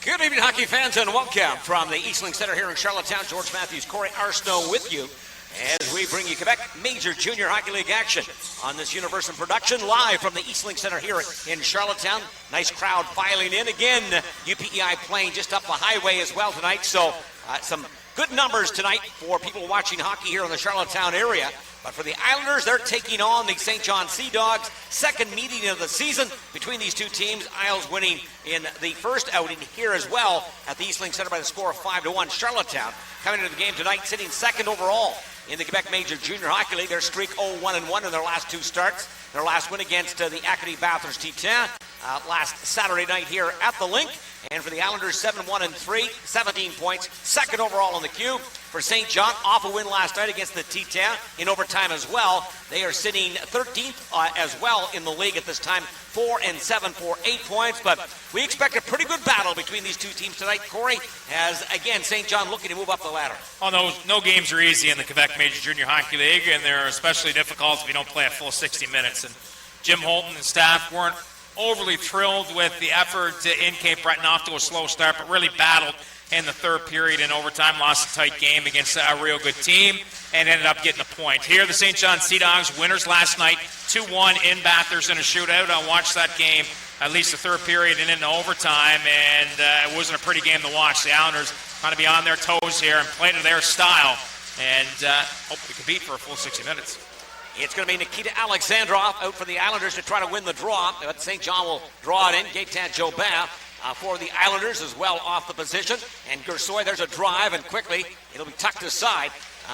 Good evening, hockey fans, and welcome from the Eastlink Center here in Charlottetown. George Matthews, Corey Arsenault with you as we bring you Quebec Major Junior Hockey League action on this Universal production live from the Eastlink Center here in Charlottetown. Nice crowd filing in. Again, UPEI playing just up the highway as well tonight, so some good numbers tonight for people watching hockey here in the Charlottetown area. But for the Islanders, they're taking on the St. John Sea Dogs. Second meeting of the season between these two teams. Isles winning in the first outing here as well at the Eastlink Center by the score of 5-1. Charlottetown coming into the game tonight, sitting second overall in the Quebec Major Junior Hockey League. Their streak 0-1-1 in their last two starts. Their last win against the Acadie-Bathurst Titan last Saturday night here at the Link. And for the Islanders, 7-1-3, 17 points, second overall in the queue. For St. John, off a win last night against the Titan in overtime as well. They are sitting 13th as well in the league at this time, 4-7 for 8 points. But we expect a pretty good battle between these two teams tonight. Corey, as again, St. John looking to move up the ladder. Oh, no games are easy in the Quebec Major Junior Hockey League, and they're especially difficult if you don't play a full 60 minutes. And Jim Holton and staff weren't overly thrilled with the effort in Cape Breton, off to a slow start, but really battled in the third period in overtime, lost a tight game against a real good team, and ended up getting a point. Here, the St. John Sea Dogs, winners last night, 2-1 in Bathurst in a shootout. I watched that game, at least the third period and into overtime, and it wasn't a pretty game to watch. The Islanders trying to be on their toes here and play to their style, and hope we compete for a full 60 minutes. It's going to be Nikita Alexandrov out for the Islanders to try to win the draw. But St. John will draw it in. Gaetan Jobin for the Islanders as well off the position. And Gersoy, there's a drive, and quickly it'll be tucked aside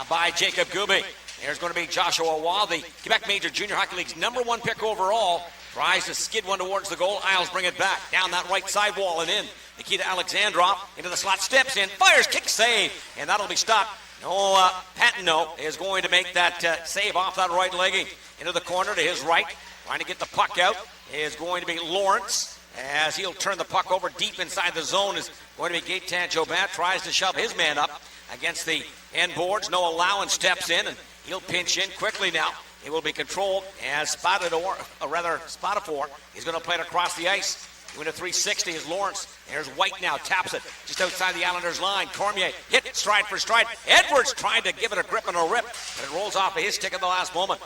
by Jacob Gubi. There's going to be Joshua Waugh, the Quebec Major Junior Hockey League's #1 pick overall. Tries to skid one towards the goal. Isles bring it back down that right side wall and in. Nikita Alexandrov into the slot, steps in, fires, kick, save, and that'll be stopped. No, Patino is going to make that save off that right legging. Into the corner to his right. Trying to get the puck out is going to be Lawrence. As he'll turn the puck over deep inside the zone is going to be Gaetan Jobin. Tries to shove his man up against the end boards. No allowance, steps in, and he'll pinch in quickly now. It will be controlled as Spatafor is going to play it across the ice. Doing a 360 is Lawrence. There's White now, taps it just outside the Islanders' line. Cormier hit stride for stride. Edwards trying to give it a grip and a rip, but it rolls off of his stick at the last moment.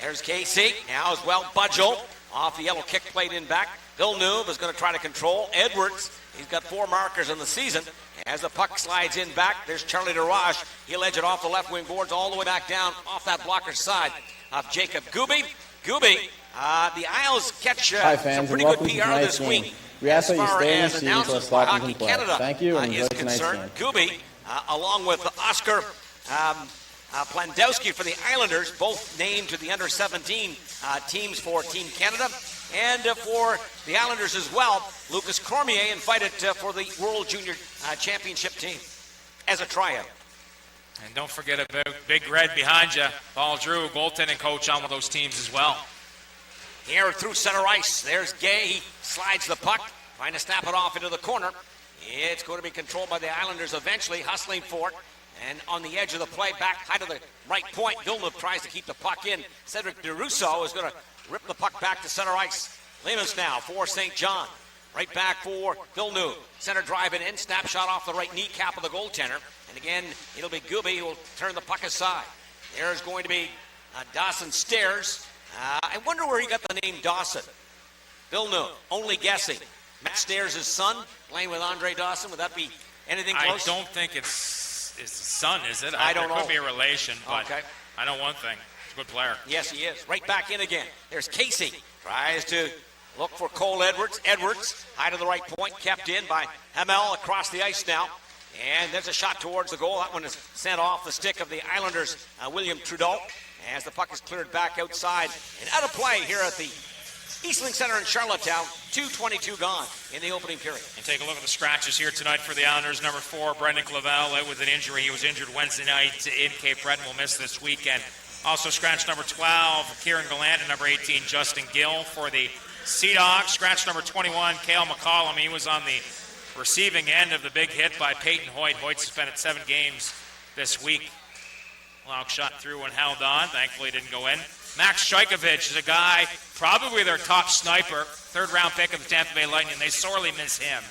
There's Casey now as well. Budgel off the yellow kick plate in back. Villeneuve is going to try to control Edwards. He's got 4 markers in the season. As the puck slides in back, there's Charlie DeRoche. He'll edge it off the left wing boards all the way back down off that blocker side of Jacob Gubi. The Isles catch some pretty good PR this week. We ask that you stay in as the seat announced until by stop Hockey and play. Canada Thank you, and enjoy is tonight's concerned. game. Gubi, along with Oscar Plandowski for the Islanders, both named to the under-17 teams for Team Canada. And for the Islanders as well, Lucas Cormier invited for the World Junior Championship team as a tryout. And don't forget about Big Red behind you, Paul Drew, goaltending coach on one of those teams as well. Here through center ice, there's Gay. He slides the puck, trying to snap it off into the corner. It's going to be controlled by the Islanders eventually, hustling for it. And on the edge of the play, back high to the right point, Villeneuve tries to keep the puck in. Cedric DeRusso is going to rip the puck back to center ice. Lemus now for St. John. Right back for Villeneuve. Center drive and in, snapshot off the right kneecap of the goaltender. And again, it'll be Gubi who will turn the puck aside. There's going to be Dawson Stairs. I wonder where he got the name Dawson. Villeneuve, only guessing. Matt Stairs' son, playing with Andre Dawson. Would that be anything close? I don't think it's his son, is it? I don't know. It could be a relation, but okay. I know one thing. He's a good player. Yes, he is. Right back in again. There's Casey. Tries to look for Cole Edwards. Edwards, high to the right point, kept in by Hamel across the ice now. And there's a shot towards the goal. That one is sent off the stick of the Islanders' William Trudeau. As the puck is cleared back outside and out of play here at the Eastlink Center in Charlottetown. 2:22 gone in the opening period. And take a look at the scratches here tonight for the Islanders. Number 4, Brendan Clavel, out with an injury. He was injured Wednesday night in Cape Breton. Will miss this weekend. Also scratch number 12, Kieran Gallant, and number 18, Justin Gill for the Sea Dogs. Scratch number 21, Cale McCollum. He was on the receiving end of the big hit by Peyton Hoyt. Hoyt suspended 7 games this week. Lauk shot through and held on. Thankfully, didn't go in. Max Stojkovic is a guy, probably their top sniper, 3rd-round pick of the Tampa Bay Lightning. They sorely miss him.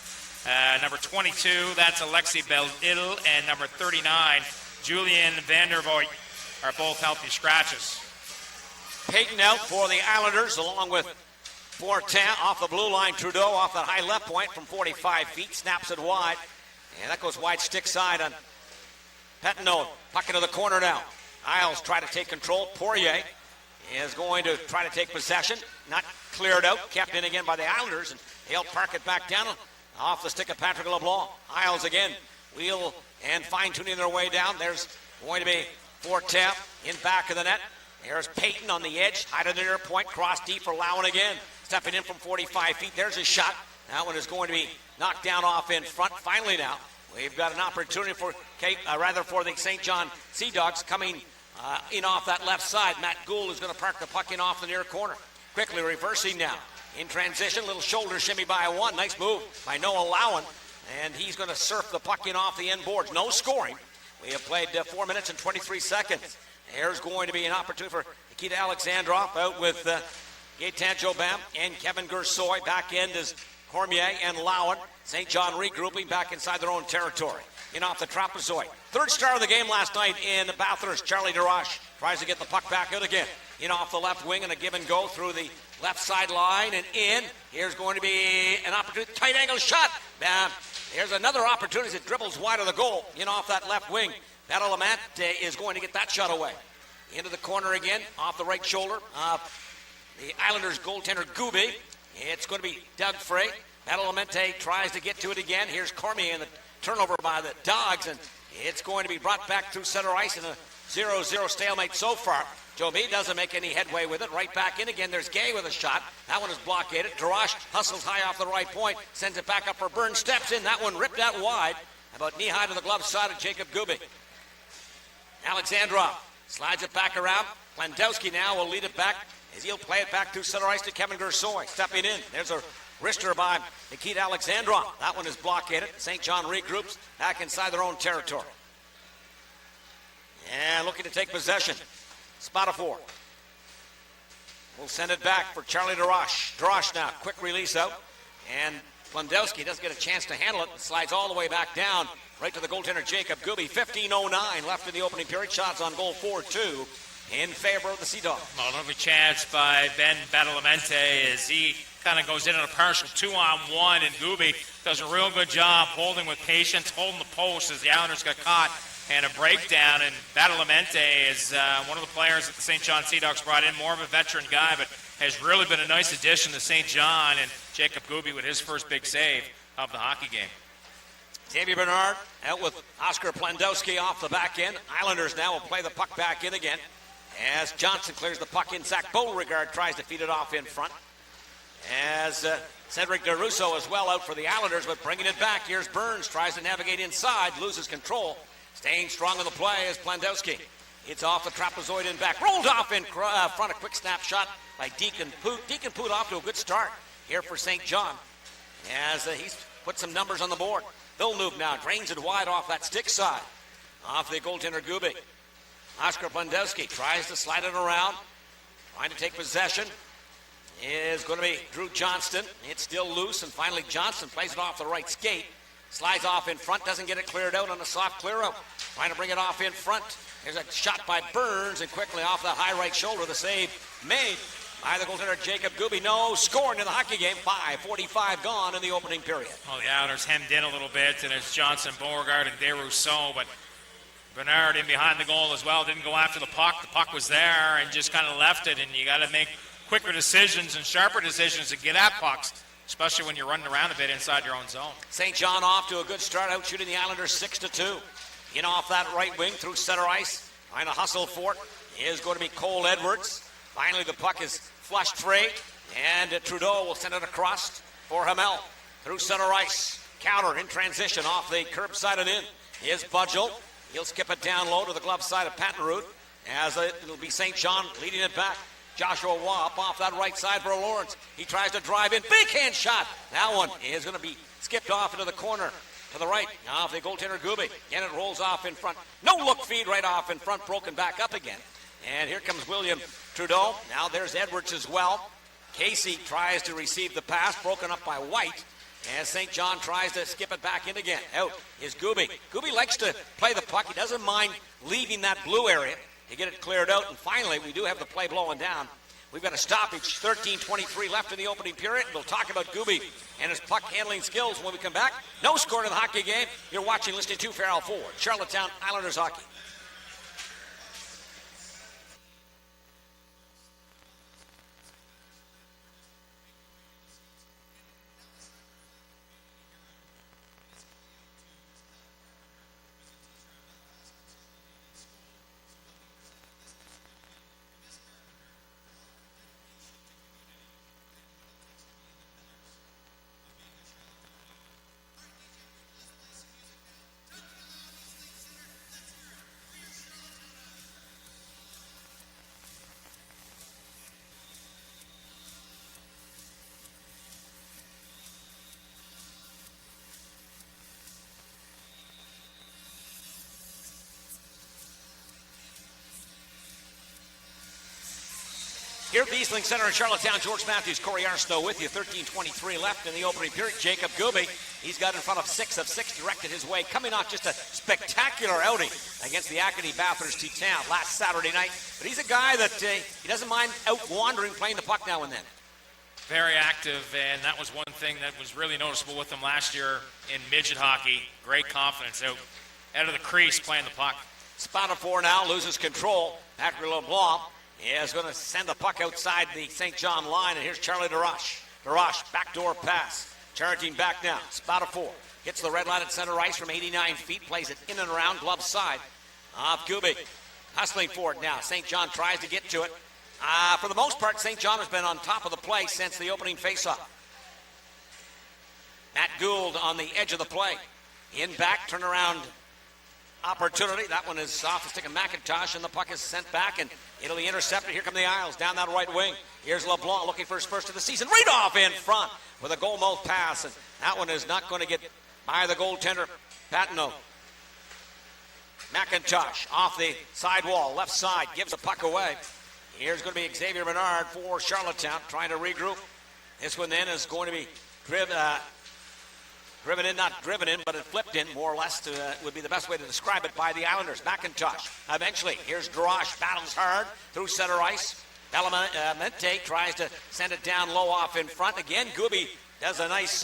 Number 22, that's Alexi Belil, and number 39, Julian Vandervoort, are both healthy scratches. Payton out for the Islanders, along with Fortin off the blue line. Trudeau off that high left point from 45 feet, snaps it wide. And that goes wide stick side on Pettenot. Puck into the corner now. Isles try to take control. Poirier is going to try to take possession. Not cleared out, kept in again by the Islanders, and they'll park it back down off the stick of Patrick LeBlanc. Isles again, wheel and fine-tuning their way down. There's going to be Fortin in back of the net. There's Payton on the edge, high to the near point, cross deep for Lowen again. Stepping in from 45 feet, there's a shot. That one is going to be knocked down off in front. Finally now, we've got an opportunity for the St. John Sea Dogs coming in off that left side. Matt Gould is going to park the puck in off the near corner. Quickly reversing now. In transition, little shoulder shimmy by one. Nice move by Noah Lowen. And he's going to surf the puck in off the end boards. No scoring. We have played 4 minutes and 23 seconds. There's going to be an opportunity for Nikita Alexandrov out with Gaetan Jobin and Kevin Gursoy. Back end is Cormier and Lowen. St. John regrouping back inside their own territory. In off the trapezoid. Third star of the game last night in Bathurst. Charlie DeRoche tries to get the puck back out again. In off the left wing and a give and go through the left sideline and in. Here's going to be an opportunity. Tight angle shot. Here's another opportunity as it dribbles wide of the goal. In off that left wing. Battlemat is going to get that shot away. Into the corner again. Off the right shoulder. The Islanders goaltender Gooby. It's going to be Doug Frey. Battlemente tries to get to it again. Here's Cormier and the turnover by the Dogs, and it's going to be brought back through center ice in a 0-0 stalemate so far. Joe B doesn't make any headway with it. Right back in again. There's Gay with a shot. That one is blockaded. DeRoche hustles high off the right point. Sends it back up for Burns. Steps in. That one ripped out wide. About knee-high to the glove side of Jacob Gooby. Alexandrov slides it back around. Plandowski now will lead it back as he'll play it back through center ice to Kevin Gursoy. Stepping in. There's a wrister by Nikita Alexandrov. That one is blockaded. St. John regroups back inside their own territory. And looking to take possession. Spatafor will send it back for Charlie DeRoche. DeRoche now, quick release out. And Plandowski doesn't get a chance to handle it. Slides all the way back down, right to the goaltender Jacob Gooby. 15:09 left in the opening period. Shots on goal 4-2 in favor of the Sea Dogs. Well, lovely chance by Ben Battlemente as he kind of goes in on a partial 2-on-1, and Gooby does a real good job holding with patience, holding the post as the Islanders got caught and a breakdown. And Battlemente is one of the players that the St. John Sea Dogs brought in, more of a veteran guy, but has really been a nice addition to St. John, and Jacob Gooby with his first big save of the hockey game. Xavier Bernard out with Oscar Plandowski off the back end. Islanders now will play the puck back in again as Johnson clears the puck in. Zach Beauregard tries to feed it off in front. As Cedric DeRusso as well out for the Islanders, but bringing it back. Here's Burns, tries to navigate inside, loses control. Staying strong in the play is Plandowski. It's off the trapezoid and back. Rolled off in front, a quick snap shot by Deacon Poot. Deacon Poot off to a good start here for St. John as he's put some numbers on the board. Villeneuve now drains it wide off that stick side. Off the goaltender Gooby. Oscar Plandowski tries to slide it around, trying to take possession. Is going to be Drew Johnston. It's still loose, and finally Johnson plays it off the right skate. Slides off in front, doesn't get it cleared out on a soft clear out. Trying to bring it off in front. There's a shot by Burns, and quickly off that high right shoulder, the save made by the goaltender Jacob Gooby. No scoring in the hockey game. 5:45 gone in the opening period. Well, the Islanders hemmed in a little bit, and it's Johnson, Beauregard, and DeRusso, but Bernard in behind the goal as well. Didn't go after the puck. The puck was there and just kind of left it, and you got to make quicker decisions and sharper decisions to get at pucks, especially when you're running around a bit inside your own zone. St. John off to a good start, out shooting the Islanders 6-2. In off that right wing through center ice, trying to hustle for it is going to be Cole Edwards. Finally, the puck is flushed free, and Trudeau will send it across for Hamel through center ice. Counter in transition off the curb side and in is Budgel. He'll skip it down low to the glove side of Pattenroot as it'll be St. John leading it back. Joshua Waugh up off that right side for Lawrence. He tries to drive in. Big hand shot. That one is going to be skipped off into the corner to the right. Now the goaltender Gooby. And it rolls off in front. No look feed right off in front. Broken back up again. And here comes William Trudeau. Now there's Edwards as well. Casey tries to receive the pass. Broken up by White. As St. John tries to skip it back in again. Out is Gooby. Gooby likes to play the puck. He doesn't mind leaving that blue area to get it cleared out. And finally, we do have the play blowing down. We've got a stoppage, 13:23 left in the opening period. We'll talk about Gooby and his puck handling skills when we come back. No score in the hockey game. You're watching, listening to Farrell Ford, Charlottetown Islanders hockey. Here at the Eastlink Center in Charlottetown, George Matthews, Corey Arsenault with you. 13:23 left in the opening period. Jacob Gooby, he's got in front of 6 of 6 directed his way, coming off just a spectacular outing against the Acadie-Bathurst T-Town last Saturday night. But he's a guy that he doesn't mind out wandering, playing the puck now and then. Very active, and that was one thing that was really noticeable with him last year in midget hockey. Great confidence out of the crease playing the puck. Spotted for now, loses control. Patrick LeBlanc is going to send the puck outside the St. John line, and here's Charlie DeRoche. DeRoche, backdoor pass, charging back now. Spotted for, hits the red line at center ice from 89 feet, plays it in and around glove side of Gooby. Hustling for it now. St. John tries to get to it. For the most part, St. John has been on top of the play since the opening faceoff. Matt Gould on the edge of the play. In back, turnaround opportunity. That one is off the stick of McIntosh, and the puck is sent back, and it'll be intercepted. Here come the Isles down that right wing. Here's LeBlanc looking for his first of the season. Right off in front with a goal mouth pass, and that one is not going to get by the goaltender, Patenot. McIntosh off the sidewall, left side, gives the puck away. Here's going to be Xavier Bernard for Charlottetown, trying to regroup. This one then is going to be driven in, not driven in, but it flipped in, more or less, would be the best way to describe it, by the Islanders. McIntosh, eventually, here's DeRoche, battles hard through center ice. Belamente tries to send it down low off in front. Again, Gooby does a nice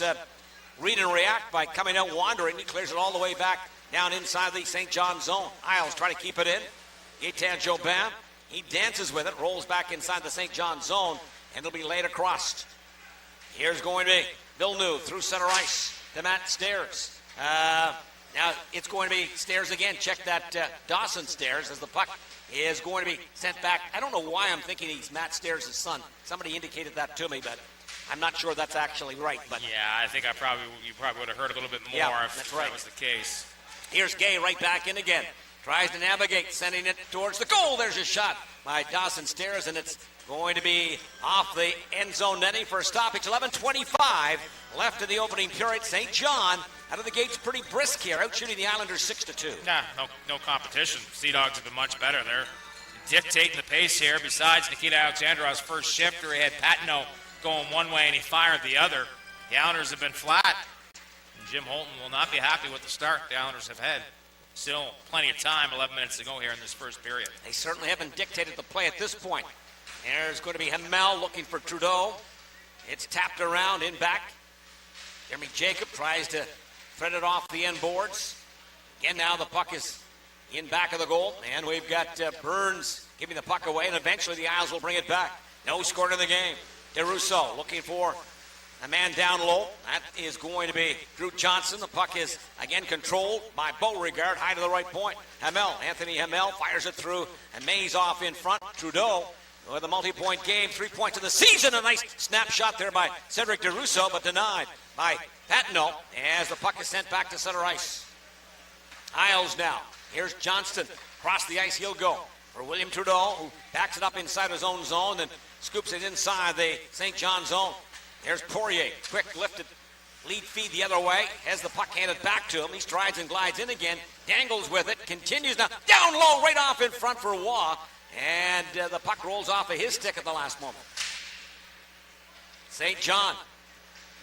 read and react by coming out wandering. He clears it all the way back down inside the St. John zone. Isles try to keep it in. Gaetan Jobin, he dances with it, rolls back inside the St. John zone, and it'll be laid across. Here's going to be Villeneuve through center ice to Matt Stairs. Now it's going to be Stairs again. Check that Dawson Stairs as the puck is going to be sent back. I don't know why I'm thinking he's Matt Stairs' son. Somebody indicated that to me, but I'm not sure that's actually right. But yeah, I think you probably would have heard a little bit more if that was the case. Here's Gay right back in again. Tries to navigate, sending it towards the goal. There's a shot by Dawson Stairs, and it's going to be off the end zone netting for a stoppage. 11:25 left in the opening period. St. John out of the gates pretty brisk here, out shooting the Islanders 6-2. Yeah, no competition. Sea Dogs have been much better. They're dictating the pace here. Besides Nikita Alexandrov's first shifter, he had Patenot going one way and he fired the other. The Islanders have been flat. And Jim Holton will not be happy with the start the Islanders have had. Still plenty of time, 11 minutes to go here in this first period. They certainly haven't dictated the play at this point. There's going to be Hamel looking for Trudeau. It's tapped around in back. Jeremy Jacob tries to thread it off the end boards. Again, now the puck is in back of the goal, and we've got Burns giving the puck away, and eventually the Isles will bring it back. No score in the game. DeRusso looking for a man down low. That is going to be Drew Johnson. The puck is again controlled by Beauregard, high to the right point. Anthony Hamel fires it through, and Mays off in front. Trudeau with a multi-point game, 3 points in the season. A nice snapshot there by Cedric DeRusso, but denied by Patenot as the puck is sent back to center ice. Isles now. Here's Johnston. Across the ice he'll go for William Trudeau, who backs it up inside his own zone and scoops it inside the St. John zone. There's Poirier. Quick lifted lead feed the other way. Has the puck handed back to him. He strides and glides in again. Dangles with it. Continues now. Down low right off in front for Waugh. And the puck rolls off of his stick at the last moment. St. John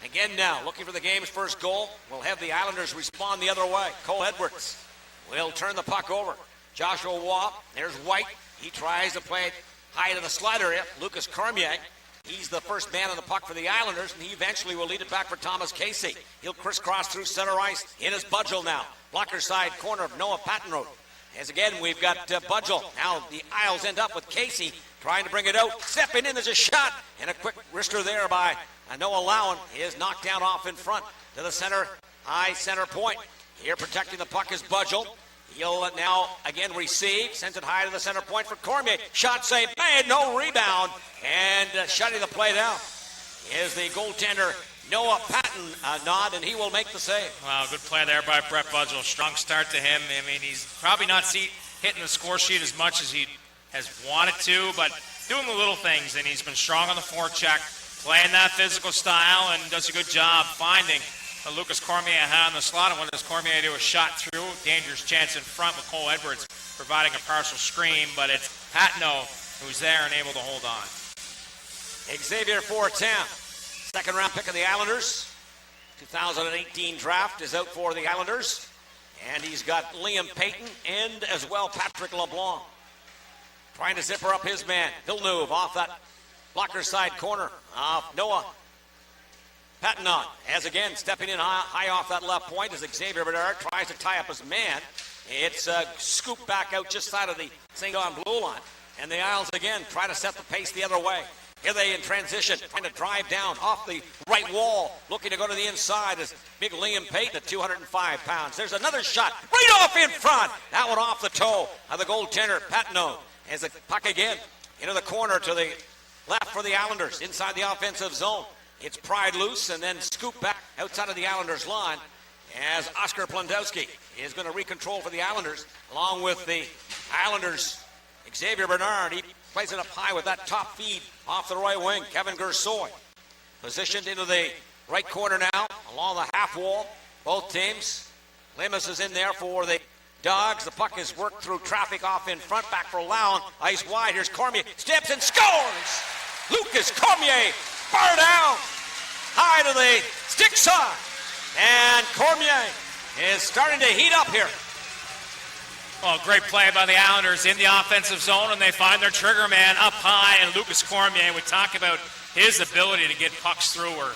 Again now, looking for the game's first goal. We'll have the Islanders respond the other way. Cole Edwards will turn the puck over. Joshua Waugh, there's White. He tries to play it high to the slide area. Lucas Cormier, he's the first man on the puck for the Islanders, and he eventually will lead it back for Thomas Casey. He'll crisscross through center ice. In his Budgel now. Blocker side corner of Noah Pattenroth. As again, we've got Budgel. Now the Isles end up with Casey trying to bring it out. Stepping in, there's a shot. And a quick wrister there by Noah Lowen. He is knocked down off in front to the center, high center point. Here protecting the puck is Budgel. He'll now again receive. Sends it high to the center point for Cormier. Shot save made, no rebound. And shutting the play down is the goaltender Noah Pattenroth, and he will make the save. Wow, good play there by Brett Budgel. Strong start to him. I mean, he's probably not hitting the score sheet as much as he has wanted to, but doing the little things, and he's been strong on the forecheck, playing that physical style, and does a good job finding Lucas Cormier on the slot. And when does Cormier do a shot through? Dangerous chance in front with Cole Edwards providing a partial screen, but it's Pattenroth who's there and able to hold on. Xavier Fortin, second round pick of the Islanders. 2018 draft is out for the Islanders. And he's got Liam Payton and as well Patrick LeBlanc. Trying to zipper up his man. Villeneuve off that blocker side corner of Noah Pattenroth. As again, stepping in high off that left point as Xavier Bedard tries to tie up his man. It's scooped back out just side of the St. John blue line. And the Isles again try to set the pace the other way. Here they in transition, trying to drive down off the right wall, looking to go to the inside is big Liam Payton at 205 pounds. There's another shot right off in front. That one off the toe of the goaltender, Pattenroth. As the puck again into the corner to the left for the Islanders, inside the offensive zone. It's pried loose and then scooped back outside of the Islanders line as Oscar Plundowski is going to recontrol for the Islanders, along with the Islanders' Xavier Bernard. He plays it up high with that top feed off the right wing. Kevin Gersoy positioned into the right corner now along the half wall. Both teams. Lemus is in there for the Dogs. The puck is worked through traffic off in front. Back for Lowen. Ice wide. Here's Cormier. Steps and scores! Lucas Cormier bar down. High to the stick side. And Cormier is starting to heat up here. Well, great play by the Islanders in the offensive zone, and they find their trigger man up high, and Lucas Cormier, we talk about his ability to get pucks through where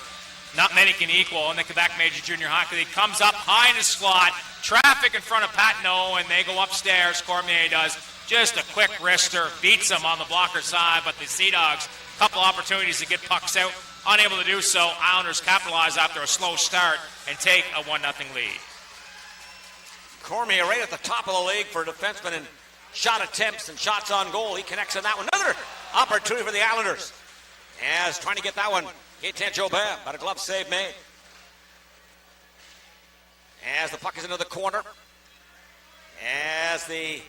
not many can equal in the Quebec Major Junior Hockey League. Comes up high in the slot, traffic in front of Pattenroth, and they go upstairs. Cormier does just a quick wrister, beats him on the blocker side, but the Sea Dogs, a couple opportunities to get pucks out, unable to do so. Islanders capitalize after a slow start and take a 1-0 lead. Cormier right at the top of the league for defensemen in shot attempts and shots on goal. He connects on that one. Another opportunity for the Islanders. As trying to get that one, Gaetan Jobin, but a glove save made. As the puck is into the corner. As the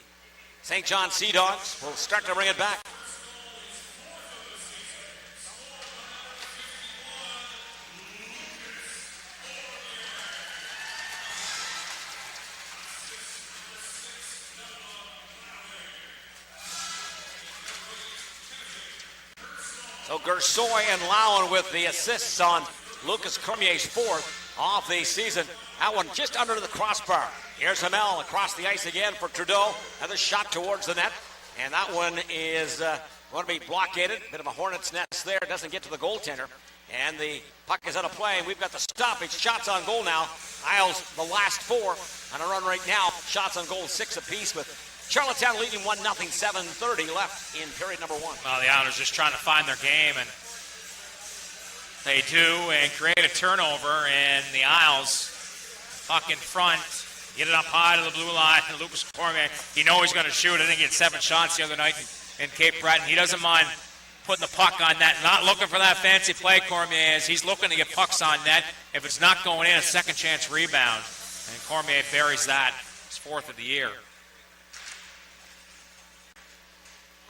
St. John Sea Dogs will start to bring it back. So Gersoy and Lowen with the assists on Lucas Cormier's fourth off the season. That one just under the crossbar. Here's Hamel across the ice again for Trudeau. Another shot towards the net. And that one is going to be blockaded. Bit of a hornet's nest there. Doesn't get to the goaltender. And the puck is out of play. And we've got the stoppage. Shots on goal now. Isles, the last four on a run right now. Shots on goal, 6 apiece with Charlottetown leading 1-0, 7:30 left in period number 1. Well, the Islanders just trying to find their game, and they do, and create a turnover, and the Isles, puck in front, get it up high to the blue line, and Lucas Cormier, you know he's going to shoot. I think he had 7 shots the other night in Cape Breton. He doesn't mind putting the puck on net, not looking for that fancy play, Cormier is. He's looking to get pucks on net. If it's not going in, a second chance rebound, and Cormier buries that. His 4th of the year.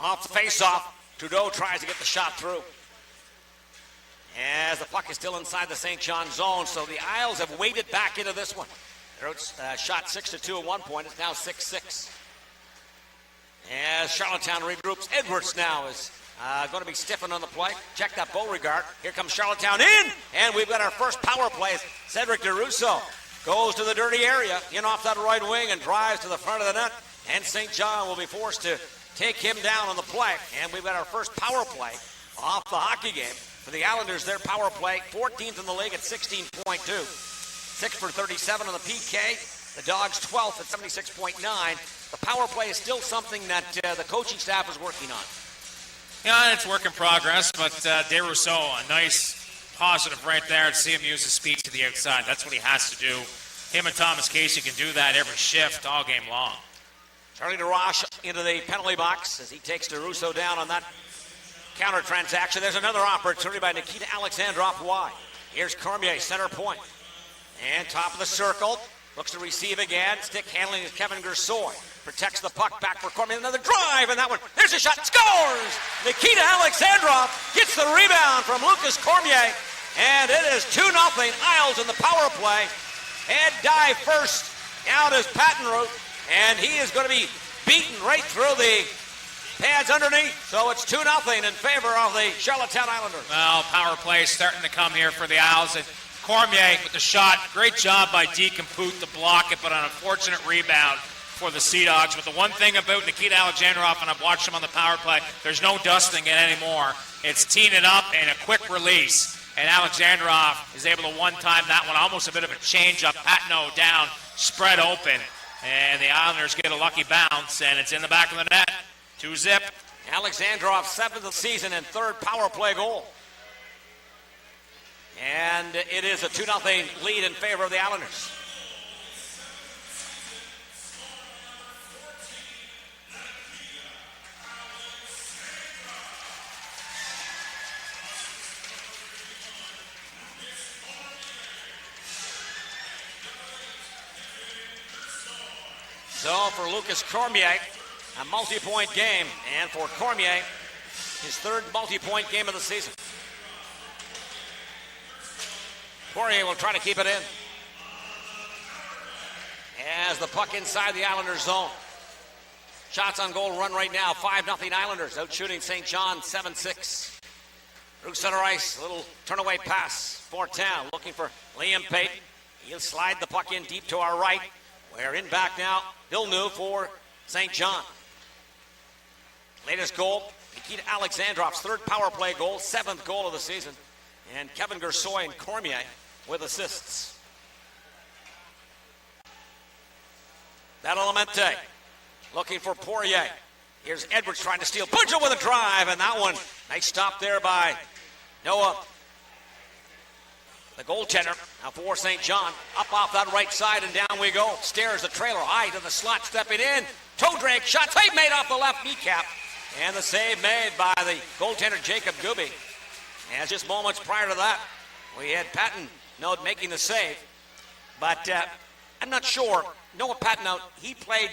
Off the face-off, Trudeau tries to get the shot through. As the puck is still inside the St. John zone, so the Isles have waded back into this one. They're shot 6-2 at one point. It's now 6-6. As Charlottetown regroups, Edwards now is Going to be stiffened on the play. Check that Beauregard. Here comes Charlottetown in, and we've got our first power play. Cedric DeRusso goes to the dirty area, in off that right wing, and drives to the front of the net. And St. John will be forced to take him down on the play. And we've got our first power play off the hockey game. For the Islanders, their power play, 14th in the league at 16.2. 6 for 37 on the PK. The Dogs 12th at 76.9. The power play is still something that the coaching staff is working on. Yeah, it's work in progress, but DeRusso, a nice positive right there to see him use his speed to the outside. That's what he has to do. Him and Thomas Casey can do that every shift all game long. Charlie DeRoche into the penalty box as he takes DeRusso down on that counter transaction. There's another opportunity by Nikita Alexandrov wide. Here's Cormier, center point. And top of the circle. Looks to receive again. Stick handling is Kevin Gersoy. Protects the puck back for Cormier. Another drive, and that one, there's a shot. Scores! Nikita Alexandrov gets the rebound from Lucas Cormier. And it is 2-0 Isles in the power play. Head dive first. Out is Pattenroot. And he is going to be beaten right through the pads underneath. So it's 2-0 in favor of the Charlottetown Islanders. Well, power play is starting to come here for the Isles. And Cormier with the shot. Great job by Deacon Poot to block it, but an unfortunate rebound for the Sea Dogs. But the one thing about Nikita Alexandrov, and I've watched him on the power play, there's no dusting it anymore. It's teeing it up and a quick release. And Alexandrov is able to one-time that one. Almost a bit of a change-up. Patno down, spread open. And the Islanders get a lucky bounce, and it's in the back of the net. 2-zip. Alexandrov, 7th of the season and 3rd power play goal. And it is a 2-0 lead in favor of the Islanders. So for Lucas Cormier, a multi-point game. And for Cormier, his 3rd multi-point game of the season. Poirier will try to keep it in. As the puck inside the Islanders zone. Shots on goal run right now, 5-0 Islanders. Out shooting St. John, 7-6. Through center ice, a little turn-away pass for Town. Looking for Liam Pate. He'll slide the puck in deep to our right. We're in back now. Villeneuve for St. John. Latest goal, Nikita Alexandrov's 3rd power play goal, 7th goal of the season. And Kevin Gersoy and Cormier with assists. Badalamenti looking for Poirier. Here's Edwards trying to steal. Punch it with a drive, and that one, nice stop there by Noah, the goaltender. Now for St. John, up off that right side, and down we go. Stairs the trailer, high to the slot, stepping in. Toe drag shot, save made off the left kneecap. And the save made by the goaltender Jacob Gooby. And just moments prior to that, we had Patton making the save. But I'm not sure. Noah Patton, he played,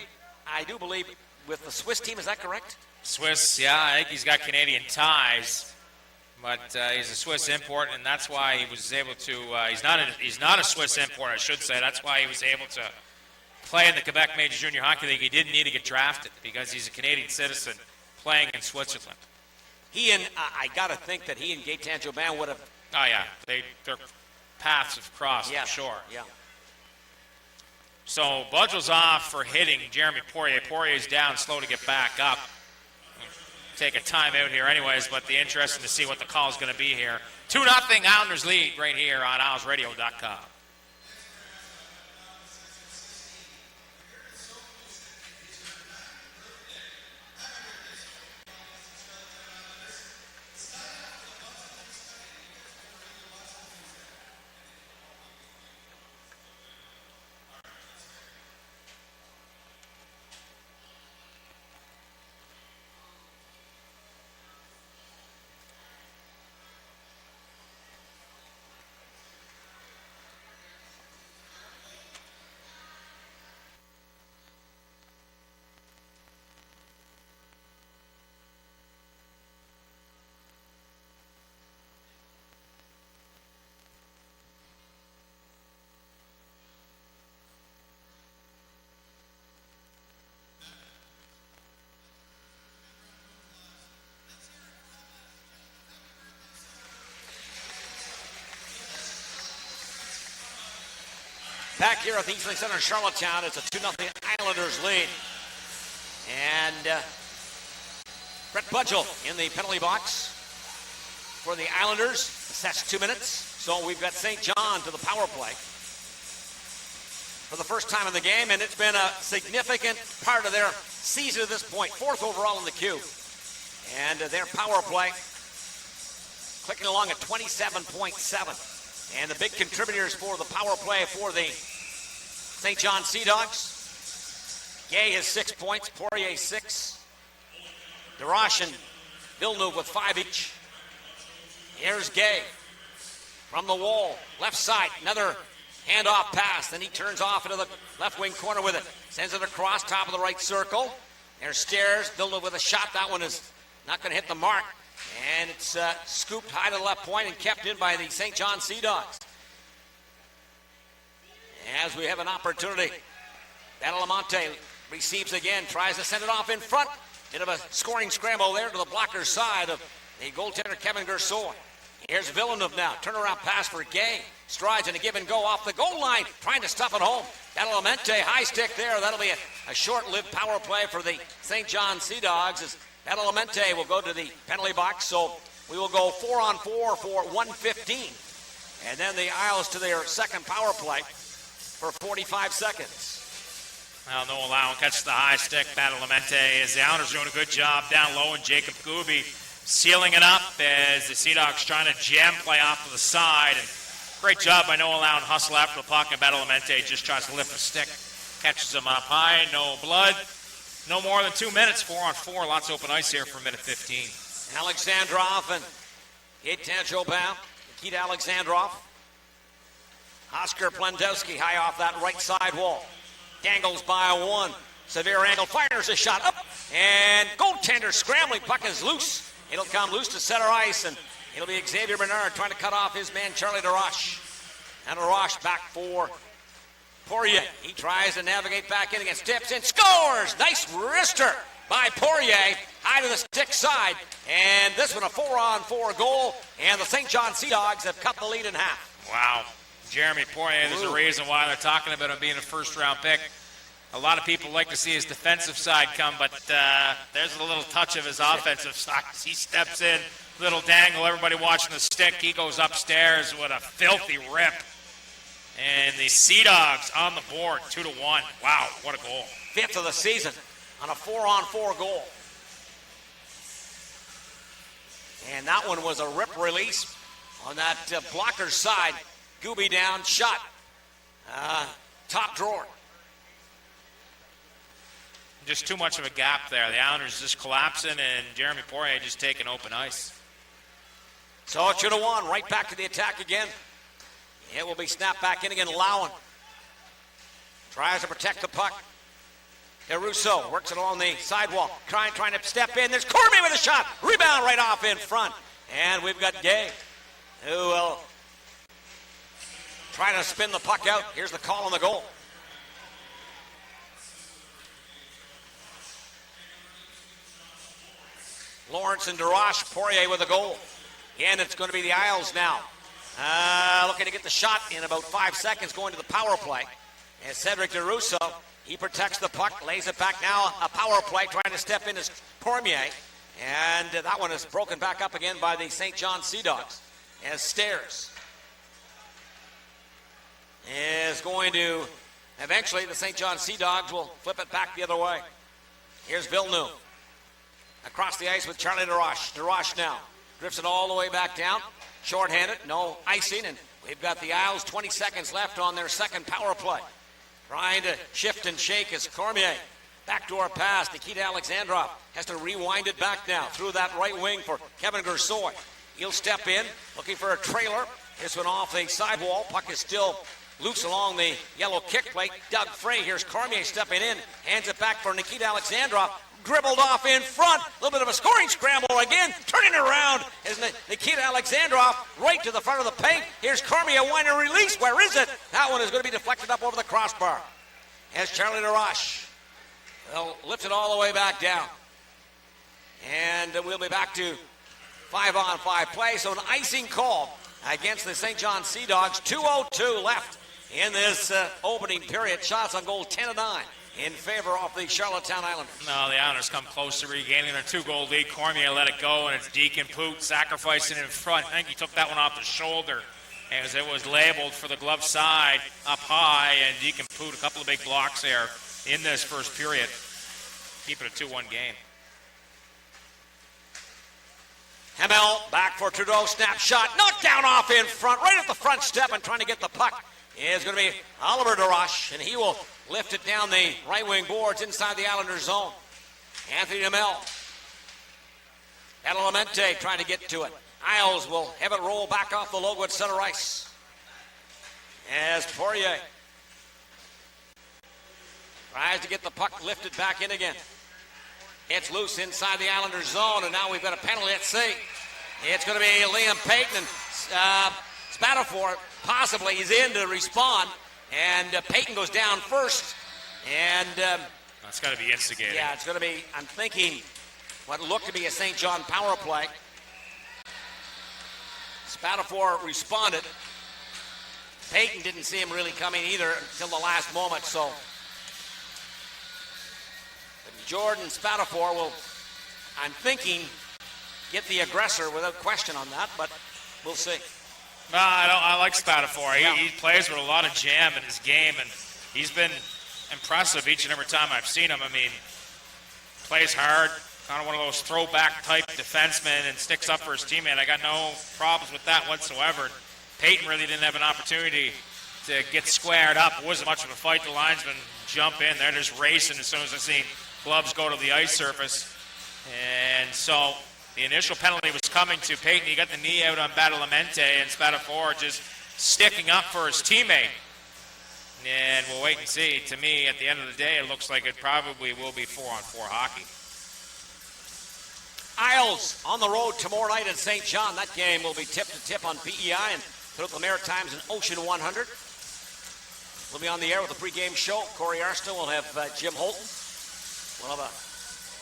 I do believe, with the Swiss team. Is that correct? Swiss, yeah. I think he's got Canadian ties. But he's a Swiss import, and that's why he was able to he's not a Swiss import, I should say. That's why he was able to play in the Quebec Major Junior Hockey League. He didn't need to get drafted because he's a Canadian citizen playing in Switzerland. He and I got to think that he and Gaetan Jobin would have. Oh, yeah. Their paths have crossed, Yeah, for sure. Yeah. So Budgell's off for hitting Jeremy Poirier. Poirier's down, slow to get back up. Take a timeout here anyways, but the interesting to see what the call is going to be here. 2-0 Islanders lead right here on IslesRadio.com. Back here at the Eastlake Center in Charlottetown, it's a 2-0 Islanders lead. And Brett Budgel in the penalty box for the Islanders. That's 2 minutes. So we've got St. John to the power play for the first time in the game, and it's been a significant part of their season at this point. 4th overall in the queue. And their power play clicking along at 27.7. And the big contributors for the power play for the St. John Sea Dogs. Gay has 6 points, Poirier 6. DeRoche and Villeneuve with 5 each. Here's Gay from the wall, left side, another handoff pass. Then he turns off into the left wing corner with it. Sends it across, top of the right circle. There's Stairs, Villeneuve with a shot. That one is not going to hit the mark. And it's scooped high to the left point and kept in by the St. John Sea Dogs. As we have an opportunity, Badalamenti receives again, tries to send it off in front. Bit of a scoring scramble there to the blocker's side of the goaltender Kevin Gersoy. Here's Villeneuve now, turnaround pass for Gay. Strides and a give and go off the goal line, trying to stuff it home. Badalamenti, high stick there. That'll be a short-lived power play for the St. John Sea Dogs as Badalamenti will go to the penalty box. So we will go 4-on-4 for 1:15. And then the Isles to their second power play for 45 seconds. Well, Noah Lowen catches the high stick. Badalamenti as the Islanders doing a good job down low, and Jacob Gooby sealing it up as the Sea Dogs trying to jam play off to the side. And great job by Noah Lowen, hustle after the puck, and Badalamenti just tries to lift the stick, catches him up high, no blood. No more than 2 minutes, 4-on-4. Lots of open ice here for a minute 15. Alexandrov and Gaetan Jobin, Nikita Alexandrov. Oscar Plendowski high off that right side wall. Dangles by a one. Severe angle, fires a shot up. And goaltender scrambling, puck is loose. It'll come loose to center ice, and it'll be Xavier Bernard trying to cut off his man, Charlie DeRoche. And DeRoche back for Poirier. He tries to navigate back in again, steps in, scores! Nice wrister by Poirier, high to the stick side. And this one a 4-on-4 goal, and the St. John Sea Dogs have cut the lead in half. Wow. Jeremy Poirier, there's a reason why they're talking about him being a first-round pick. A lot of people like to see his defensive side come, but there's a little touch of his offensive side. He steps in, little dangle, everybody watching the stick. He goes upstairs with a filthy rip. And the Sea Dogs on the board, 2-1. Wow, what a goal. 5th of the season on a 4-on-4 goal. And that one was a rip release on that blocker's side. Gooby down, shot. Top drawer. Just too much of a gap there. The Islanders just collapsing, and Jeremy Poirier just taking open ice. So it should have won. Right back to the attack again. It will be snapped back in again. Lowen tries to protect the puck. Russo works it along the sidewall. Trying to step in. There's Cormier with a shot. Rebound right off in front. And we've got Gay, who will try to spin the puck out. Here's the call on the goal. Lawrence and DeRoche, Poirier with a goal. Again, it's going to be the Isles now. Looking to get the shot in about 5 seconds, going to the power play. And Cedric DeRusso, he protects the puck, lays it back now. A power play, trying to step in is Cormier. And that one is broken back up again by the St. John Sea Dogs. As Stairs is going to, eventually the St. John Sea Dogs will flip it back the other way. Here's Villeneuve. Across the ice with Charlie DeRoche. DeRoche now drifts it all the way back down. Short-handed, no icing, and we've got the Isles 20 seconds left on their second power play. Trying to shift and shake is Cormier. Backdoor pass. Nikita Alexandrov has to rewind it back now through that right wing for Kevin Gersoy. He'll step in, looking for a trailer. This one off the sidewall. Puck is still loose along the yellow kick plate. Doug Frey, here's Cormier stepping in. Hands it back for Nikita Alexandrov. Dribbled off in front. A little bit of a scoring scramble again. Turning around is Nikita Alexandrov right to the front of the paint. Here's Cormier, winding release. Where is it? That one is going to be deflected up over the crossbar. As Charlie DeRoche will lift it all the way back down. And we'll be back to 5-on-5 play. So an icing call against the St. John Sea Dogs. 2:02 left in this opening period. Shots on goal 10-9 in favor of the Charlottetown Islanders. No, the Islanders come close to regaining their 2-goal lead. Cormier let it go, and it's Deacon Poot sacrificing in front. I think he took that one off the shoulder as it was labeled for the glove side up high, and Deacon Poot, a couple of big blocks there in this first period. Keep it a 2-1 game. Hamel back for Trudeau, snap shot, knocked down off in front, right at the front step, and trying to get the puck is going to be Oliver DeRoche, and he will lift it down the right wing boards inside the Islanders zone. Anthony Hamel. Adelemente trying to get to it. Isles will have it roll back off the logo at center ice. As Poirier tries to get the puck lifted back in again. It's loose inside the Islanders zone, and now we've got a penalty. Let's see. It's going to be Liam Payton, and Spatafor possibly is in to respond, and Payton goes down first, and that's got to be instigating. Yeah, it's going to be, I'm thinking, what looked to be a St. John power play. Spatafor responded. Payton didn't see him really coming either until the last moment, so Jordan Spatafor will, I'm thinking, get the aggressor without question on that, but we'll see. No, I like Spatafor. He plays with a lot of jam in his game, and he's been impressive each and every time I've seen him. I mean, plays hard, kind of one of those throwback type defensemen, and sticks up for his teammate. I got no problems with that whatsoever. Payton really didn't have an opportunity to get squared up. It wasn't much of a fight. The linesmen jump in. They're just racing as soon as they see gloves go to the ice surface. And so the initial penalty was coming to Payton. He got the knee out on Badalamente, and Spatafor just sticking up for his teammate. And we'll wait and see. To me, at the end of the day, it looks like it probably will be 4-on-4 hockey. Isles on the road tomorrow night in St. John. That game will be tip-to-tip on PEI and throughout the Maritimes and Ocean 100. We'll be on the air with a pregame show. Corey Arstow will have Jim Holton. We'll have an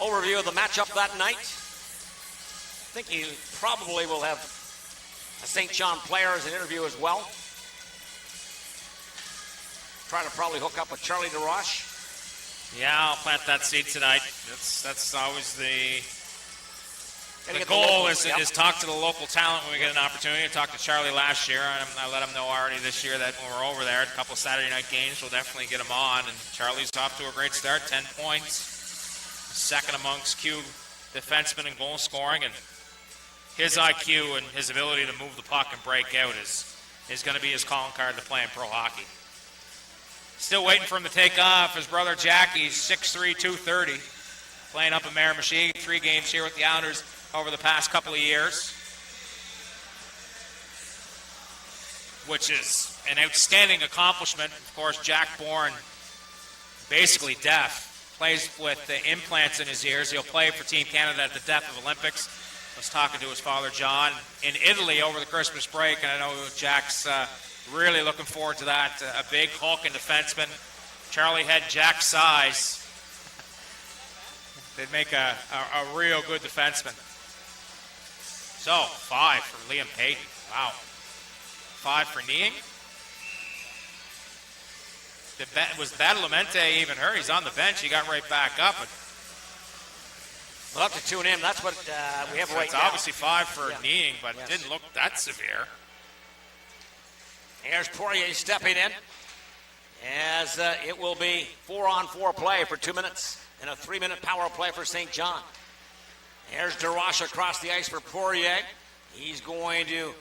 overview of the matchup that night. I think he probably will have a St. John player as an interview as well. Try to probably hook up with Charlie DeRoche. Yeah, I'll plant that seed tonight. That's always the goal is talk to the local talent when we get an opportunity. I talked to Charlie last year, and I let him know already this year that when we're over there, a couple Saturday night games, we'll definitely get him on. And Charlie's off to a great start, 10 points. Second amongst Q defensemen in goal scoring, and his IQ and his ability to move the puck and break out is going to be his calling card to play in pro hockey. Still waiting for him to take off. His brother Jackie's 6'3", 230, playing up in Miramichi. 3 games here with the Islanders over the past couple of years, which is an outstanding accomplishment. Of course, Jack born basically deaf, plays with the implants in his ears. He'll play for Team Canada at the Deaf Olympics. I was talking to his father, John, in Italy over the Christmas break, and I know Jack's really looking forward to that. A big hulking defenseman. Charlie had Jack's size. They'd make a real good defenseman. So, 5 for Liam Payton. Wow. 5 for kneeing. Was Badalamente even hurt? He's on the bench. He got right back up. We'll have to tune in. That's what we have right now. It's obviously 5 for kneeing, but it didn't look that severe. Here's Poirier stepping in as it will be 4-on-4 play for 2 minutes and a 3-minute power play for St. John. Here's DeRoche across the ice for Poirier. He's going to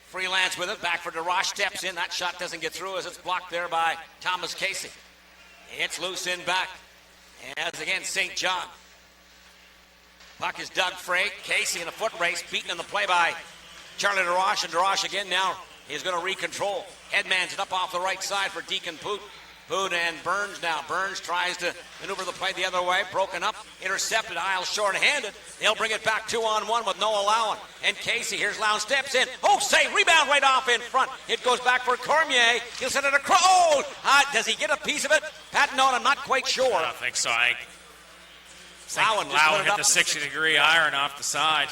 freelance with it. Back for DeRoche. Steps in. That shot doesn't get through as it's blocked there by Thomas Casey. It's loose in back. As again, St. John. Puck is dug free. Casey in a foot race. Beaten in the play by Charlie DeRoche. And DeRoche again now is going to recontrol. Headmans it up off the right side for Deacon Poot. Poot and Burns now. Burns tries to maneuver the play the other way. Broken up. Intercepted. Isles short-handed. They'll bring it back 2-on-1 with no allowing. And Casey, here's Lowndes, steps in. Oh, save. Rebound right off in front. It goes back for Cormier. He'll send it across. Oh, does he get a piece of it? Patton on, I'm not quite sure. I don't think so. I think Lowndes hit the 60-degree iron off the side.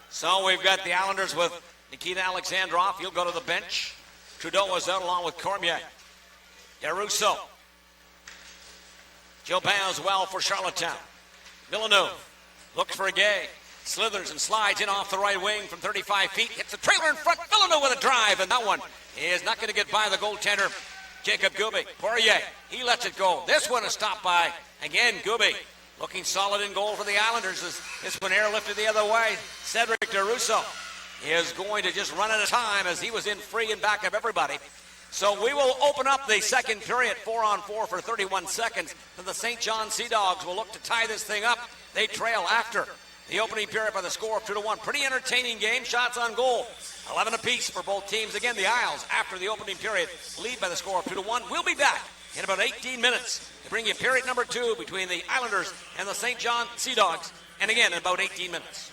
So we've got the Islanders with Nikita Alexandrov, he'll go to the bench. Trudeau is out along with Cormier. Yarusso. Jobin as well for Charlottetown. Villeneuve looks for a gay. Slithers and slides in off the right wing from 35 feet. Hits the trailer in front. Villeneuve with a drive, and that one is not going to get by the goaltender, Jacob Gubik. Poirier, he lets it go. This one is stopped by, again, Gubik. Looking solid in goal for the Islanders as this one airlifted the other way. Cedric DeRusso is going to just run out of time as he was in free and back of everybody. So we will open up the second period, 4-on-4 for 31 seconds. Then the St. John Sea Dogs will look to tie this thing up. They trail after the opening period by the score of 2-1. Pretty entertaining game. Shots on goal, 11 apiece for both teams. Again, the Isles, after the opening period, lead by the score of 2-1. We'll be back in about 18 minutes to bring you period number 2 between the Islanders and the St. John Sea Dogs. And again, in about 18 minutes.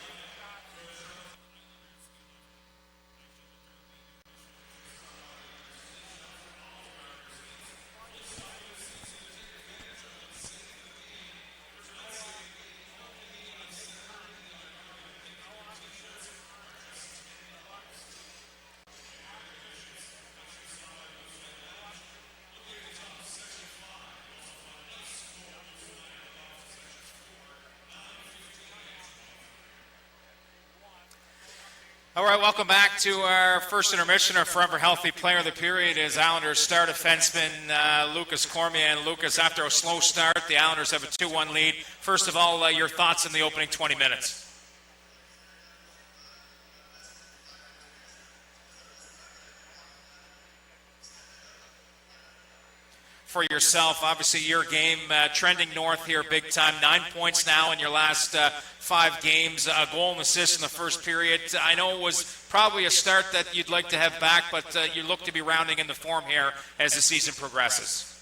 All right, welcome back to our first intermission. Our forever healthy player of the period is Islanders star defenseman Lucas Cormier. And Lucas, after a slow start, the Islanders have a 2-1 lead. First of all, your thoughts in the opening 20 minutes. For yourself, obviously your game trending north here big time. 9 points now in your last 5 games. A goal and assist in the first period. I know it was probably a start that you'd like to have back, but you look to be rounding into form here as the season progresses.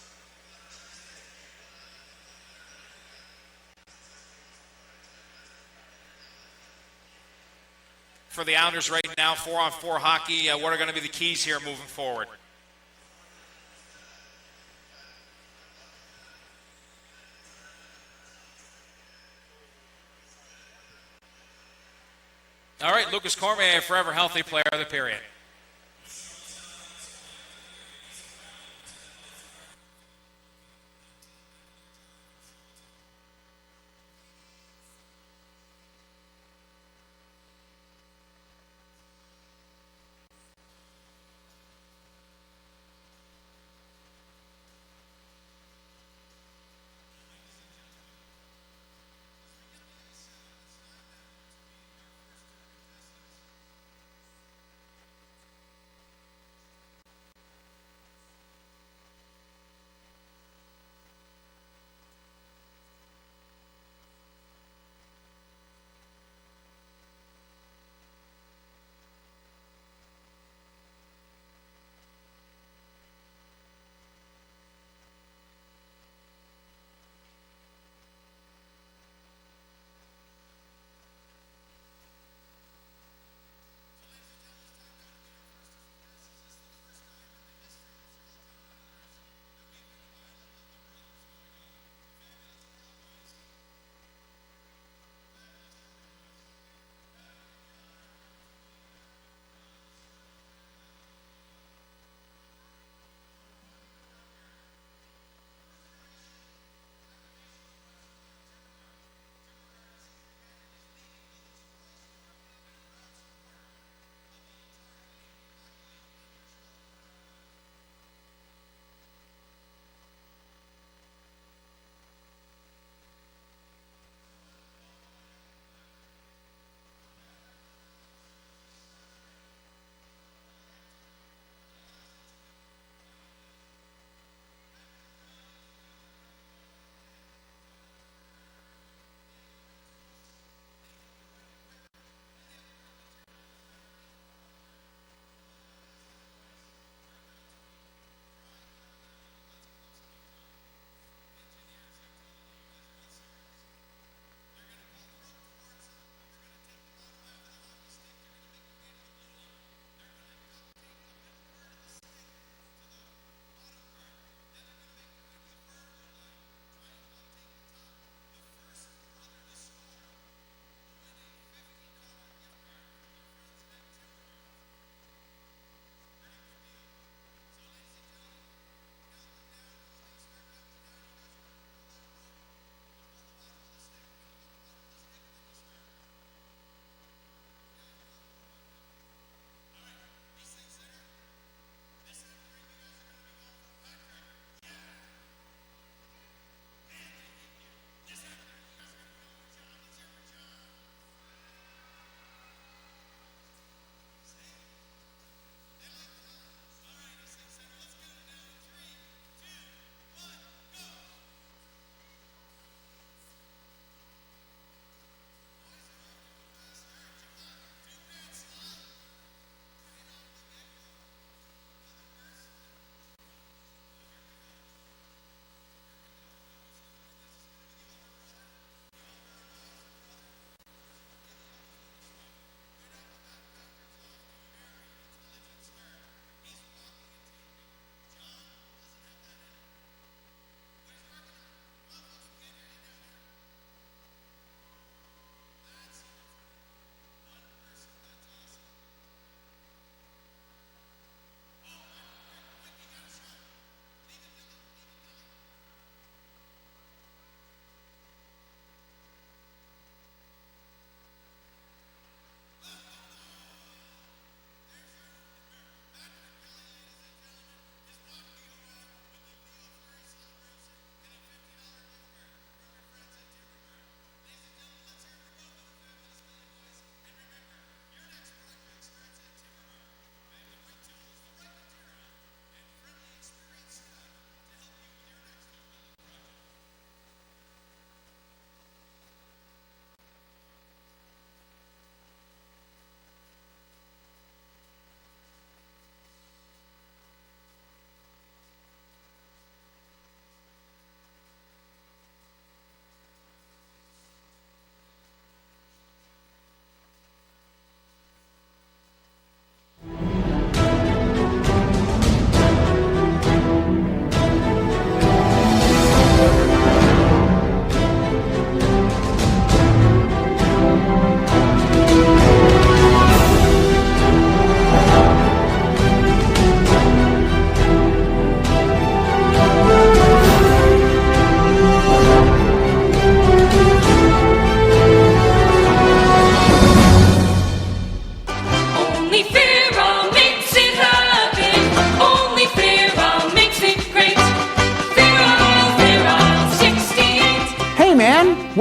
For the Islanders right now, 4-on-4 hockey, what are going to be the keys here moving forward? All right, Lucas Cormier, forever healthy player of the period.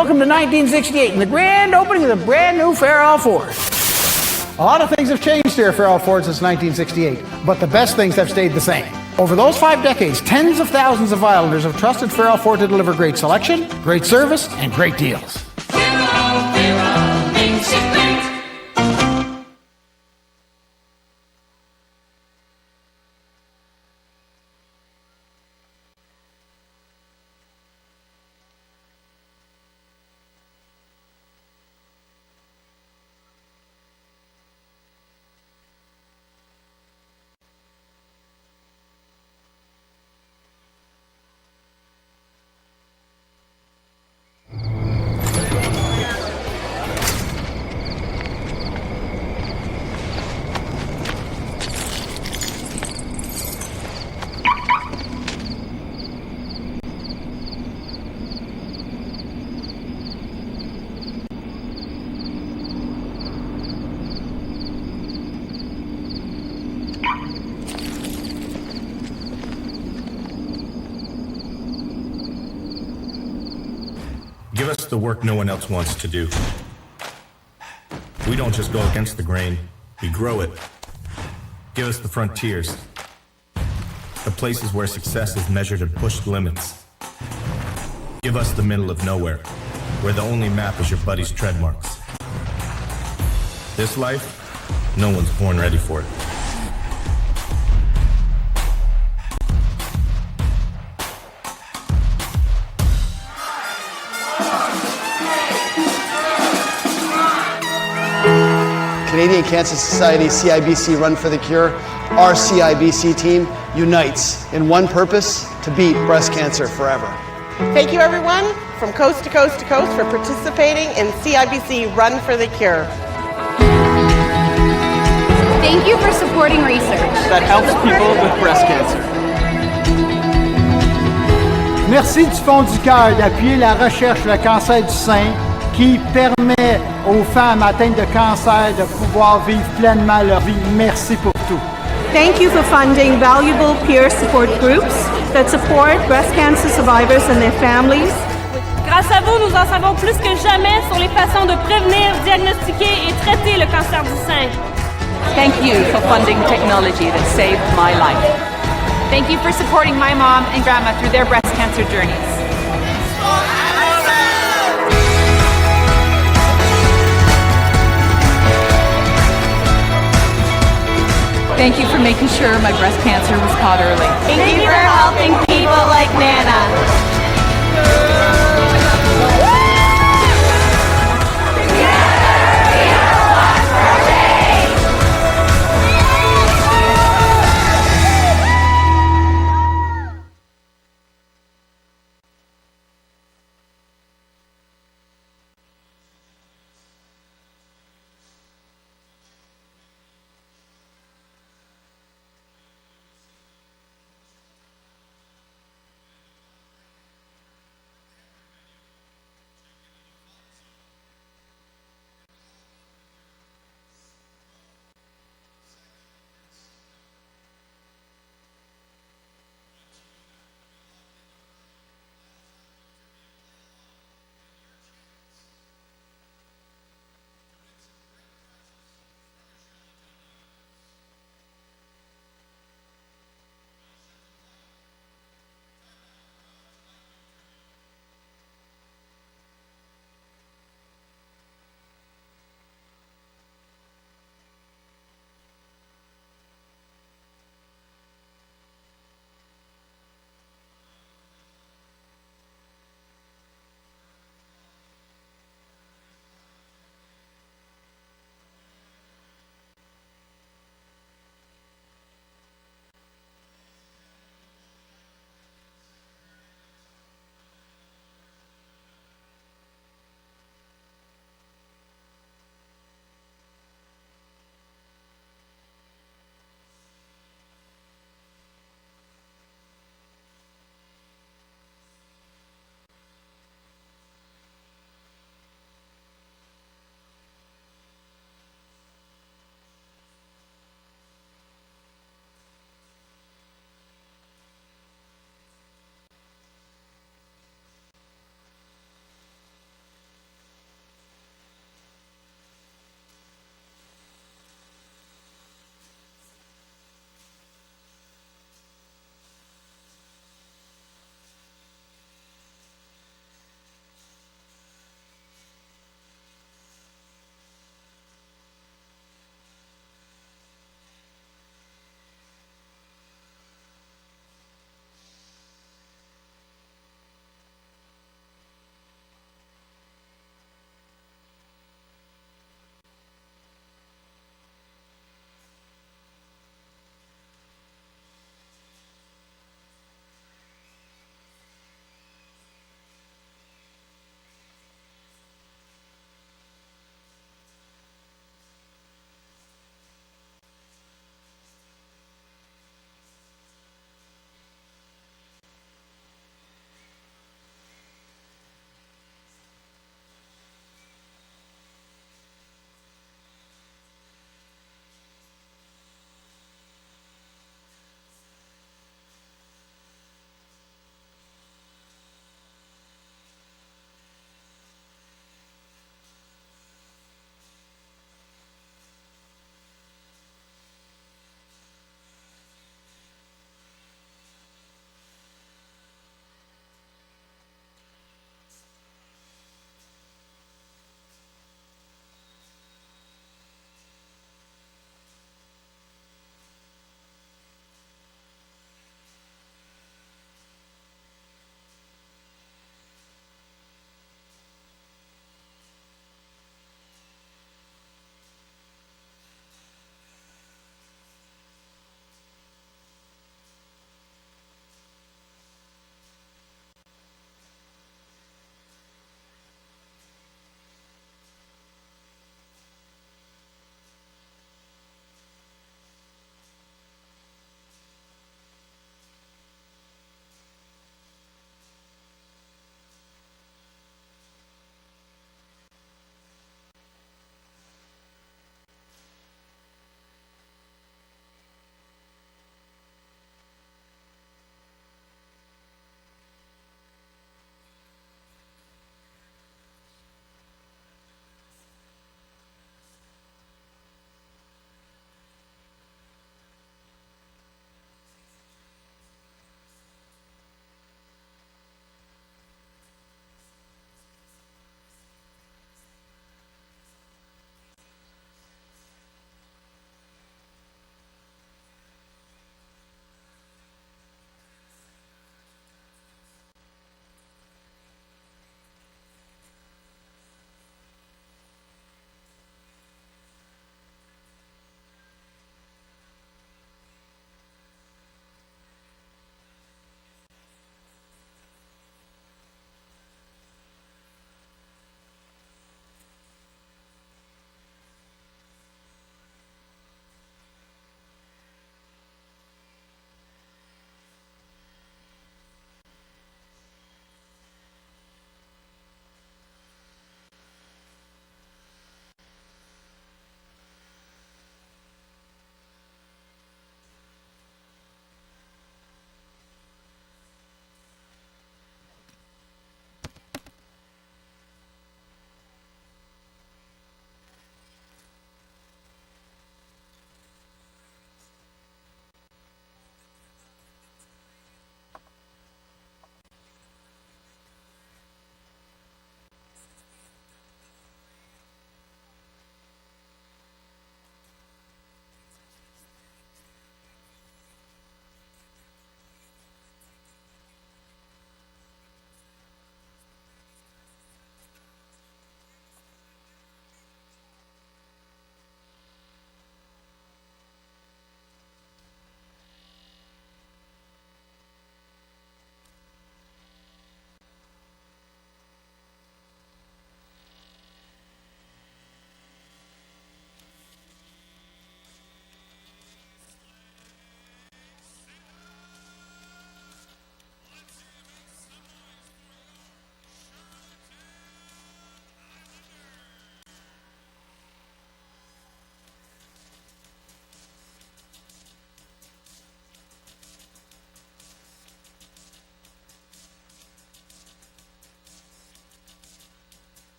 Welcome to 1968 and the grand opening of the brand new Farrell Ford. A lot of things have changed here at Farrell Ford since 1968, but the best things have stayed the same. Over those 5 decades, tens of thousands of Islanders have trusted Farrell Ford to deliver great selection, great service, and great deals. Farrell makes it great. Give us the work no one else wants to do. We don't just go against the grain, we grow it. Give us the frontiers, the places where success is measured and pushed limits. Give us the middle of nowhere, where the only map is your buddy's tread marks. This life, no one's born ready for it. Canadian Cancer Society, CIBC Run for the Cure, our CIBC team unites in one purpose: to beat breast cancer forever. Thank you everyone from coast to coast to coast for participating in CIBC Run for the Cure. Thank you for supporting research that helps people with breast cancer. Merci du fond du cœur d'appuyer la recherche sur le cancer du sein qui permet aux femmes atteintes de cancer de pouvoir vivre pleinement leur vie. Merci pour tout. Thank you for funding valuable peer support groups that support breast cancer survivors and their families. Grâce à vous, nous en savons plus que jamais sur les façons de prévenir, diagnostiquer et traiter le cancer du sein. Thank you for funding technology that saved my life. Thank you for supporting my mom and grandma through their breast cancer journeys. Thank you for making sure my breast cancer was caught early. Thank you for helping people like Nana.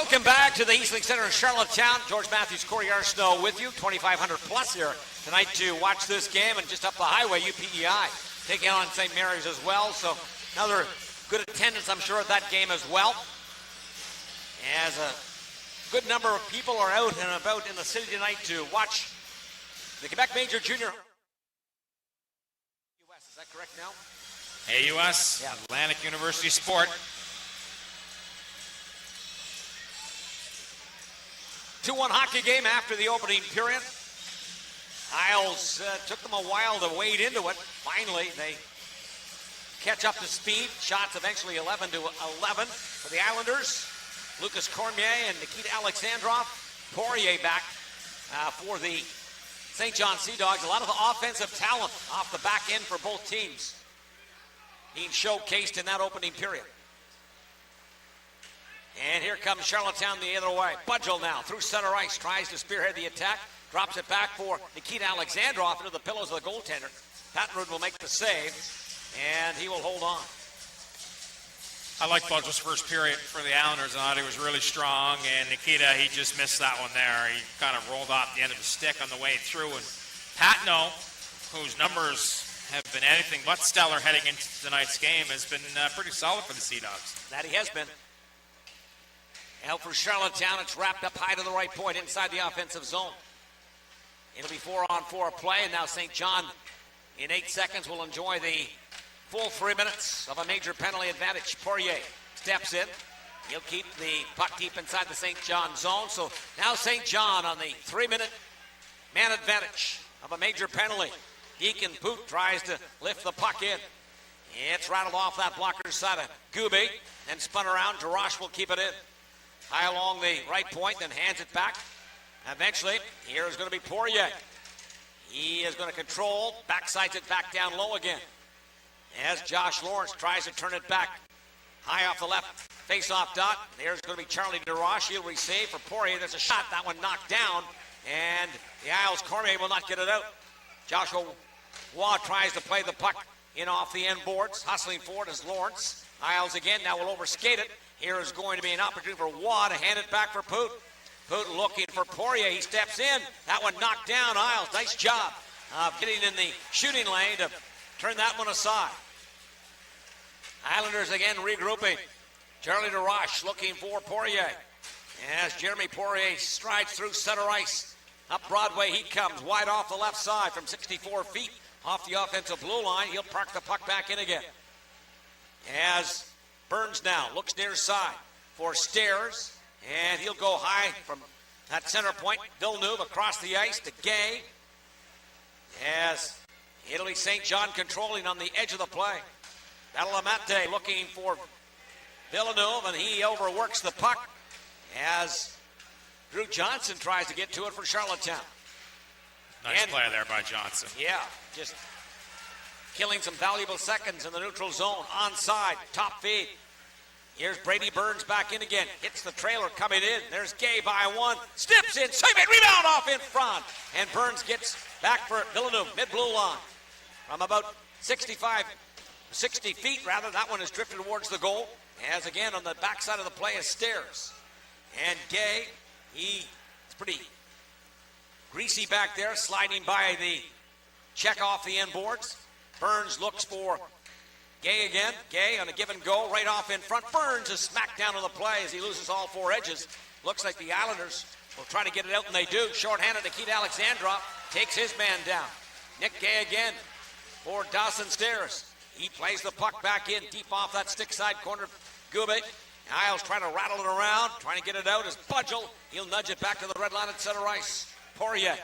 Welcome back to the Eastlink Center in Charlottetown. George Matthews, Corey Arsenault with you. 2,500 plus here tonight to watch this game. And just up the highway, UPEI taking on St. Mary's as well. So another good attendance, I'm sure, at that game as well. As a good number of people are out and about in the city tonight to watch the Quebec Major Junior. US, is that correct now? AUS, Yeah. Atlantic University Sport. 2-1 hockey game after the opening period. Isles took them a while to wade into it. Finally, they catch up to speed. Shots eventually 11-11 for the Islanders. Lucas Cormier and Nikita Alexandrov. Poirier back for the St. John Sea Dogs. A lot of offensive talent off the back end for both teams being showcased in that opening period. And here comes Charlottetown the other way. Budgel now through center ice, tries to spearhead the attack, drops it back for Nikita Alexandrov into the pillows of the goaltender. Pattenrud will make the save, and he will hold on. I like Budgel's first period for the Islanders. I thought he was really strong, and Nikita, he just missed that one there. He kind of rolled off the end of the stick on the way through. And Patno, whose numbers have been anything but stellar heading into tonight's game, has been pretty solid for the Sea Dogs. That he has been. Now for Charlottetown, it's wrapped up high to the right point inside the offensive zone. It'll be 4-on-4 play, and now St. John in 8 seconds will enjoy the full 3 minutes of a major penalty advantage. Poirier steps in. He'll keep the puck deep inside the St. John zone. So now St. John on the 3-minute man advantage of a major penalty. Deacon Poot tries to lift the puck in. It's rattled off that blocker's side of Gube and spun around. Jarash will keep it in. High along the right point, then hands it back. Eventually, here is going to be Poirier. He is going to control, backsides it back down low again. As Josh Lawrence tries to turn it back. High off the left face-off dot. There's going to be Charlie DeRoche. He'll receive for Poirier. There's a shot. That one knocked down. And the Isles Cormier will not get it out. Joshua Waugh tries to play the puck in off the end boards. Hustling forward is Lawrence. Isles again now will overskate it. Here is going to be an opportunity for Waugh to hand it back for Poot. Poot looking for Poirier. He steps in. That one knocked down. Isles, nice job of getting in the shooting lane to turn that one aside. Islanders again regrouping. Charlie DeRoche looking for Poirier. As Jeremy Poirier strides through center ice. Up Broadway he comes, wide off the left side from 64 feet off the offensive blue line. He'll park the puck back in again. As Burns now looks near side for Stairs, and he'll go high from that center point. Villeneuve across the ice to Gay. As Italy St. John controlling on the edge of the play. Badalamente looking for Villeneuve, and he overworks the puck as Drew Johnson tries to get to it for Charlottetown. Nice play there by Johnson. Yeah, just killing some valuable seconds in the neutral zone. Onside, top feed. Here's Brady Burns back in again. Hits the trailer coming in. There's Gay by one. Steps in, save it, rebound off in front. And Burns gets back for Villeneuve, mid-blue line. From about 60 feet, rather, that one is drifted towards the goal. As again, on the backside of the play is Stairs. And Gay, he's pretty greasy back there, sliding by the check off the end boards. Burns looks for Gay again. Gay on a give and go right off in front. Burns is smacked down on the play as he loses all 4 edges. Looks like the Islanders will try to get it out, and they do. Short-handed Nikita Alexandrov takes his man down. Nick Gay again for Dawson Stairs. He plays the puck back in deep off that stick side corner. Gube. Isles trying to rattle it around, trying to get it out as Budgel. He'll nudge it back to the red line at center ice. Poirier.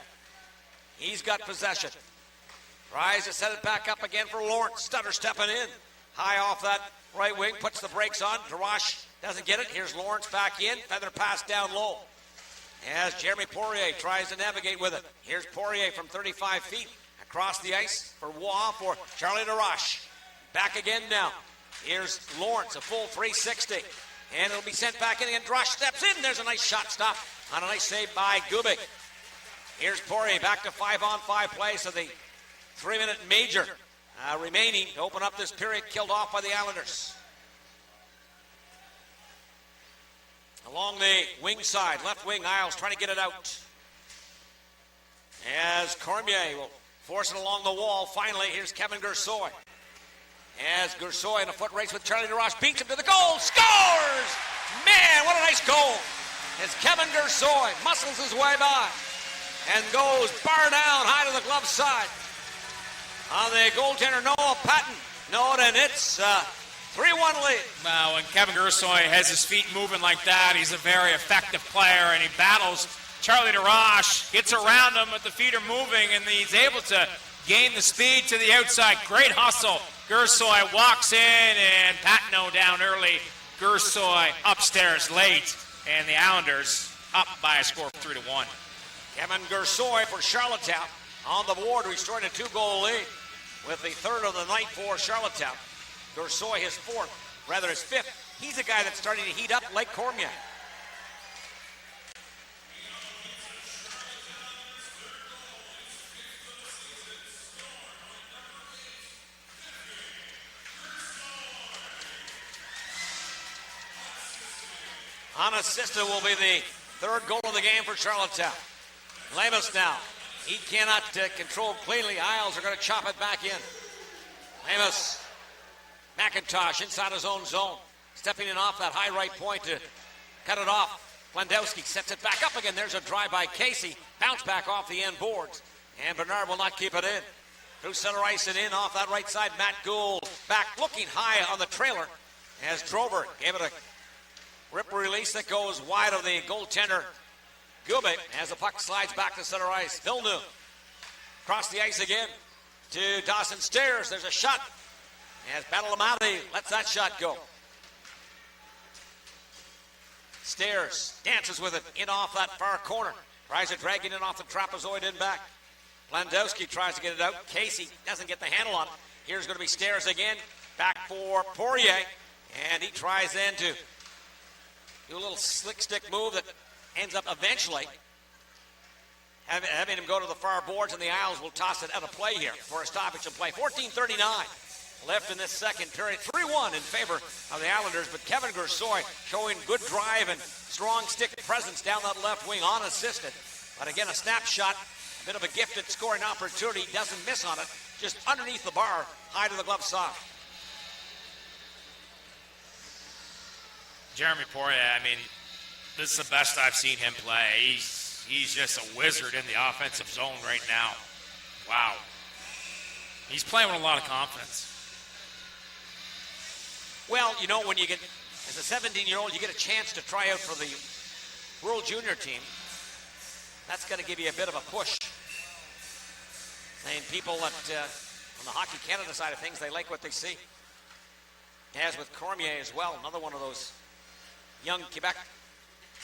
He's got possession. Tries to set it back up again for Lawrence. Stutter stepping in. High off that right wing, puts the brakes on. DeRoche doesn't get it. Here's Lawrence back in. Feather pass down low. As Jeremy Poirier tries to navigate with it. Here's Poirier from 35 feet across the ice for Waugh for Charlie DeRoche. Back again now. Here's Lawrence, a full 360. And it'll be sent back in again. DeRoche steps in. There's a nice shot stop on a nice save by Gubik. Here's Poirier back to 5-on-5 play. So the 3-minute major remaining to open up this period, killed off by the Islanders. Along the wing side, left wing, Isles trying to get it out. As Cormier will force it along the wall. Finally, here's Kevin Gursoy. As Gursoy in a foot race with Charlie DeRoche beats him to the goal. Scores! Man, what a nice goal. As Kevin Gursoy muscles his way by and goes bar down high to the glove side. On the goaltender, Noah Patton. And it's 3-1 lead. Wow, when Kevin Gursoy has his feet moving like that, he's a very effective player, and he battles Charlie DeRoche, gets around him, but the feet are moving, and he's able to gain the speed to the outside. Great hustle. Gursoy walks in, and Patno down early. Gursoy upstairs late, and the Islanders up by a score of 3-1. Kevin Gursoy for Charlottetown on the board, restoring a 2-goal lead with the third of the night for Charlottetown. Gursoy his fifth. He's a guy that's starting to heat up like Cormier. Unassisted will be the third goal of the game for Charlottetown. Lemus now. He cannot control cleanly. Isles are going to chop it back in. Lemus. McIntosh inside his own zone. Stepping in off that high right point to cut it off. Wendowski sets it back up again. There's a drive by Casey. Bounce back off the end boards. And Bernard will not keep it in. Through center ice and in off that right side. Matt Gould back looking high on the trailer as Drover gave it a rip release that goes wide of the goaltender Gube as the puck slides back to center ice. Villeneuve across the ice again to Dawson Stairs. There's a shot as Badalamati lets that shot go. Stairs dances with it in off that far corner. Tries to drag it in off the trapezoid in back. Landowski tries to get it out. Casey doesn't get the handle on it. Here's going to be Stairs again. Back for Poirier. And he tries then to do a little slick stick move that ends up eventually having him go to the far boards, and the Isles will toss it out of play here for a stoppage of play. 14:39 left in this second period. 3-1 in favor of the Islanders, but Kevin Gursoy showing good drive and strong stick presence down that left wing unassisted. But again, a snapshot, a bit of a gifted scoring opportunity. Doesn't miss on it, just underneath the bar, high to the glove side. Jeremy Poirier, I mean, this is the best I've seen him play. He's just a wizard in the offensive zone right now. Wow. He's playing with a lot of confidence. Well, you know, when you get, as a 17-year-old, you get a chance to try out for the World Junior team. That's going to give you a bit of a push. And people that, on the Hockey Canada side of things, they like what they see. As with Cormier as well, another one of those young Quebec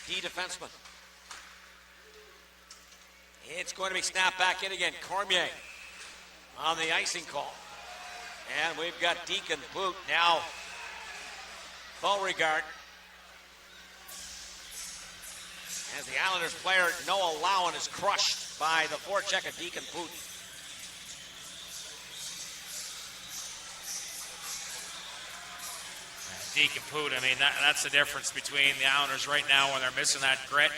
D defensemen. It's going to be snapped back in again. Cormier on the icing call. And we've got Deacon Boot now. Beauregard. As the Islanders player Noah Lowen is crushed by the forecheck of Deacon Boot. Deacon Poot, I mean, that's the difference between the Islanders right now when they're missing that grit.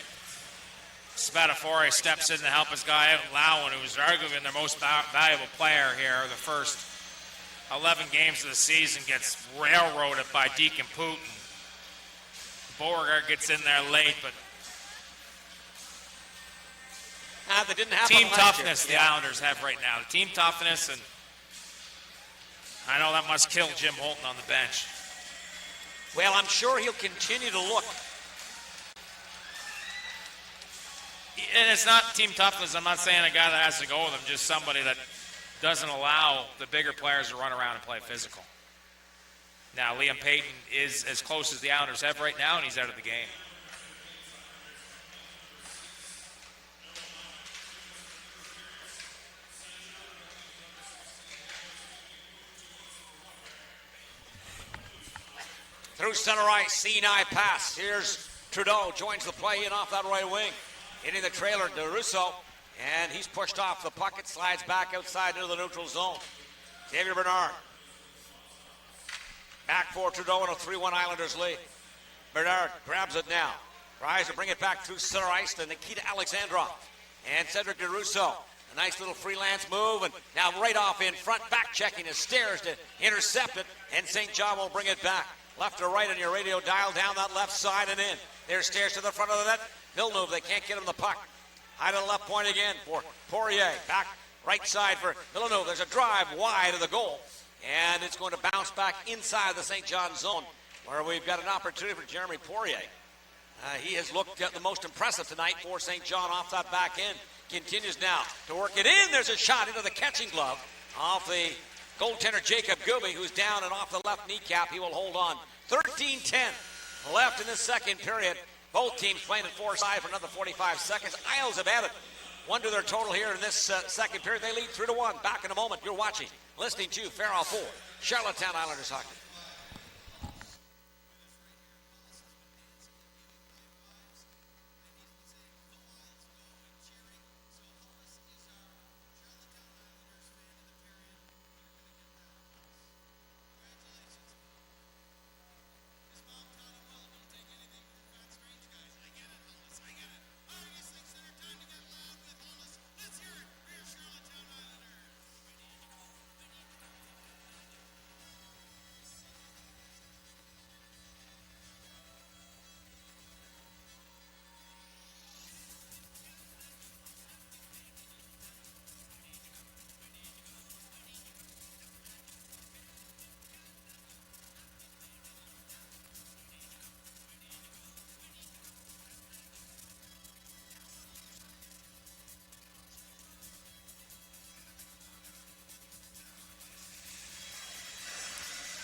Spatafore steps in to help his guy out. Lowen, who's arguably their most valuable player here, the first 11 games of the season, gets railroaded by Deacon Poot. Beauregard gets in there late, but that didn't happen team last toughness year. The Islanders have right now. The team toughness, and I know that must kill Jim Holton on the bench. Well, I'm sure he'll continue to look. And it's not team toughness. I'm not saying a guy that has to go with him, just somebody that doesn't allow the bigger players to run around and play physical. Now, Liam Payton is as close as the Islanders have right now, and he's out of the game. Through center ice, Sinai pass. Here's Trudeau, joins the play in off that right wing. Hitting the trailer, DeRusso, and he's pushed off the puck. It slides back outside into the neutral zone. Xavier Bernard. Back for Trudeau in a 3-1 Islanders lead. Bernard grabs it now. Tries to bring it back through center ice to Nikita Alexandrov. And Cedric DeRusso. A nice little freelance move, and now right off in front, back checking his stairs to intercept it, and St. John will bring it back. Left or right on your radio dial, down that left side and in. There's stairs to the front of the net. Villeneuve, they can't get him the puck. High to the left point again for Poirier. Back right side for Villeneuve. There's a drive wide of the goal, and it's going to bounce back inside the St. John zone, where we've got an opportunity for Jeremy Poirier. He has looked the most impressive tonight for St. John off that back end. Continues now to work it in. There's a shot into the catching glove off the goaltender Jacob Gooby, who's down and off the left kneecap. He will hold on. 13-10 left in this second period. Both teams playing at 4-side for another 45 seconds. Isles have added one to their total here in this second period. They lead 3-1. Back in a moment. You're watching, listening to Farrell 4, Charlottetown Islanders hockey.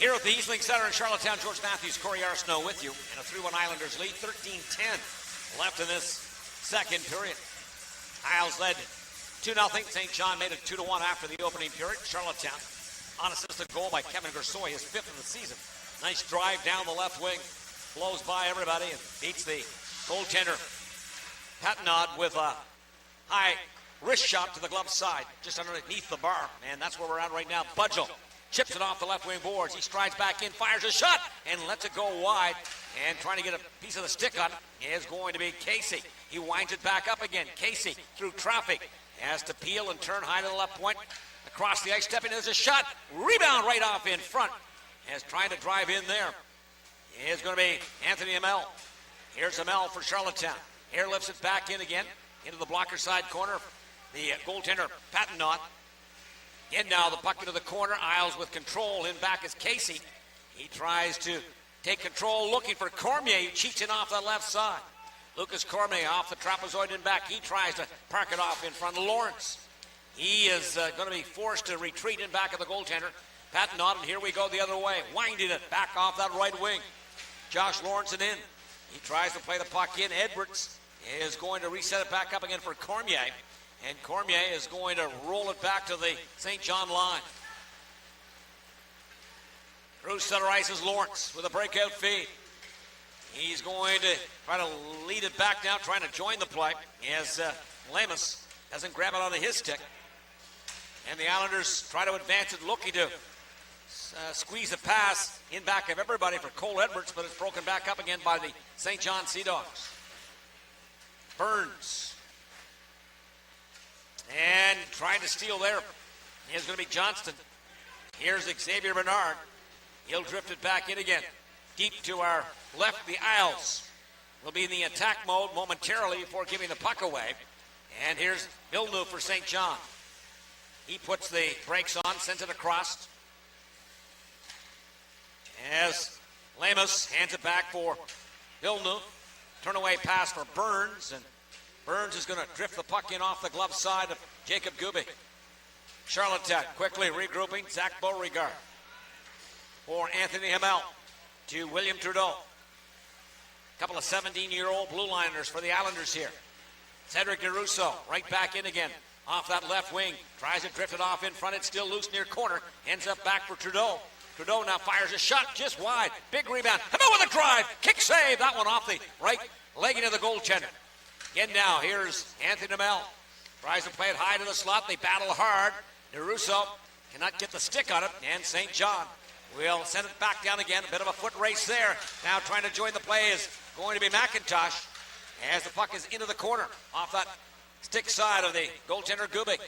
Here at the Eastlink Center in Charlottetown, George Matthews, Corey Arsenault with you. And a 3-1 Islanders lead, 13-10 left in this second period. Isles led 2-0. St. John made it 2-1 after the opening period. Charlottetown, unassisted goal by Kevin Gersoy, his 5th of the season. Nice drive down the left wing, blows by everybody and beats the goaltender Patnod with a high wrist shot to the glove side, just underneath the bar. And that's where we're at right now. Budgel chips it off the left wing boards. He strides back in, fires a shot, and lets it go wide. And trying to get a piece of the stick on it is going to be Casey. He winds it back up again. Casey, through traffic, has to peel and turn high to the left point. Across the ice, stepping, there's a shot. Rebound right off in front. As trying to drive in there is going to be Anthony Amell. Here's Amell for Charlottetown. Here lifts it back in again, into the blocker side corner. The goaltender, Patnod. Again now, the puck into the corner. Isles with control. In back is Casey. He tries to take control, looking for Cormier, who cheats in off the left side. Lucas Cormier off the trapezoid in back. He tries to park it off in front of Lawrence. He is going to be forced to retreat in back of the goaltender. Patnod, and here we go the other way. Winding it back off that right wing. Josh Lawrence in. He tries to play the puck in. Edwards is going to reset it back up again for Cormier. And Cormier is going to roll it back to the St. John line. Through center ice is Lawrence with a breakout feed. He's going to try to lead it back now, trying to join the play as Lemus doesn't grab it onto his stick. And the Islanders try to advance it, looking to squeeze a pass in back of everybody for Cole Edwards, but it's broken back up again by the St. John Sea Dogs. Burns. And trying to steal there is going to be Johnston. Here's Xavier Bernard. He'll drift it back in again. Deep to our left, the Isles will be in the attack mode momentarily before giving the puck away. And here's Villeneuve for St. John. He puts the brakes on, sends it across. As Lemus hands it back for Villeneuve. Turn-away pass for Burns, and Burns is going to drift the puck in off the glove side of Jacob Gooby. Charlottetown quickly regrouping. Zach Beauregard for Anthony Hamel to William Trudeau. A couple of 17-year-old blue liners for the Islanders here. Cedric DeRusso right back in again. Off that left wing. Tries to drift it off in front. It's still loose near corner. Ends up back for Trudeau. Trudeau now fires a shot just wide. Big rebound. Hamel with a drive. Kick save. That one off the right leg into the goaltender. Again now, here's Anthony Hamel. Tries to play it high to the slot. They battle hard. DeRusso cannot get the stick on it. And St. John will send it back down again. A bit of a foot race there. Now trying to join the play is going to be McIntosh. as the puck is into the corner off that stick side of the goaltender Gubik.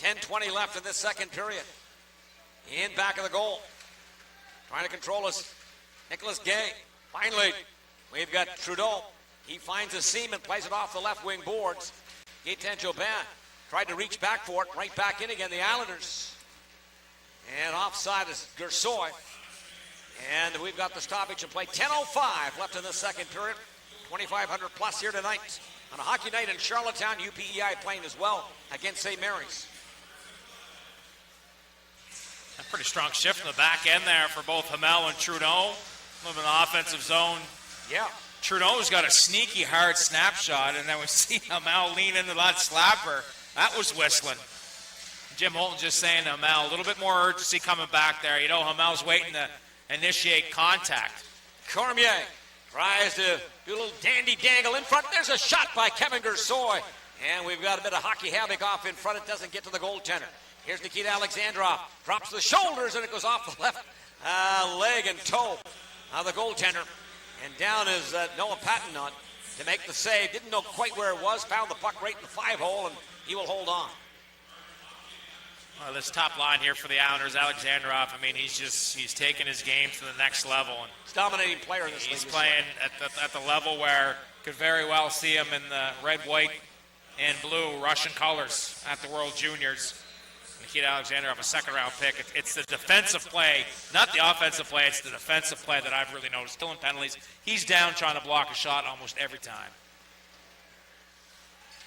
10:20 left in this second period. In back of the goal. Trying to control us, Nicholas Gay. Finally, we've got Trudeau. He finds a seam and plays it off the left wing boards. Gaetan Jobin tried to reach back for it. Right back in again, the Islanders. And offside is Gersoy. And we've got the stoppage in play. 10:05 left in the second period. 2,500 plus here tonight. On a hockey night in Charlottetown, UPEI playing as well against St. Mary's. A pretty strong shift in the back end there for both Hamel and Trudeau. Moving the offensive zone. Yeah. Trudeau's got a sneaky hard snapshot, and then we see Hamel lean into that slapper. That was whistling. Jim Holton just saying to Hamel, a little bit more urgency coming back there. You know, Hamel's waiting to initiate contact. Cormier tries to do a little dandy dangle in front. There's a shot by Kevin Gersoy. And we've got a bit of hockey havoc off in front. It doesn't get to the goaltender. Here's Nikita Alexandrov. Drops the shoulders, and it goes off the left leg and toe of the goaltender. And down is Noah Patton to make the save. Didn't know quite where it was. Found the puck right in the 5-hole, and he will hold on. Well, this top line here for the Islanders, Alexandrov, I mean, he's taking his game to the next level. And he's a dominating player in this league. He's playing at the level where could very well see him in the red, white, and blue Russian colors at the World Juniors. Nikita Alexandrov, a second-round pick. It's the defensive play, not the offensive play. It's the defensive play that I've really noticed. Killing penalties. He's down trying to block a shot almost every time.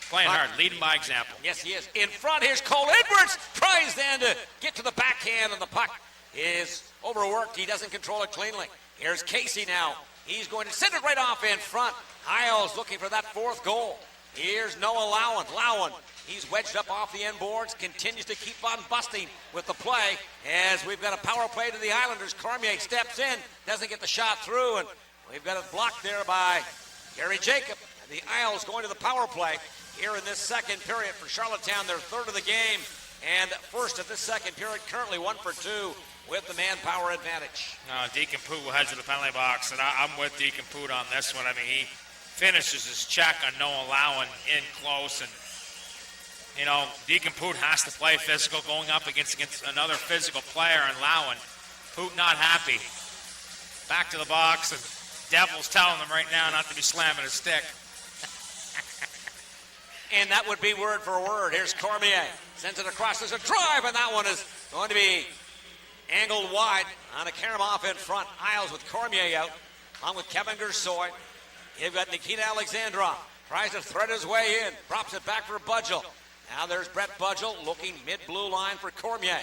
Playing hard, leading by example. Yes, he is. In front, here's Cole Edwards. Tries then to get to the backhand, and the puck is overworked. He doesn't control it cleanly. Here's Casey now. He's going to send it right off in front. Isles looking for that fourth goal. Here's Noah Lowen. Lowen, he's wedged up off the end boards, continues to keep on busting with the play as we've got a power play to the Islanders. Cormier steps in, doesn't get the shot through, and we've got it blocked there by Gary Jacob. And the Isles going to the power play here in this second period for Charlottetown, their third of the game, and first of this second period, currently 1 for 2 with the manpower advantage. Deacon Poot will head to the penalty box, and I'm with Deacon Poot on this one. I mean, he finishes his check on Noah Lowen in close, and you know, Deacon Poot has to play physical going up against another physical player, and Lowen. Poot not happy. Back to the box, and Devil's telling him right now not to be slamming his stick. And that would be word for word. Here's Cormier. Sends it across. There's a drive, and that one is going to be angled wide on a Karamov in front. Isles with Cormier out, along with Kevin Gersoy. You've got Nikita Alexandrov. Tries to thread his way in. Drops it back for Budgel. Now there's Brett Budgel looking mid-blue line for Cormier.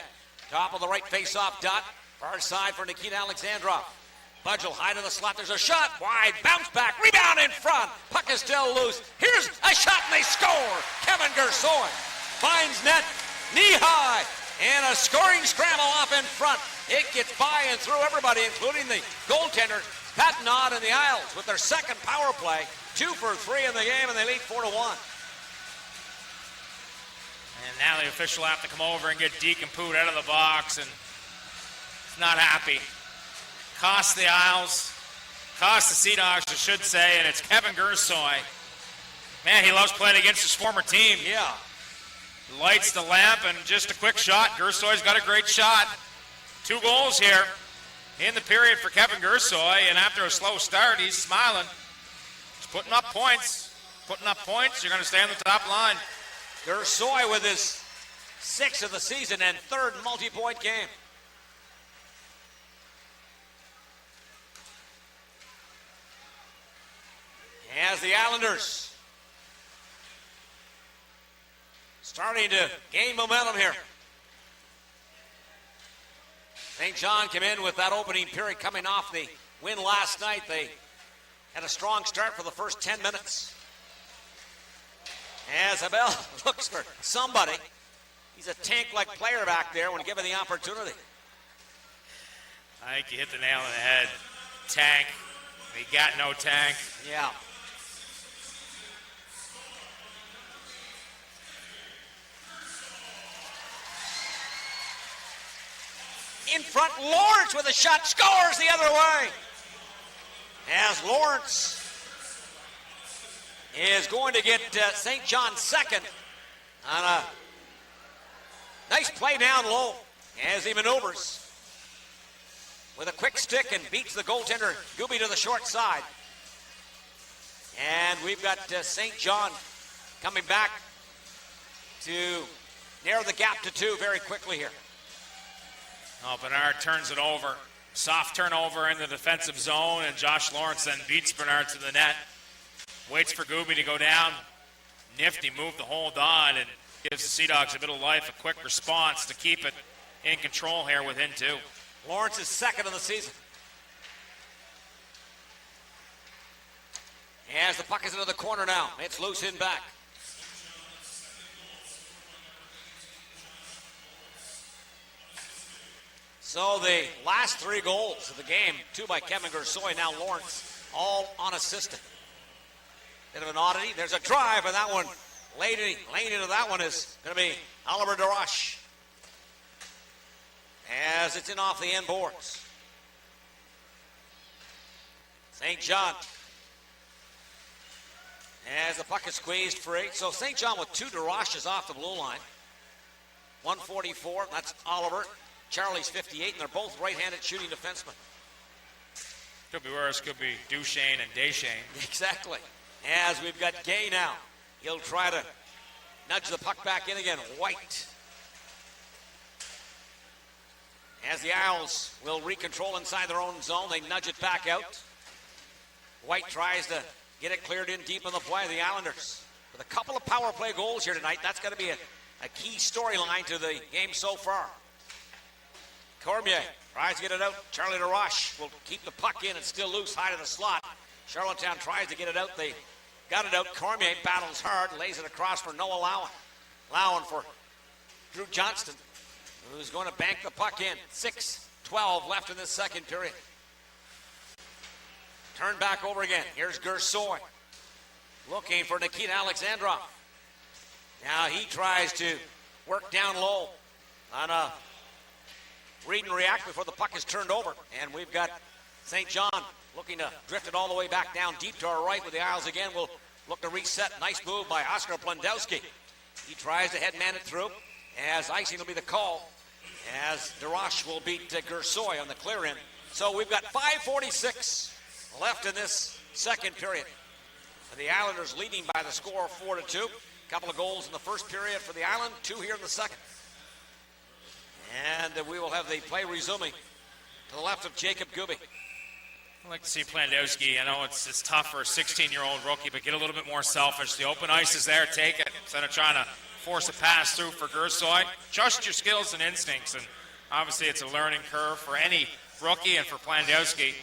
Top of the right face-off dot. Far side for Nikita Alexandrov. Budgel high to the slot. There's a shot. Wide. Bounce back. Rebound in front. Puck is still loose. Here's a shot, and they score. Kevin Gersoy finds net. Knee high. And a scoring scramble off in front. It gets by and through everybody, including the goaltender, Pat Nod and the Isles with their second power play. 2 for 3 in the game, and they lead 4-1. And now the official have to come over and get Deacon Poot out of the box, and he's not happy. Cost the Isles, cost the Sea Dogs, I should say, and it's Kevin Gersoy. Man, he loves playing against his former team. Yeah. Lights the lamp, and just a quick shot. Gersoy's got a great shot. 2 goals here in the period for Kevin Gersoy, and after a slow start, he's smiling. He's putting up points. Putting up points, you're going to stay on the top line. Gersoy with his 6th of the season and 3rd multi-point game. As the Islanders starting to gain momentum here. St. John came in with that opening period coming off the win last night. They had a strong start for the first 10 minutes. As Abel looks for somebody. He's a tank-like player back there when given the opportunity. I think you hit the nail on the head. Tank. He got no tank. Yeah. In front, Lawrence with a shot, scores the other way. As Lawrence is going to get St. John second on a nice play down low as he maneuvers with a quick stick and beats the goaltender Gooby to the short side. And we've got St. John coming back to narrow the gap to 2 very quickly here. Oh, Bernard turns it over. Soft turnover in the defensive zone, and Josh Lawrence then beats Bernard to the net. Waits for Gooby to go down. Nifty move to hold on and gives the Sea Dogs a bit of life, a quick response to keep it in control here within 2. Lawrence is second of the season. As the puck is into the corner now, it's loose in back. So the last 3 goals of the game, 2 by Kevin Gersoy, now Lawrence, all unassisted. Bit of an oddity. There's a drive, and that one, lane into that one is going to be Oliver DeRoche. As it's in off the end boards. St. John. As the puck is squeezed free. So St. John with 2 DeRoches off the blue line. 144, that's Oliver. Charlie's 58, and they're both right-handed shooting defensemen. Could be worse, could be Duchesne and Deschênes. Exactly. As we've got Gay now. He'll try to nudge the puck back in again. White. As the Isles will recontrol inside their own zone, they nudge it back out. White tries to get it cleared in deep in the play. The Islanders with a couple of power play goals here tonight. That's going to be a key storyline to the game so far. Cormier tries to get it out. Charlie DeRoche will keep the puck in. It's still loose, high to the slot. Charlottetown tries to get it out. They got it out. Cormier battles hard, lays it across for Noah Lowen. Lowen for Drew Johnston, who's going to bank the puck in. 6:12 left in this second period. Turn back over again. Here's Gersoy looking for Nikita Alexandrov. Now he tries to work down low on a read and react before the puck is turned over. And we've got St. John looking to drift it all the way back down deep to our right with the Isles again. We'll look to reset. Nice move by Oscar Plendowski. He tries to head man it through as icing will be the call as DeRoche will beat Gersoy on the clear in. So we've got 5:46 left in this second period. The Islanders leading by the score of 4-2. A couple of goals in the first period for the Island, 2 here in the second. And we will have the play resuming to the left of Jacob Gooby. I'd like to see Plandowski. I know it's tough for a 16-year-old rookie, but get a little bit more selfish. The open ice is there, take it. Instead of trying to force a pass through for Gersoy, trust your skills and instincts. And obviously it's a learning curve for any rookie and for Plandowski.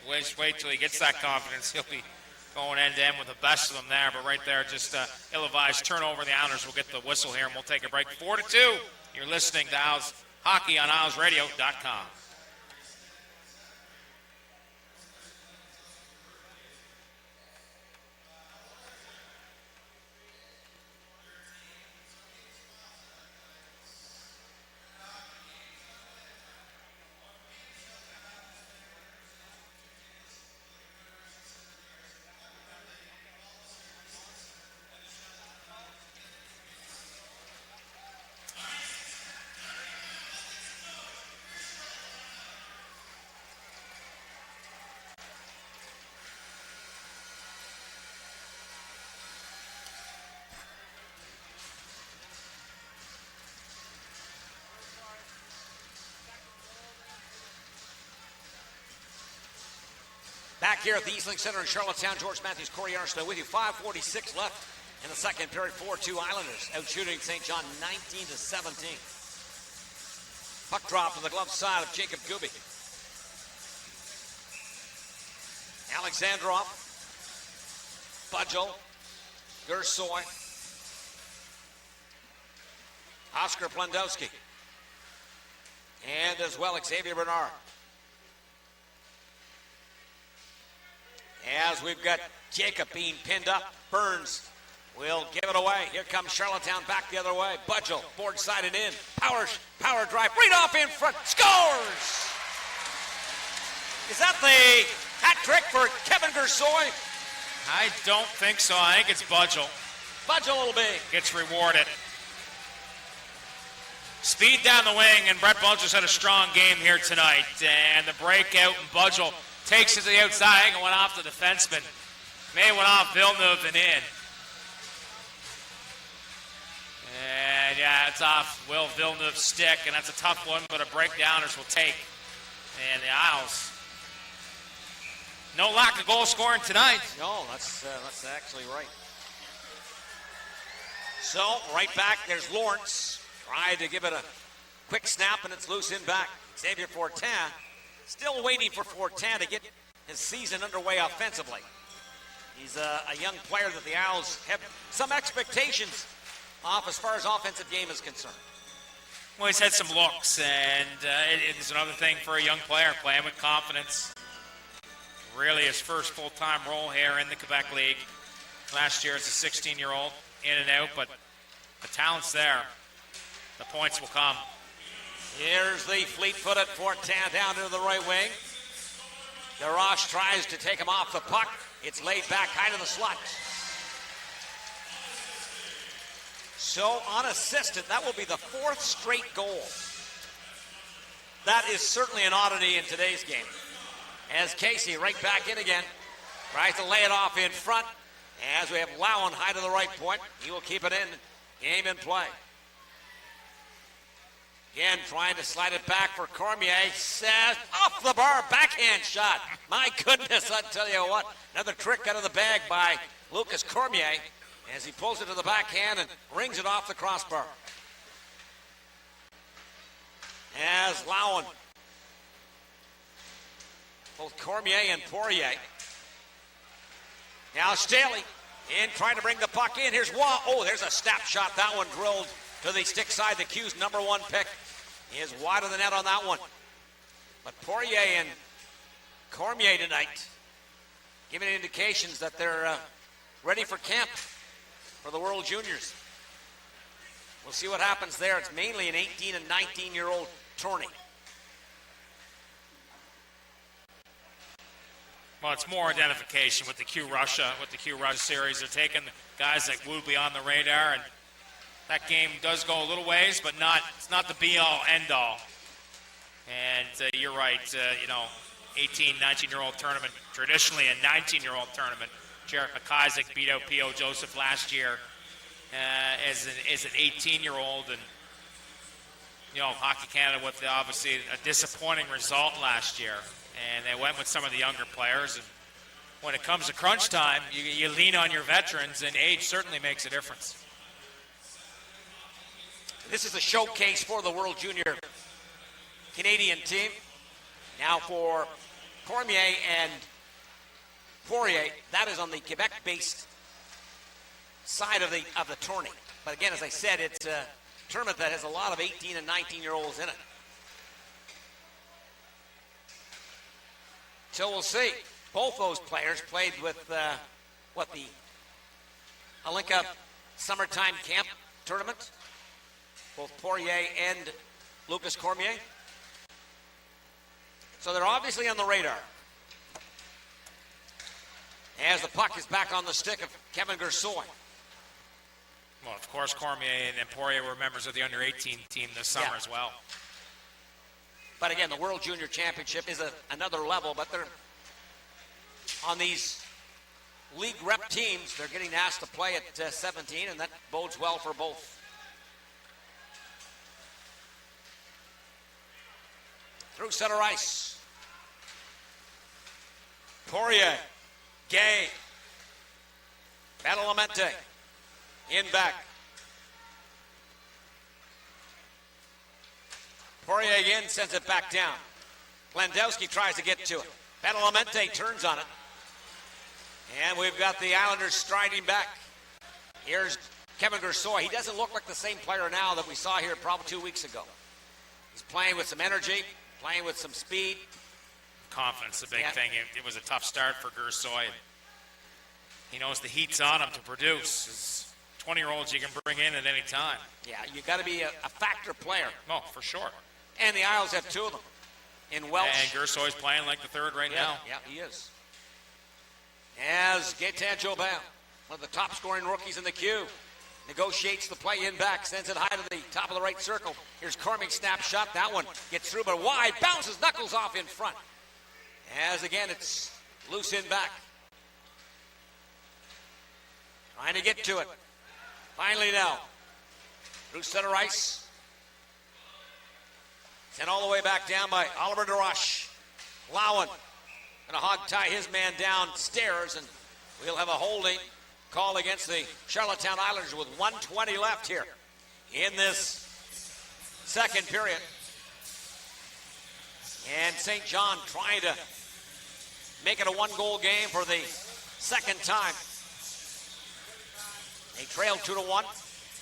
Wait till he gets that confidence. He'll be going end-to-end with the best of them there. But right there, just ill-advised turnover. The Islanders will get the whistle here, and we'll take a break. 4-2. You're listening to Isles Hockey on IslesRadio.com. Back here at the Eastlink Center in Charlottetown, George Matthews, Corey Armstrong with you. 5:46 left in the second period. 4-2 Islanders out shooting St. John 19-17. Puck drop to the glove side of Jacob Gooby. Alexandrov, Budgel, Gersoy, Oscar Plendowski, and as well Xavier Bernard. As we've got Jacob being pinned up, Burns will give it away. Here comes Charlottetown back the other way. Budgel, board sided in. Power drive, right off in front. Scores! Is that the hat trick for Kevin Gersoy? I don't think so. I think it's Budgel. Budgel will be. Gets rewarded. Speed down the wing, and Brett Budgel's had a strong game here tonight. And the breakout, and Budgel takes it to the outside. I think it went off the defenseman. May went off Villeneuve and in. And yeah, it's off Will Villeneuve's stick, and that's a tough one, but a breakdowners will take. And the Isles. No lack of goal scoring tonight. No, that's actually right. So, right back, there's Lawrence. Tried to give it a quick snap, and it's loose in back. Xavier Fortin still waiting for Fortin to get his season underway offensively. He's a young player that the Owls have some expectations off as far as offensive game is concerned. Well, he's had some looks, and it's another thing for a young player, playing with confidence. Really his first full-time role here in the Quebec League. Last year as a 16-year-old, in and out, but the talent's there. The points will come. Here's the fleet-footed Fortin down into the right wing. Garache tries to take him off the puck. It's laid back high to the slot. So unassisted, that will be the 4th straight goal. That is certainly an oddity in today's game. As Casey right back in again, tries to lay it off in front. As we have Lowen high to the right point, he will keep it in. Game in play. Again, trying to slide it back for Cormier. Says off the bar, backhand shot. My goodness, I tell you what. Another trick out of the bag by Lucas Cormier as he pulls it to the backhand and rings it off the crossbar. As Lowen, both Cormier and Poirier. Now Staley in trying to bring the puck in. Here's Waugh. Oh, there's a snap shot. That one drilled to the stick side. The Q's #1 pick is wide of the net on that one. But Poirier and Cormier tonight giving indications that they're ready for camp for the World Juniors. We'll see what happens there. It's mainly an 18 and 19-year-old tourney. Well, it's more identification with the Q Russia series. They're taking guys like Woodley on the radar, and that game does go a little ways, but it's not the be-all, end-all. And you're right, 18, 19-year-old tournament, traditionally a 19-year-old tournament. Jarrett McIsaac beat out P.O. Joseph last year as an 18-year-old, and Hockey Canada with obviously a disappointing result last year. And they went with some of the younger players. And when it comes to crunch time, you lean on your veterans, and age certainly makes a difference. This is a showcase for the World Junior Canadian team. Now for Cormier and Poirier, that is on the Quebec-based side of the tourney. But again, as I said, it's a tournament that has a lot of 18 and 19-year-olds in it. So we'll see. Both those players played with the Alinka Summertime Camp Tournament. Both Poirier and Lucas Cormier. So they're obviously on the radar. As the puck is back on the stick of Kevin Gersoy. Well, of course, Cormier and Poirier were members of the under-18 team this summer as well. But again, the World Junior Championship is another level, but they're on these league rep teams, they're getting asked to play at 17, and that bodes well for both. Through center ice. Poirier, Gay, Badalamenti, in back. Poirier again sends it back down. Glandowski tries to get to it. Badalamenti turns on it. And we've got the Islanders striding back. Here's Kevin Gersoy. He doesn't look like the same player now that we saw here probably 2 weeks ago. He's playing with some energy, playing with some speed. Confidence, the big thing. It was a tough start for Gersoy. He knows the heat's on him to produce. His 20-year-olds you can bring in at any time. Yeah, you got to be a factor player. Oh, for sure. And the Isles have two of them. In Welch. And Gersoy's playing like the third now. Yeah, he is. as Gaetan Jobin, one of the top scoring rookies in the queue, negotiates the play in back, sends it high to the top of the right circle. Here's Corming snapshot. That one gets through, but wide, bounces, knuckles off in front. As again, it's loose in back. Trying to get to it. Finally now, through center ice. Sent all the way back down by Oliver DeRoche. Lowen going to hog tie his man downstairs, and we'll have a holding call against the Charlottetown Islanders with 1:20 left here in this second period. And St. John trying to make it a one-goal game for the second time. They trailed 2-1,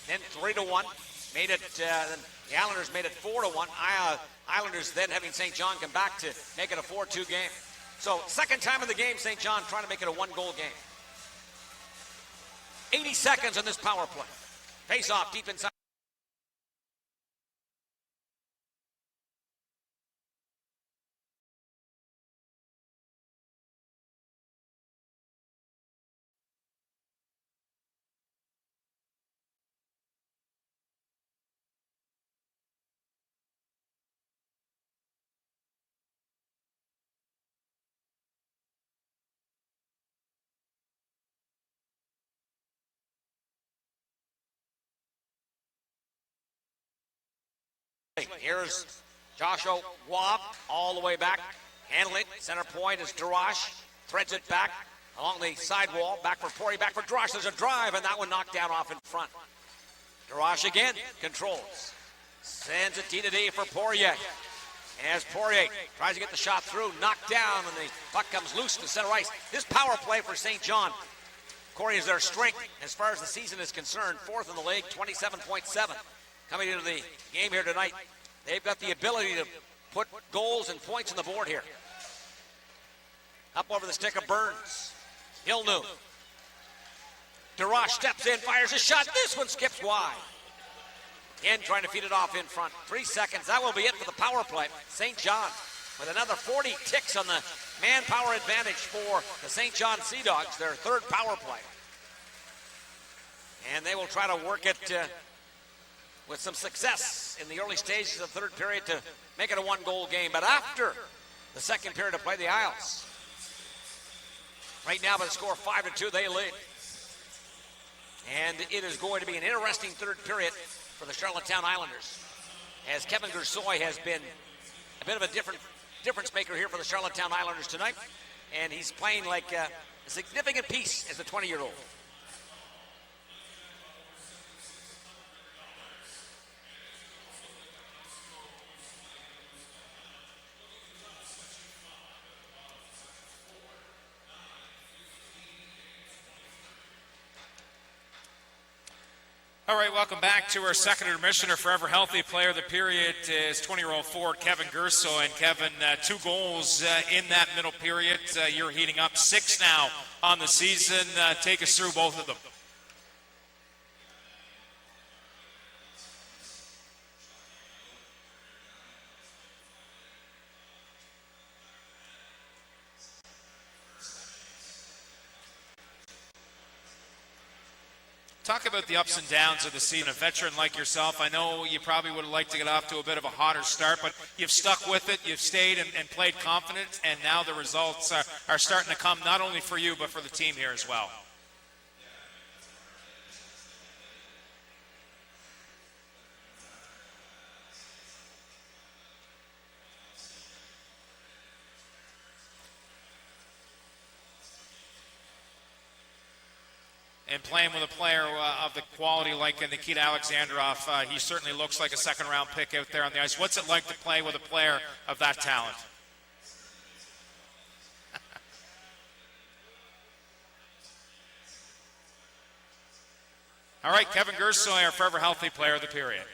then 3-1. Made it. Then the Islanders made it 4-1. Islanders then having St. John come back to make it a 4-2 game. So second time in the game, St. John trying to make it a one-goal game. 80 seconds on this power play. Face off deep inside. Here's Joshua Wab all the way back. Handling it. Center point is DeRoche. Threads it back along the side wall. Back for Poirier, back for DeRoche. There's a drive, and that one knocked down off in front. DeRoche again controls. Sends it D-to-D for Poirier. As Poirier tries to get the shot through, knocked down, and the puck comes loose to center ice. This power play for St. John, Corey, is their strength as far as the season is concerned. Fourth in the league, 27.7. Coming into the game here tonight, they've got the ability to put goals and points on the board here. Up over the stick of Burns. Hilnu. DeRoche steps in, fires a shot. This one skips wide. Again, trying to feed it off in front. 3 seconds. That will be it for the power play. St. John with another 40 ticks on the manpower advantage for the St. John Sea Dogs, their third power play. And they will try to work it with some success in the early stages of the third period to make it a one-goal game. But after the second period of play, the Isles, right now by the score 5-2, they lead. And it is going to be an interesting third period for the Charlottetown Islanders, as Kevin Gersoy has been a bit of a difference maker here for the Charlottetown Islanders tonight, and he's playing like a significant piece as a 20-year-old. All right, welcome back to our second intermission. Our forever healthy player of the period is 20-year-old forward Kevin Gersoy. And Kevin, 2 goals in that middle period. You're heating up 6 now on the season. Take us through both of them. Talk about the ups and downs of the season. A veteran like yourself, I know you probably would have liked to get off to a bit of a hotter start, but you've stuck with it, you've stayed and played confident, and now the results are starting to come, not only for you, but for the team here as well. And playing with a player of the quality like Nikita Alexandrov, he certainly looks like a second-round pick out there on the ice. What's it like to play with a player of that talent? All right, Kevin Gersoy, our forever healthy player of the period.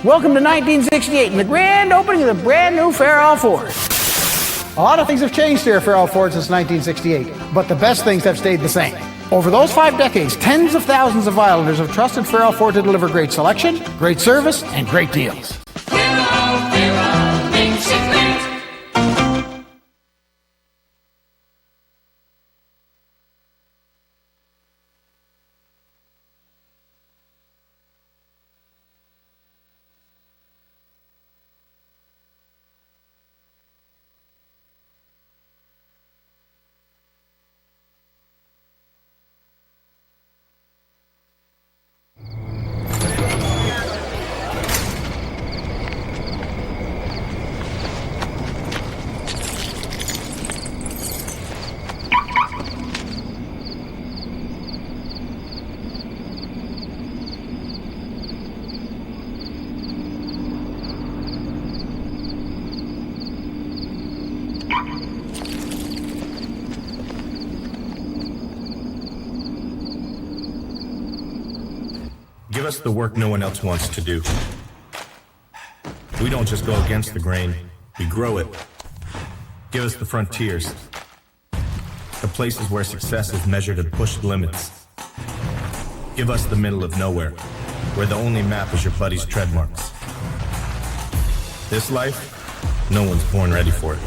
Welcome to 1968 and the grand opening of the brand new Farrell Ford. A lot of things have changed here at Farrell Ford since 1968, but the best things have stayed the same. Over those 5 decades, tens of thousands of Islanders have trusted Farrell Ford to deliver great selection, great service, and great deals. Farrell makes it great. Give us the work no one else wants to do. We don't just go against the grain, we grow it. Give us the frontiers, the places where success is measured and pushed limits. Give us the middle of nowhere, where the only map is your buddy's tread marks. This life, no one's born ready for it.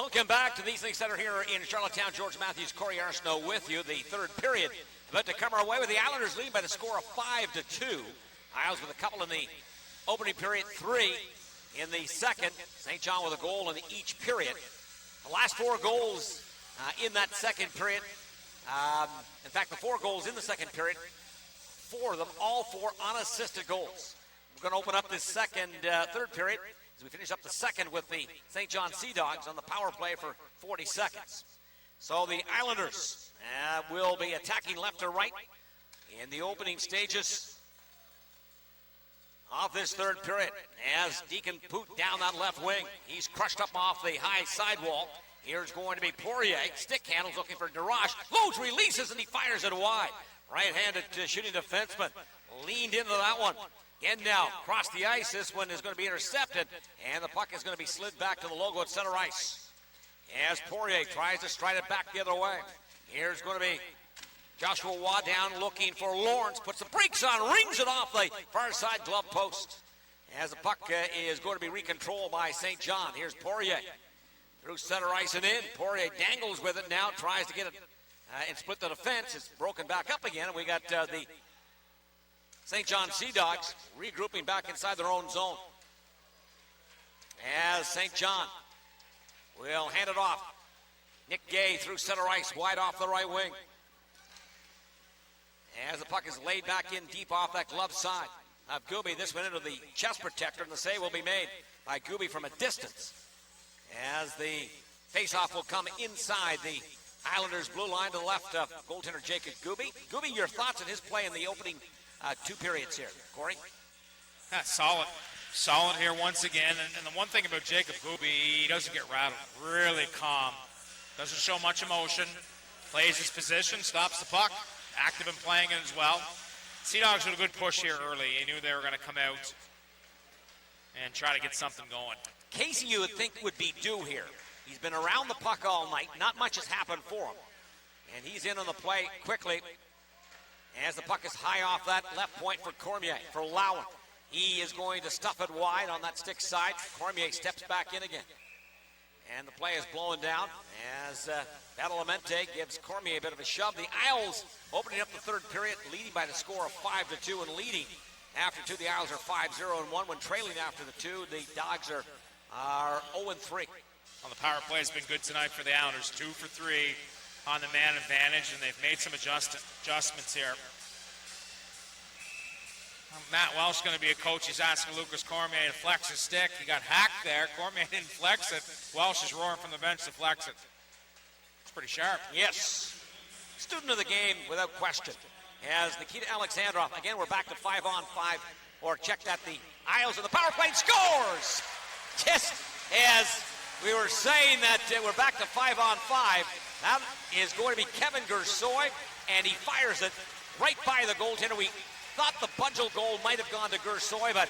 Welcome back to these things that are here in Charlottetown. George Matthews, Corey Arsenault with you. The third period about to come our way with the Islanders leading by the score of 5-2. Isles with a couple in the opening period, 3 in the second. St. John with a goal in each period. The last 4 goals in that second period. In fact, the 4 goals in the second period, 4 of them, all 4 unassisted goals. We're going to open up this third period as we finish up the second with the St. John Sea Dogs on the power play for 40 seconds. So the Islanders will be attacking left or right in the opening stages of this third period as Deacon Poot down that left wing. He's crushed up off the high sidewall. Here's going to be Poirier. Stick handles looking for Darage. Loads, releases, and he fires it wide. Right-handed shooting defenseman leaned into that one. Again now, across the ice. This one is going to be intercepted, and the puck is going to be slid back to the logo at center ice. As Poirier tries to stride it back the other way. Here's going to be Joshua Waugh down looking for Lawrence. Puts the brakes on, rings it off the far side glove post. As the puck is going to be recontrolled by St. John. Here's Poirier. Through center ice and in. Poirier dangles with it now, tries to get it and split the defense. It's broken back up again, and we got the St. John Sea Dogs regrouping back inside their own zone. As St. John will hand it off. Nick Gay through center ice, wide off the right wing. As the puck is laid back in deep off that glove side of Gooby. This went into the chest protector, and the save will be made by Gooby from a distance. As the faceoff will come inside the Islanders' blue line to the left of goaltender Jacob Gooby. Gooby, your thoughts on his play in the opening 2 periods here. Corey? Solid. Solid here once again. And the one thing about Jacob Gooby, he doesn't get rattled. Really calm. Doesn't show much emotion. Plays his position, stops the puck. Active in playing it as well. Sea Dogs with a good push here early. He knew they were going to come out and try to get something going. Casey, you would think, would be due here. He's been around the puck all night. Not much has happened for him. And he's in on the play quickly as the puck is high off that left point for Cormier, for Lowen. He is going to stuff it wide on that stick side. Cormier steps back in again. And the play is blowing down as Badalamenti gives Cormier a bit of a shove. The Isles opening up the third period, leading by the score of 5-2 and leading. After 2, the Isles are 5-0-1. When trailing after the 2, the Dogs are 0-3. Well, the power play has been good tonight for the Islanders. 2 for 3 on the man advantage, and they've made some adjustments here. Matt Welsh is going to be a coach. He's asking Lucas Cormier to flex his stick. He got hacked there. Cormier didn't flex it. Welsh is roaring from the bench to flex it. It's pretty sharp. Yes. Student of the game without question. As Nikita Alexandrov, again, we're back to 5-on-5, or check that, the Isles in the power play scores! Just as we were saying that we're back to 5-on-5, that is going to be Kevin Gersoy, and he fires it right by the goaltender. We thought the Budgel goal might have gone to Gersoy, but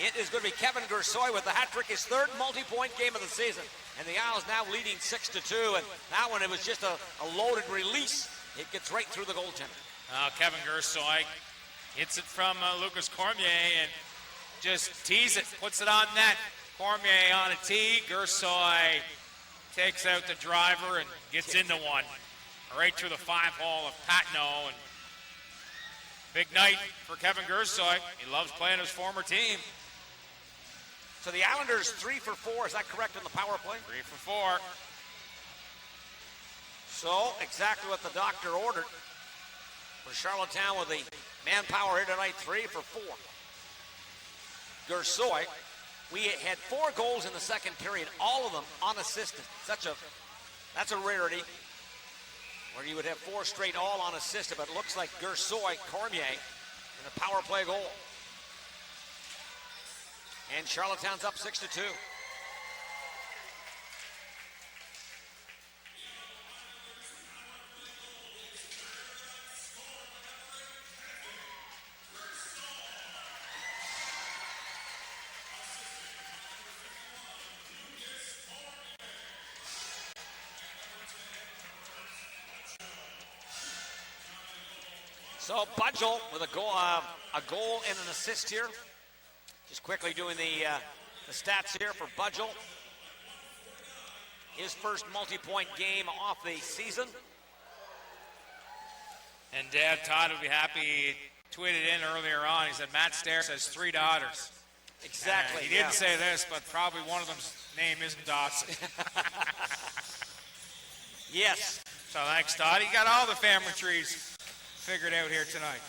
it is going to be Kevin Gersoy with the hat trick, his 3rd multi-point game of the season. And the Isles now leading 6-2, and that one, it was just a loaded release. It gets right through the goaltender. Kevin Gersoy hits it from Lucas Cormier and just tees it, puts it on net. Cormier on a tee. Gersoy takes out the driver and gets into one. Right through the 5-hole of Patno. And big night for Kevin Gersoy. He loves playing his former team. So the Islanders 3 for 4. Is that correct in the power play? 3 for 4. So exactly what the doctor ordered. For Charlottetown with the manpower here tonight, 3 for 4. Gersoy, we had 4 goals in the second period, all of them unassisted. That's a rarity, where you would have 4 straight all unassisted, but it looks like Gersoy, Cormier, in the power play goal. And Charlottetown's up 6-2. So Budgel with a goal and an assist here. Just quickly doing the stats here for Budgel. his first multi-point game off the season. And Dad Todd would be happy. He tweeted in earlier on. He said Matt Stairs has 3 daughters. Exactly. He didn't say this, but probably one of them's name isn't Dawson. Yes. So thanks, Todd. He got all the family trees figured out here tonight.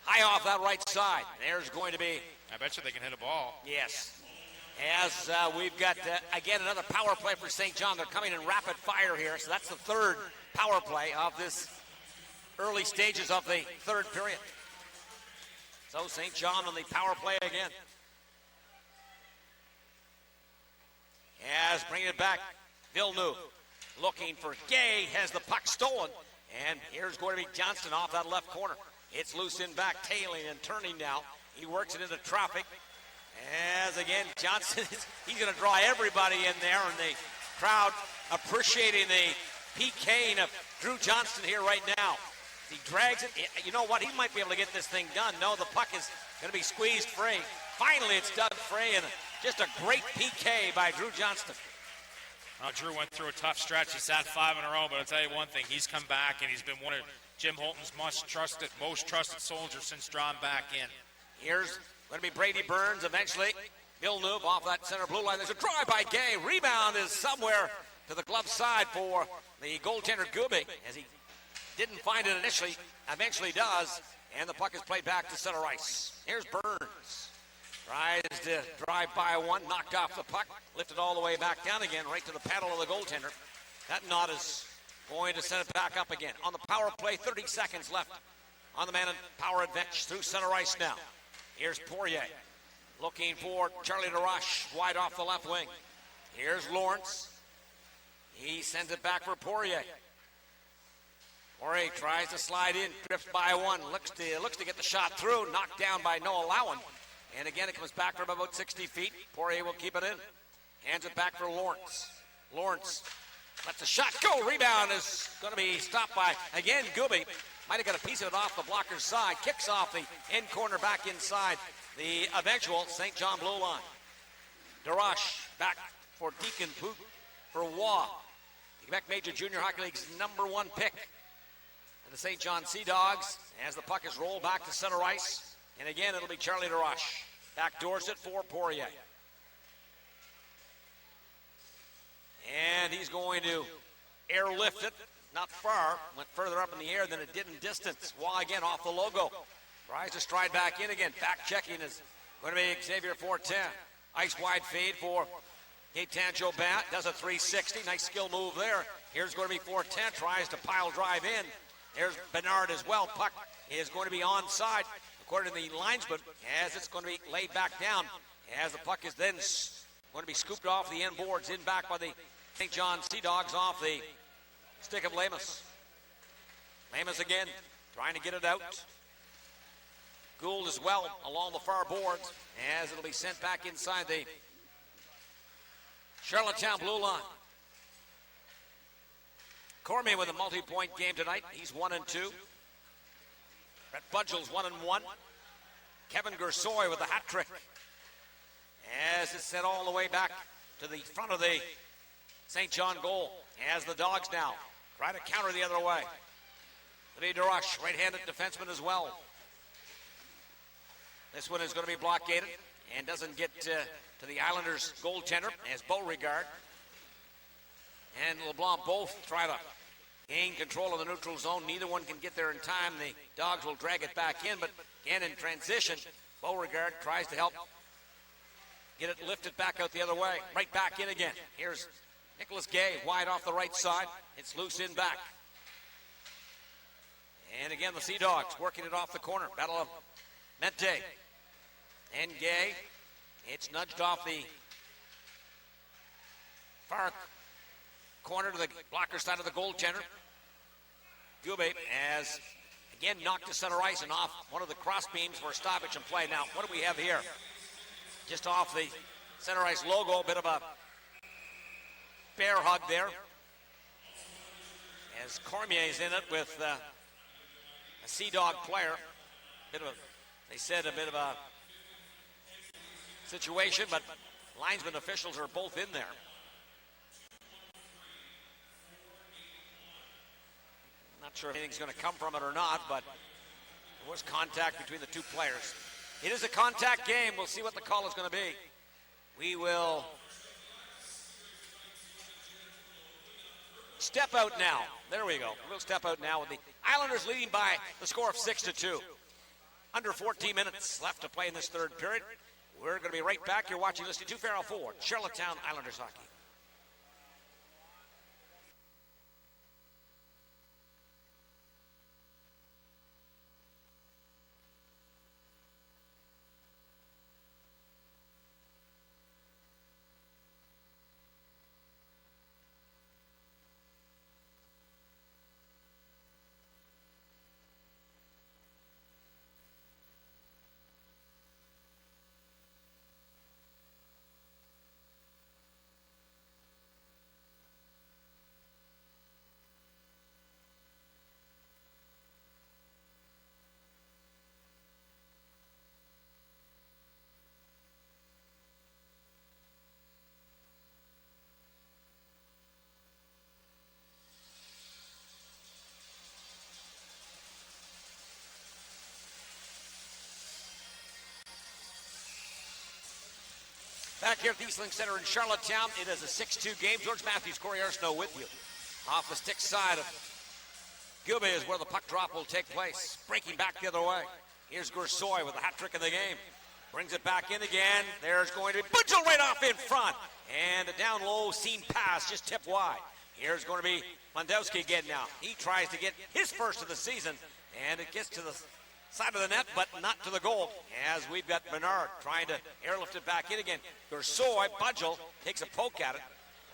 High off that right side. There's going to be. I bet you they can hit a ball. Yes. As we've got, again, another power play for St. John. They're coming in rapid fire here, so that's the third power play of this early stages of the third period. So St. John on the power play again. As bringing it back, Villeneuve looking for Gay, has the puck stolen, and here's going to be Johnston off that left corner. It's loose in back, tailing and turning now. He works it into traffic. As again, Johnston, he's going to draw everybody in there, and the crowd appreciating the PK of Drew Johnston here right now. He drags it. You know what? He might be able to get this thing done. No, the puck is going to be squeezed free. Finally, it's done free, and just a great PK by Drew Johnston. Well, Drew went through a tough stretch. He sat 5 in a row, but I'll tell you one thing. He's come back, and he's been one of Jim Holton's most trusted soldiers since drawn back in. Here's going to be Brady Burns eventually. Villeneuve off that center blue line. There's a drive by Gay. Rebound is somewhere to the glove side for the goaltender Gubi, as he didn't find it initially, eventually does, and the puck is played back to center ice. Here's Burns. Tries to drive by one, knocked off the puck, lifted all the way back down again, right to the paddle of the goaltender. That knot is going to send it back up again. On the power play, 30 seconds left on the man in power advantage through center ice now. Here's Poirier looking for Charlie DeRoche wide off the left wing. Here's Lawrence. He sends it back for Poirier. Poirier tries to slide in, drifts by one, looks to get the shot through, knocked down by Noah Lowen. And again, it comes back from about 60 feet. Poirier will keep it in. Hands it back for Lawrence. Lawrence lets the shot go. Rebound is going to be stopped by, again, Gubi. Might have got a piece of it off the blocker's side. Kicks off the end corner back inside the eventual St. John blue line. DeRoche back for Deacon Poot for Waugh. The Quebec Major Junior Hockey League's #1 pick. And the St. John Sea Dogs, as the puck is rolled back to center ice. And again, it'll be Charlie DeRoche. Backdoors it for Poirier. And he's going to airlift it. Not far. Went further up in the air than it did in distance. Waugh again off the logo. Tries to stride back in again. Back checking is going to be Xavier Fortin. Ice wide fade for Gaetan Jobin. Does a 360. Nice skill move there. Here's going to be Fortin. Tries to pile drive in. There's Bernard as well. Puck is going to be onside, according to the linesman, as it's going to be laid back down. As the puck is then going to be scooped off the end boards, in back by the St. John Sea Dogs off the stick of Lamas. Lamas again, trying to get it out. Gould as well along the far boards, as it'll be sent back inside the Charlottetown blue line. Cormier with a multi-point game tonight. He's 1-2. Brett Budgell's 1-1. Kevin Gersoy with a hat trick. As it's sent all the way back to the front of the St. John goal. As the Dogs now try to counter the other way. Lee DeRoche, right-handed defenseman as well. This one is going to be blockaded and doesn't get to the Islanders' goaltender as Beauregard and LeBlanc both try to gain control of the neutral zone. Neither one can get there in time. The Dogs will drag it back in, but again in transition, Beauregard tries to help get it lifted back out the other way. Right back in again. Here's Nicholas Gay wide off the right side. It's loose in back. And again, the Sea Dogs working it off the corner. Battle of Mente and Gay. It's nudged off the far corner to the blocker side of the goaltender. Gube as again knocked to center ice and off one of the cross beams for a stoppage and play. Now, what do we have here? Just off the center ice logo, a bit of a bear hug there. As Cormier's in it with a Sea Dog player. They said a bit of a situation, but linesman officials are both in there. Not sure if anything's going to come from it or not, but there was contact between the two players. It is a contact game. We'll see what the call is going to be. We will step out now. There we go. We'll step out now with the Islanders leading by the score of 6-2. Under 14 minutes left to play in this third period. We're going to be right back. You're watching, listening to Farrell Ford, Charlottetown Islanders hockey. Back here at the Eastlink Center in Charlottetown, it is a 6-2 game. George Matthews, Corey Arsenault with you. Off the stick side of Gilbert is where the puck drop will take place. Breaking back the other way. Here's Gursoy with a hat trick in the game. Brings it back in again. There's going to be Budgel right off in front. And a down low seam pass, just tipped wide. Here's going to be Lewandowski again now. He tries to get his first of the season. And it gets to the side of the net, but not to the goal, as we've got Bernard trying to airlift it back in again. Gursoy, Budgel takes a poke at it,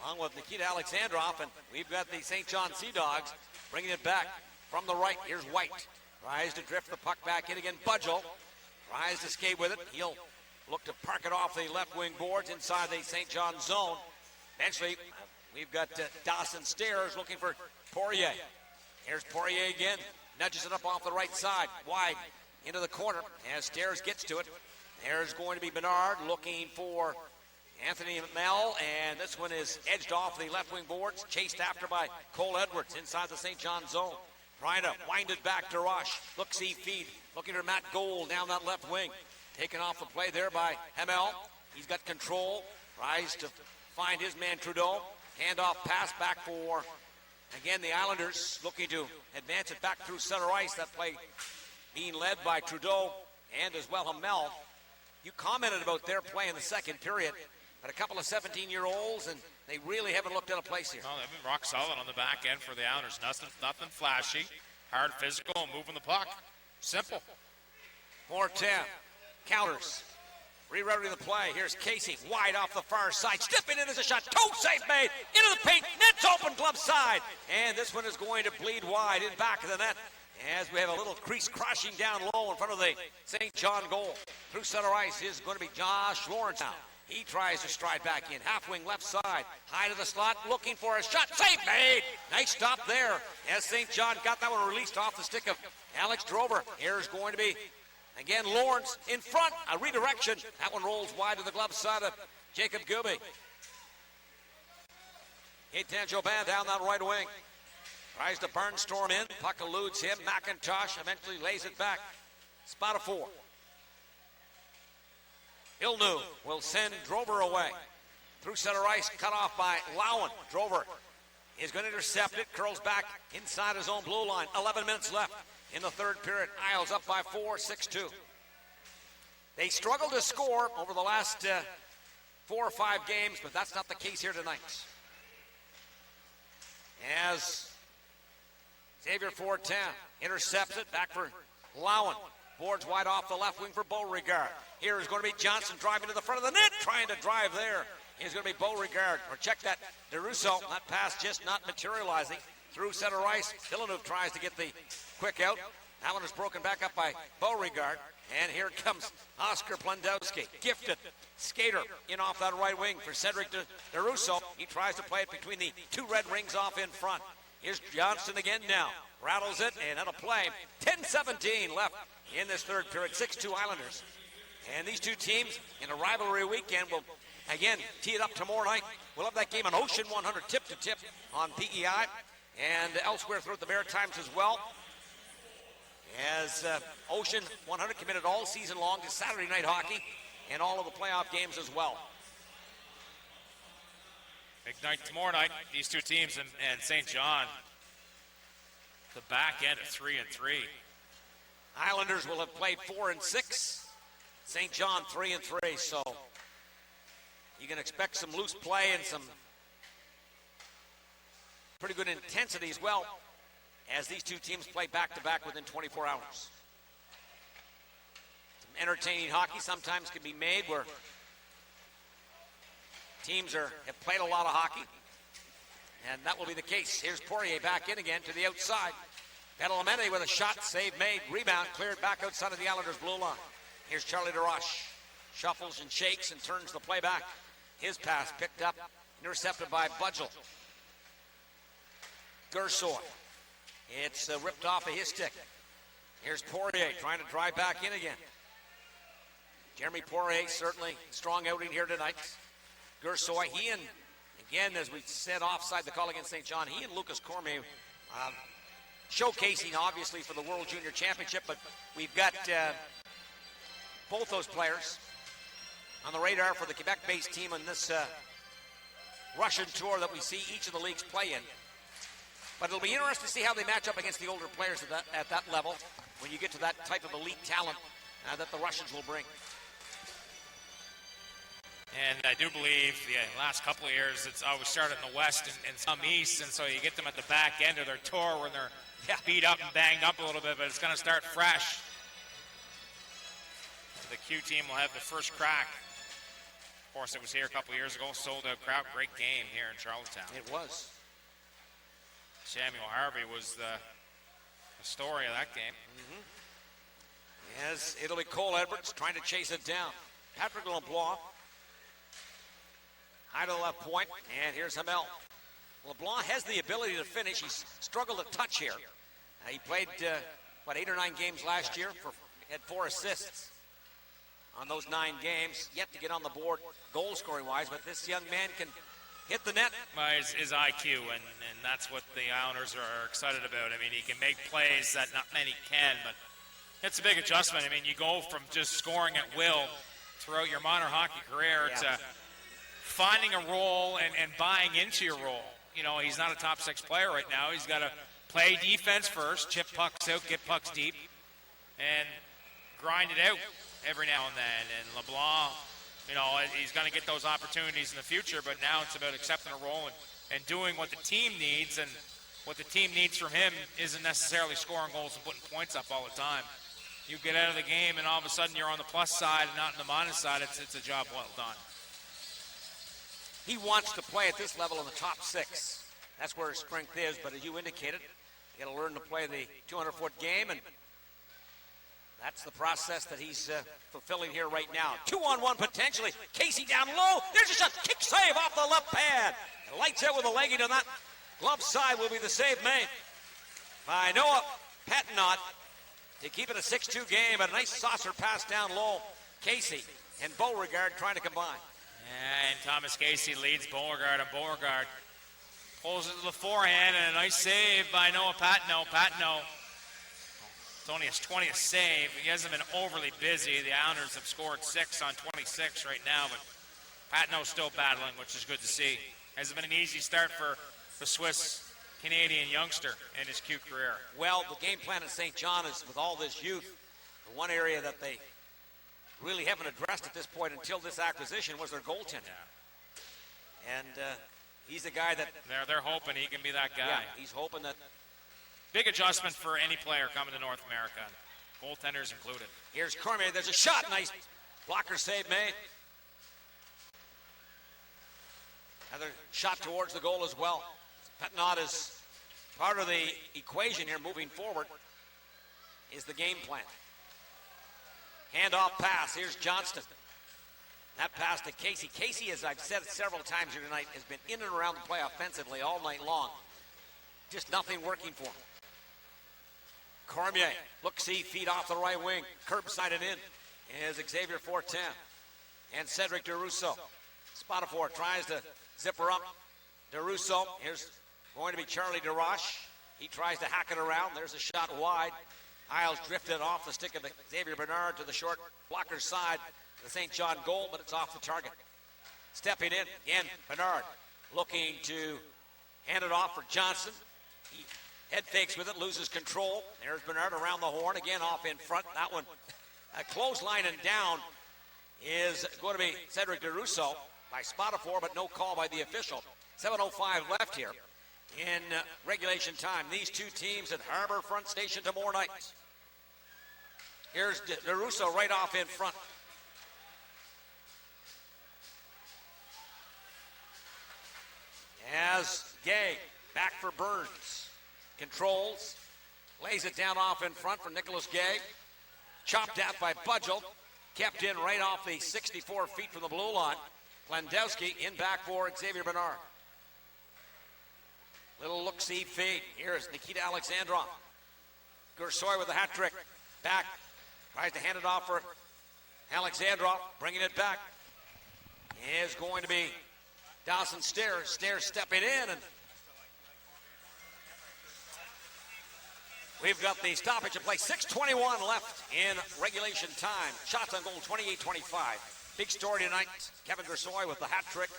along with Nikita Alexandrov, and we've got the St. John Sea Dogs bringing it back from the right. Here's White. Tries to drift the puck back in again. Budgel tries to skate with it. He'll look to park it off the left wing boards inside the St. John zone. Eventually, we've got Dawson Stairs looking for Poirier. Here's Poirier again. Nudges it up off the right side, wide into the corner as Stairs gets to it. There's going to be Bernard looking for Anthony Mel, and this one is edged off the left wing boards, chased after by Cole Edwards inside the St. John zone. Trying to wind it back to Rush. Look-see feed, looking for Matt Gold down that left wing. Taken off the play there by Hamel. He's got control, tries to find his man Trudeau. Handoff pass back for, again, the Islanders looking to advance it back through center ice. That play being led by Trudeau and as well Hamel. You commented about their play in the second period, but a couple of 17-year-olds, and they really haven't looked at a place here. No, they've been rock solid on the back end for the Islanders. Nothing flashy, hard physical, and moving the puck. Simple. 4-10. Counters. Rerouting the play. Here's Casey, wide off the far side. Stepping in as a shot. Toe save made. Into the paint. Net's open, glove side. And this one is going to bleed wide in back of the net as we have a little crease crashing down low in front of the St. John goal. Through center ice is going to be Josh Lawrence now. He tries to stride back in. Half wing left side. High to the slot. Looking for a shot. Save made. Nice stop there as St. John got that one released off the stick of Alex Drover. Here's going to be, again, Lawrence in front, a redirection. That one rolls wide to the glove side of Jacob Gilby. Gaetan Jobin down that right wing. Tries to barnstorm in. Puck eludes him. McIntosh eventually lays it back. Spot of 4. Ilnu will send Drover away. Through center ice, cut off by Lowen. Drover is going to intercept it. Curls back inside his own blue line. 11 minutes left in the third period. Isles up by 4, 6-2. They struggled to score over the last 4 or 5 games, but that's not the case here tonight. As Xavier Fortin intercepts it, back for Lowen. Boards wide off the left wing for Beauregard. Here is going to be Johnson driving to the front of the net, trying to drive there. Here's going to be Beauregard. Or check that, DeRusso. That pass just not materializing. Through center ice, Villeneuve tries to get the quick out. That one is broken back up by Beauregard. And here comes Oscar Plendowski. Gifted skater in off that right wing for Cedric DeRusso. He tries to play it between the 2 red rings off in front. Here's Johnson again now. Rattles it, and that'll play. 10-17 left in this third period. 6-2 Islanders. And these two teams in a rivalry weekend will again, tee it up tomorrow night. We'll have that game on Ocean 100 tip to tip on PEI and elsewhere throughout the Maritimes as well. As Ocean 100 committed all season long to Saturday night hockey and all of the playoff games as well. Big night tomorrow night. These two teams and St. John, the back end of 3-3. Islanders will have played 4 and 6. St. John 3 and 3. So you can expect some loose play and some pretty good intensity as well as these two teams play back-to-back within 24 hours. Some entertaining hockey sometimes can be made where teams have played a lot of hockey, and that will be the case. Here's Poirier back in again to the outside. Badalamenti with a shot, save made, rebound cleared back outside of the Islanders' blue line. Here's Charlie DeRoche. Shuffles and shakes and turns the play back. His pass picked up, intercepted by Budgel. Gersoy. It's ripped off of his stick. Here's Poirier trying to drive back in again. Jeremy Poirier, certainly strong outing here tonight. Gersoy, he and, again, as we said offside the call against St. John, he and Lucas Cormier showcasing, obviously, for the World Junior Championship, but we've got both those players on the radar for the Quebec-based team on this Russian tour that we see each of the leagues play in. But it'll be interesting to see how they match up against the older players at that level when you get to that type of elite talent that the Russians will bring. And I do believe the last couple of years it's always started in the West and some East, and so you get them at the back end of their tour when they're beat up and banged up a little bit, but it's going to start fresh. The Q team will have the first crack. Of course, it was here a couple of years ago, sold out crowd. Great game here in Charlottetown. It was. Samuel Harvey was the story of that game. As it'll be Cole Edwards trying to chase it down. Patrick LeBlanc high to the left point, and here's Hamel. LeBlanc has the ability to finish. He's struggled to touch here. He played, 8 or 9 games last year, had 4 assists on those 9 games. Yet to get on the board goal-scoring wise, but this young man can hit the net. Well, his IQ, and that's what the Islanders are excited about. I mean, he can make plays that not many can, but it's a big adjustment. I mean, you go from just scoring at will throughout your minor hockey career to finding a role and buying into your role. You know, he's not a top 6 player right now. He's got to play defense first, chip pucks out, get pucks deep, and grind it out every now and then. And LeBlanc, you know, he's going to get those opportunities in the future, but now it's about accepting a role and doing what the team needs. And what the team needs from him isn't necessarily scoring goals and putting points up all the time. You get out of the game, and all of a sudden you're on the plus side and not on the minus side. It's a job well done. He wants to play at this level in the top 6. That's where his strength is, but as you indicated, you got to learn to play the 200-foot game, and that's the process that he's fulfilling here right now. 2-on-1 potentially. Casey down low. There's a shot. Kick save off the left pad. And lights out with a legging on that glove side will be the save made by Noah Patinot to keep it a 6-2 game. A nice saucer pass down low. Casey and Beauregard trying to combine. And Thomas Casey leads Beauregard, and Beauregard pulls it to the forehand, and a nice save by Noah Patinot. Patinot, it's only his 20th save. He hasn't been overly busy. The Islanders have scored 6 on 26 right now, but Patinot's still battling, which is good to see. Hasn't been an easy start for the Swiss-Canadian youngster in his Q career. Well, the game plan at St. John is with all this youth, the one area that they really haven't addressed at this point until this acquisition was their goaltender. Yeah. And he's a guy that... They're hoping he can be that guy. Yeah, he's hoping that... Big adjustment for any player coming to North America, goaltenders included. Here's Cormier. There's a shot. Nice blocker save made. Another shot towards the goal as well. Patinot is part of the equation here moving forward is the game plan. Handoff pass. Here's Johnston. That pass to Casey. Casey, as I've said several times here tonight, has been in and around the play offensively all night long. Just nothing working for him. Cormier, look-see, feet off the right wing. Curbside it in is Xavier Fortin and Cedric DeRusso. Spotafore tries to zip her up. DeRusso, here's going to be Charlie DeRoche. He tries to hack it around. There's a shot wide. Hiles drifted off the stick of Xavier Bernard to the short blocker side of the St. John goal, but it's off the target. Stepping in, again, Bernard looking to hand it off for Johnson. He head fakes with it, loses control. There's Bernard around the horn, again off in front. That one, a clothesline and down is going to be Cedric DeRusso by Spotafore, but no call by the official. 7:05 left here in regulation time. These two teams at Harbor Front Station tomorrow night. Here's DeRusso right off in front. As Gay back for Burns. Controls. Lays it down off in front for Nicholas Gay. Chopped at by Budgel. Kept in right off the 64 feet from the blue line. Klandowski in back for Xavier Bernard. Little look-see feed. Here's Nikita Alexandrov. Gursoy with a hat trick. Back. Tries to hand it off for Alexandrov. Bringing it back. Is going to be Dawson Stairs. Stairs stepping in. And we've got the stoppage of play. 6:21 left in regulation time. Shots on goal 28-25. Big story tonight. Kevin Gursoy with the hat trick.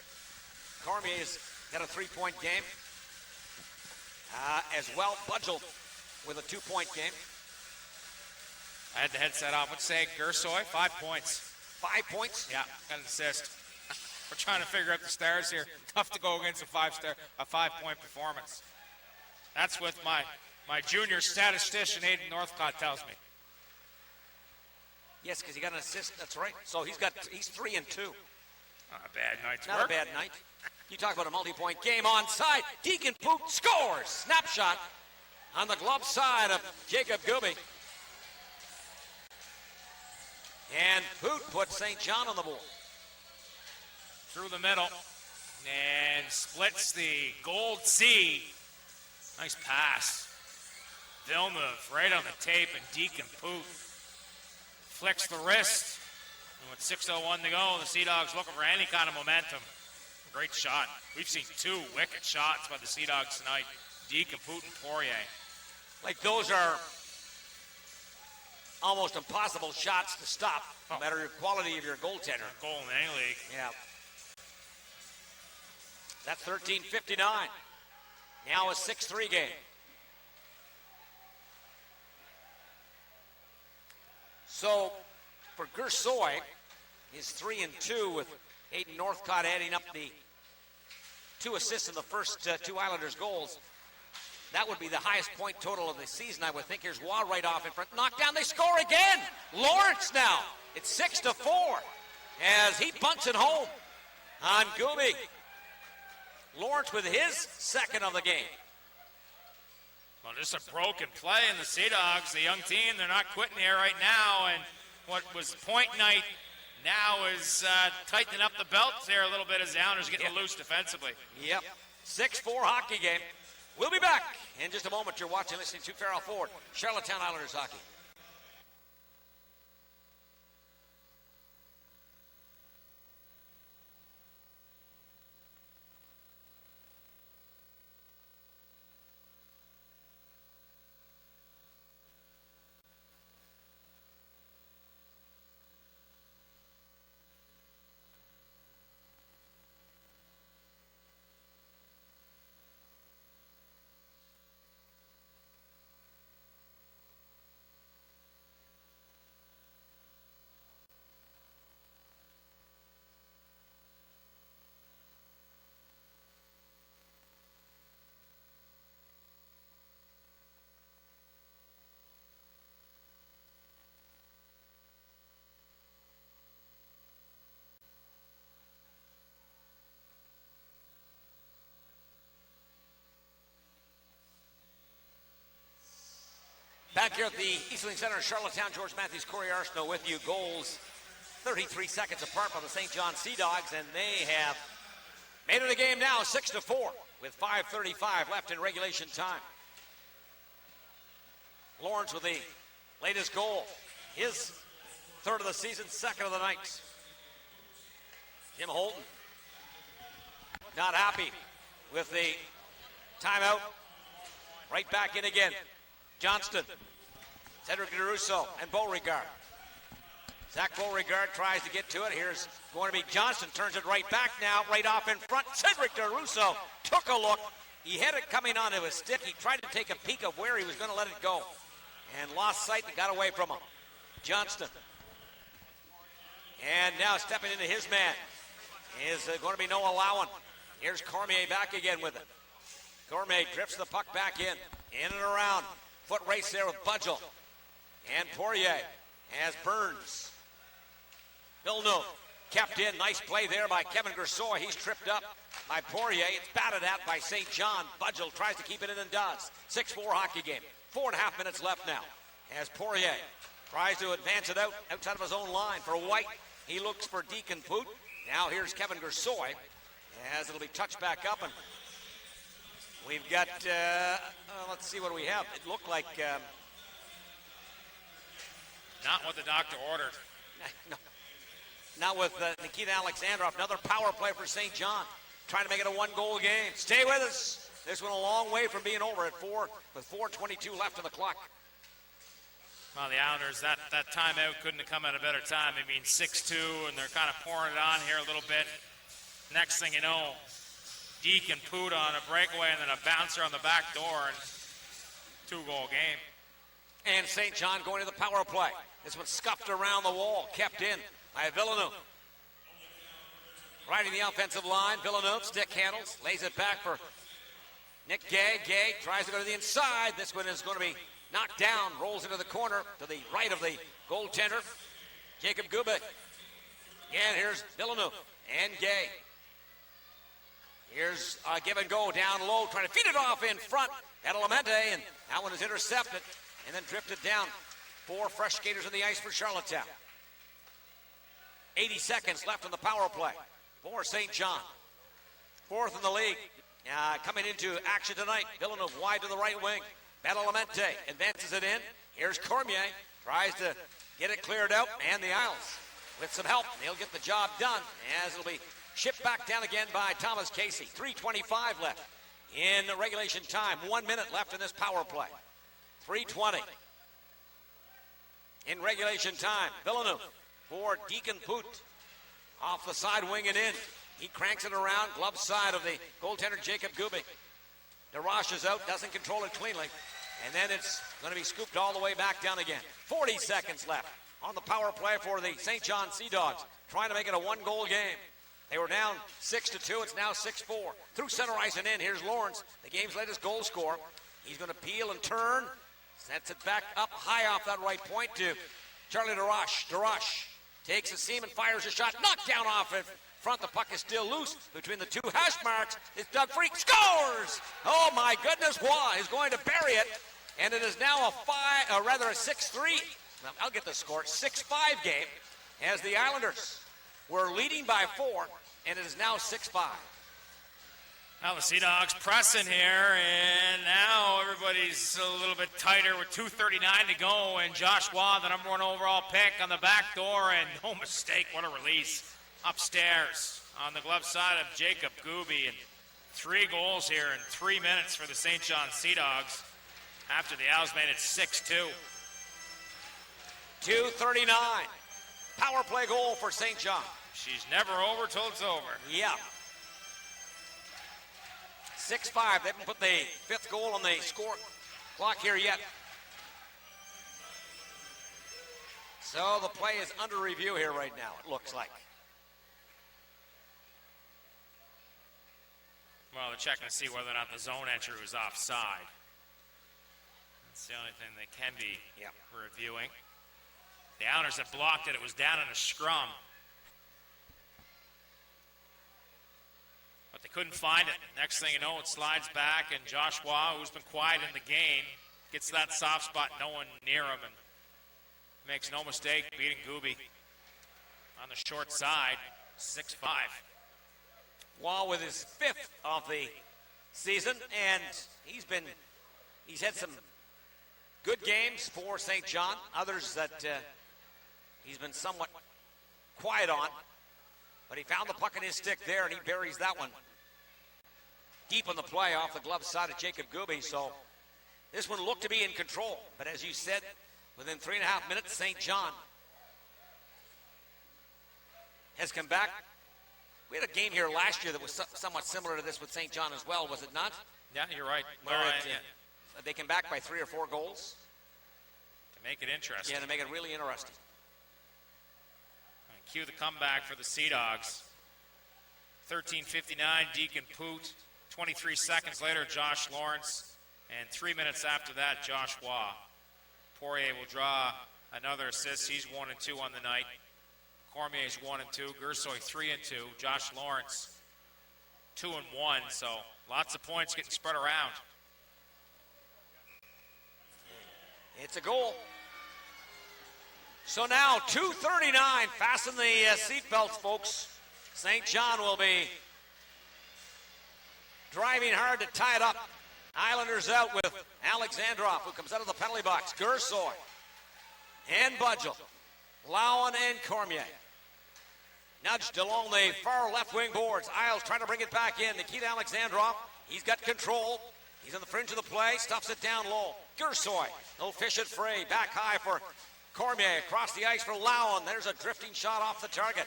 Cormier's got a 3-point game. As well, Budgel with a 2-point game. I had the headset off. Let's say Gursoy, 5 points. 5 points? Yeah, got an assist. We're trying to figure out the stars here. Tough to go against a 5-point performance. That's what my junior statistician Aidan Northcott tells me. Yes, because he got an assist. That's right. So he's 3-2. Not a bad night's Not work. a bad night. You talk about a multi-point game on side. Deacon Poot scores. Snapshot on the glove side of Jacob Gooby. And Poot put St. John on the board. Through the middle and splits the Gold C. Nice pass. Villeneuve right on the tape, and Deacon Poot flicks the wrist. And with 6:01 to go, the Sea Dogs looking for any kind of momentum. Great shot. We've seen 2 wicked shots by the Sea Dogs tonight. Deacon Poot and Poirier. Like those are almost impossible shots to stop, no matter the quality of your goaltender. Goal in any league. Yeah. That's 13:59. Now a 6-3 game. So for Gursoy, he's 3-2 with Aidan Northcott adding up the 2 assists in the first 2 Islanders goals. That would be the highest point total of the season, I would think. Here's Waugh right off in front. Knocked down, they score again. Lawrence now. It's 6-4 as he bunts it home on Gooby. Lawrence with his second of the game. Well, just a broken play in the Sea Dogs. The young team, they're not quitting here right now. And what was point night now is tightening up the belts there a little bit as the Islanders getting loose defensively. Yep. 6-4 hockey game. We'll be back in just a moment. You're watching, listening to Farrell Ford, Charlottetown Islanders hockey. Back here at the Eastling Center in Charlottetown, George Matthews, Corey Arsenault with you. Goals 33 seconds apart by the St. John Sea Dogs, and they have made it a game now, 6-4, with 5:35 left in regulation time. Lawrence with the latest goal, his third of the season, second of the night. Jim Holton not happy with the timeout. Right back in again. Johnston, Cedric DeRusso, and Beauregard. Zach Beauregard tries to get to it. Here's going to be Johnston, turns it right back now, right off in front. Cedric DeRusso took a look. He had it coming onto his stick. He tried to take a peek of where he was going to let it go and lost sight and got away from him. Johnston. And now stepping into his man is going to be Noah Lowen. Here's Cormier back again with it. Cormier drifts the puck back in and around. Foot race there with Budgel. And Poirier as Burns. Villeneuve kept in. Nice play there by Kevin Gersoy. He's tripped up by Poirier. It's batted at by St. John. Budgel tries to keep it in and does. 6-4 hockey game. 4.5 minutes left now. As Poirier tries to advance it outside of his own line for White. He looks for Deacon Poot. Now here's Kevin Gersoy as it'll be touched back up. And we've got, let's see what we have. It looked like... not what the doctor ordered. No. Not with Nikita Alexandrov. Another power play for St. John. Trying to make it a one-goal game. Stay with us. This went a long way from being over at 4 with 4:22 left on the clock. Well, the Islanders, that timeout couldn't have come at a better time. I mean, 6-2, and they're kind of pouring it on here a little bit. Next thing you know, Deke and Poot on a breakaway and then a bouncer on the back door, and 2-goal game. And St. John going to the power play. This one scuffed around the wall, kept in by Villeneuve. Riding the offensive line, Villeneuve stick handles, lays it back for Nick Gay. Gay tries to go to the inside. This one is going to be knocked down, rolls into the corner to the right of the goaltender, Jacob Gubik. Again, here's Villeneuve and Gay. Here's a give and go down low, trying to feed it off in front at Elemente, and that one is intercepted and then drifted down. 4 fresh skaters on the ice for Charlottetown. 80 seconds left on the power play for St. John. 4th in the league. Coming into action tonight, Villeneuve wide to the right wing. Badalamenti advances it in. Here's Cormier, tries to get it cleared out, and the Isles with some help. They'll get the job done as it'll be shipped back down again by Thomas Casey. 3:25 left in regulation time. 1 minute left in this power play. 3:20 in regulation time. Villeneuve for Deacon Poot. Off the side wing and in. He cranks it around, glove side of the goaltender Jacob Gubik. DeRoche is out, doesn't control it cleanly. And then it's going to be scooped all the way back down again. 40 seconds left on the power play for the St. John Sea Dogs, trying to make it a 1-goal game. They were down 6-2. It's now 6-4. Through center ice and in. Here's Lawrence, the game's latest goal scorer. He's going to peel and turn. Sets it back up high off that right point to Charlie DeRoche. DeRoche takes a seam and fires a shot. Knocked down off in front. The puck is still loose between the 2 hash marks. It's Doug Freak. Scores! Oh my goodness, Waugh is going to bury it. And it is now a 6-3. I'll get the score. 6-5 game as the Islanders were leading by 4, and it is now 6-5. Now the Sea Dogs pressing here, and now everybody's a little bit tighter with 2:39 to go, and Josh Waugh, the number 1 overall pick, on the back door, and no mistake, what a release. Upstairs on the glove side of Jacob Gooby, and 3 goals here in 3 minutes for the St. John Sea Dogs. After the Owls made it 6-2. 2:39. Power play goal for St. John. She's never over till it's over. Yeah. 6-5. They haven't put the 5th goal on the score clock here yet. So the play is under review here right now, it looks like. Well, they're checking to see whether or not the zone entry was offside. That's the only thing they can be reviewing. The Islanders that blocked it, it was down in a scrum. But they couldn't find it. Next thing you know, it slides back, and Josh Waugh, who's been quiet in the game, gets that soft spot, no one near him, and makes no mistake beating Gooby on the short side, 6-5. Waugh with his 5th of the season, and he's had some good games for St. John, others that he's been somewhat quiet on, but he found the puck in his stick there, and he buries that one deep on the play off the glove side of Jacob Gooby. So this one looked to be in control. But as you said, within 3.5 minutes, St. John has come back. We had a game here last year that was somewhat similar to this with St. John as well, was it not? Yeah, you're right. They came back by 3 or 4 goals. To make it interesting. Yeah, to make it really interesting. And cue the comeback for the Sea Dogs. 13:59, Deacon Poot. 23 seconds later, Josh Lawrence. And 3 minutes after that, Josh Waugh. Poirier will draw another assist. He's 1 and 2 on the night. Cormier's 1 and 2. Gersoy 3 and 2. Josh Lawrence 2 and 1. So lots of points getting spread around. It's a goal. So now 2:39. Fasten the seatbelts, folks. St. John will be driving hard to tie it up. Islanders out with Alexandrov, who comes out of the penalty box. Gersoy and Budgel. Lowen and Cormier. Nudged along the far left wing boards. Isles trying to bring it back in. Nikita Alexandrov, he's got control. He's on the fringe of the play, stuffs it down low. Gersoy, no fish at fray. Back high for Cormier. Across the ice for Lowen. There's a drifting shot off the target.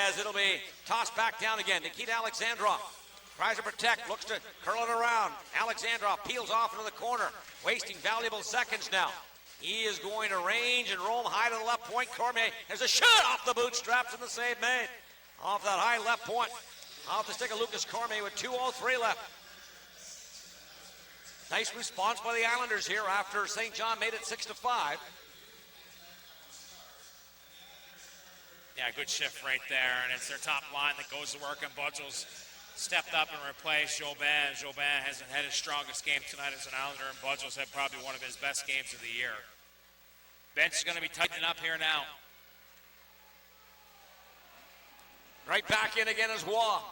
As it'll be tossed back down again. Nikita Alexandrov tries to protect, looks to curl it around. Alexandrov peels off into the corner, wasting valuable seconds now. He is going to range and roam high to the left point. Cormier, there's a shot off the bootstraps and the save made. Off that high left point. Off the stick of Lucas Cormier with 2:03 left. Nice response by the Islanders here after St. John made it 6-5. Yeah, good shift right there, and it's their top line that goes to work, and Budgel's stepped up and replaced Jobin. Jobin hasn't had his strongest game tonight as an Islander, and Budgel's had probably one of his best games of the year. Bench is going to be tightening up here now. Right back in again is Waugh.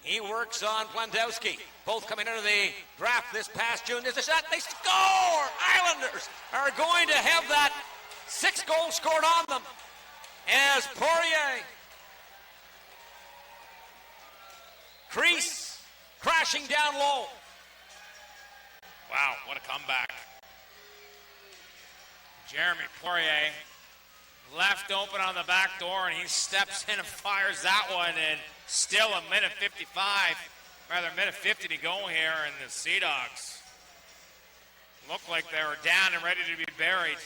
He works on Plandowski. Both coming into the draft this past June. There's a shot. They score! Islanders are going to have that 6 goals scored on them as Poirier. Crease crashing down low. Wow, what a comeback. Jeremy Poirier left open on the back door, and he steps in and fires that one, and still a minute 50 to go here, and the Sea Dogs look like they were down and ready to be buried.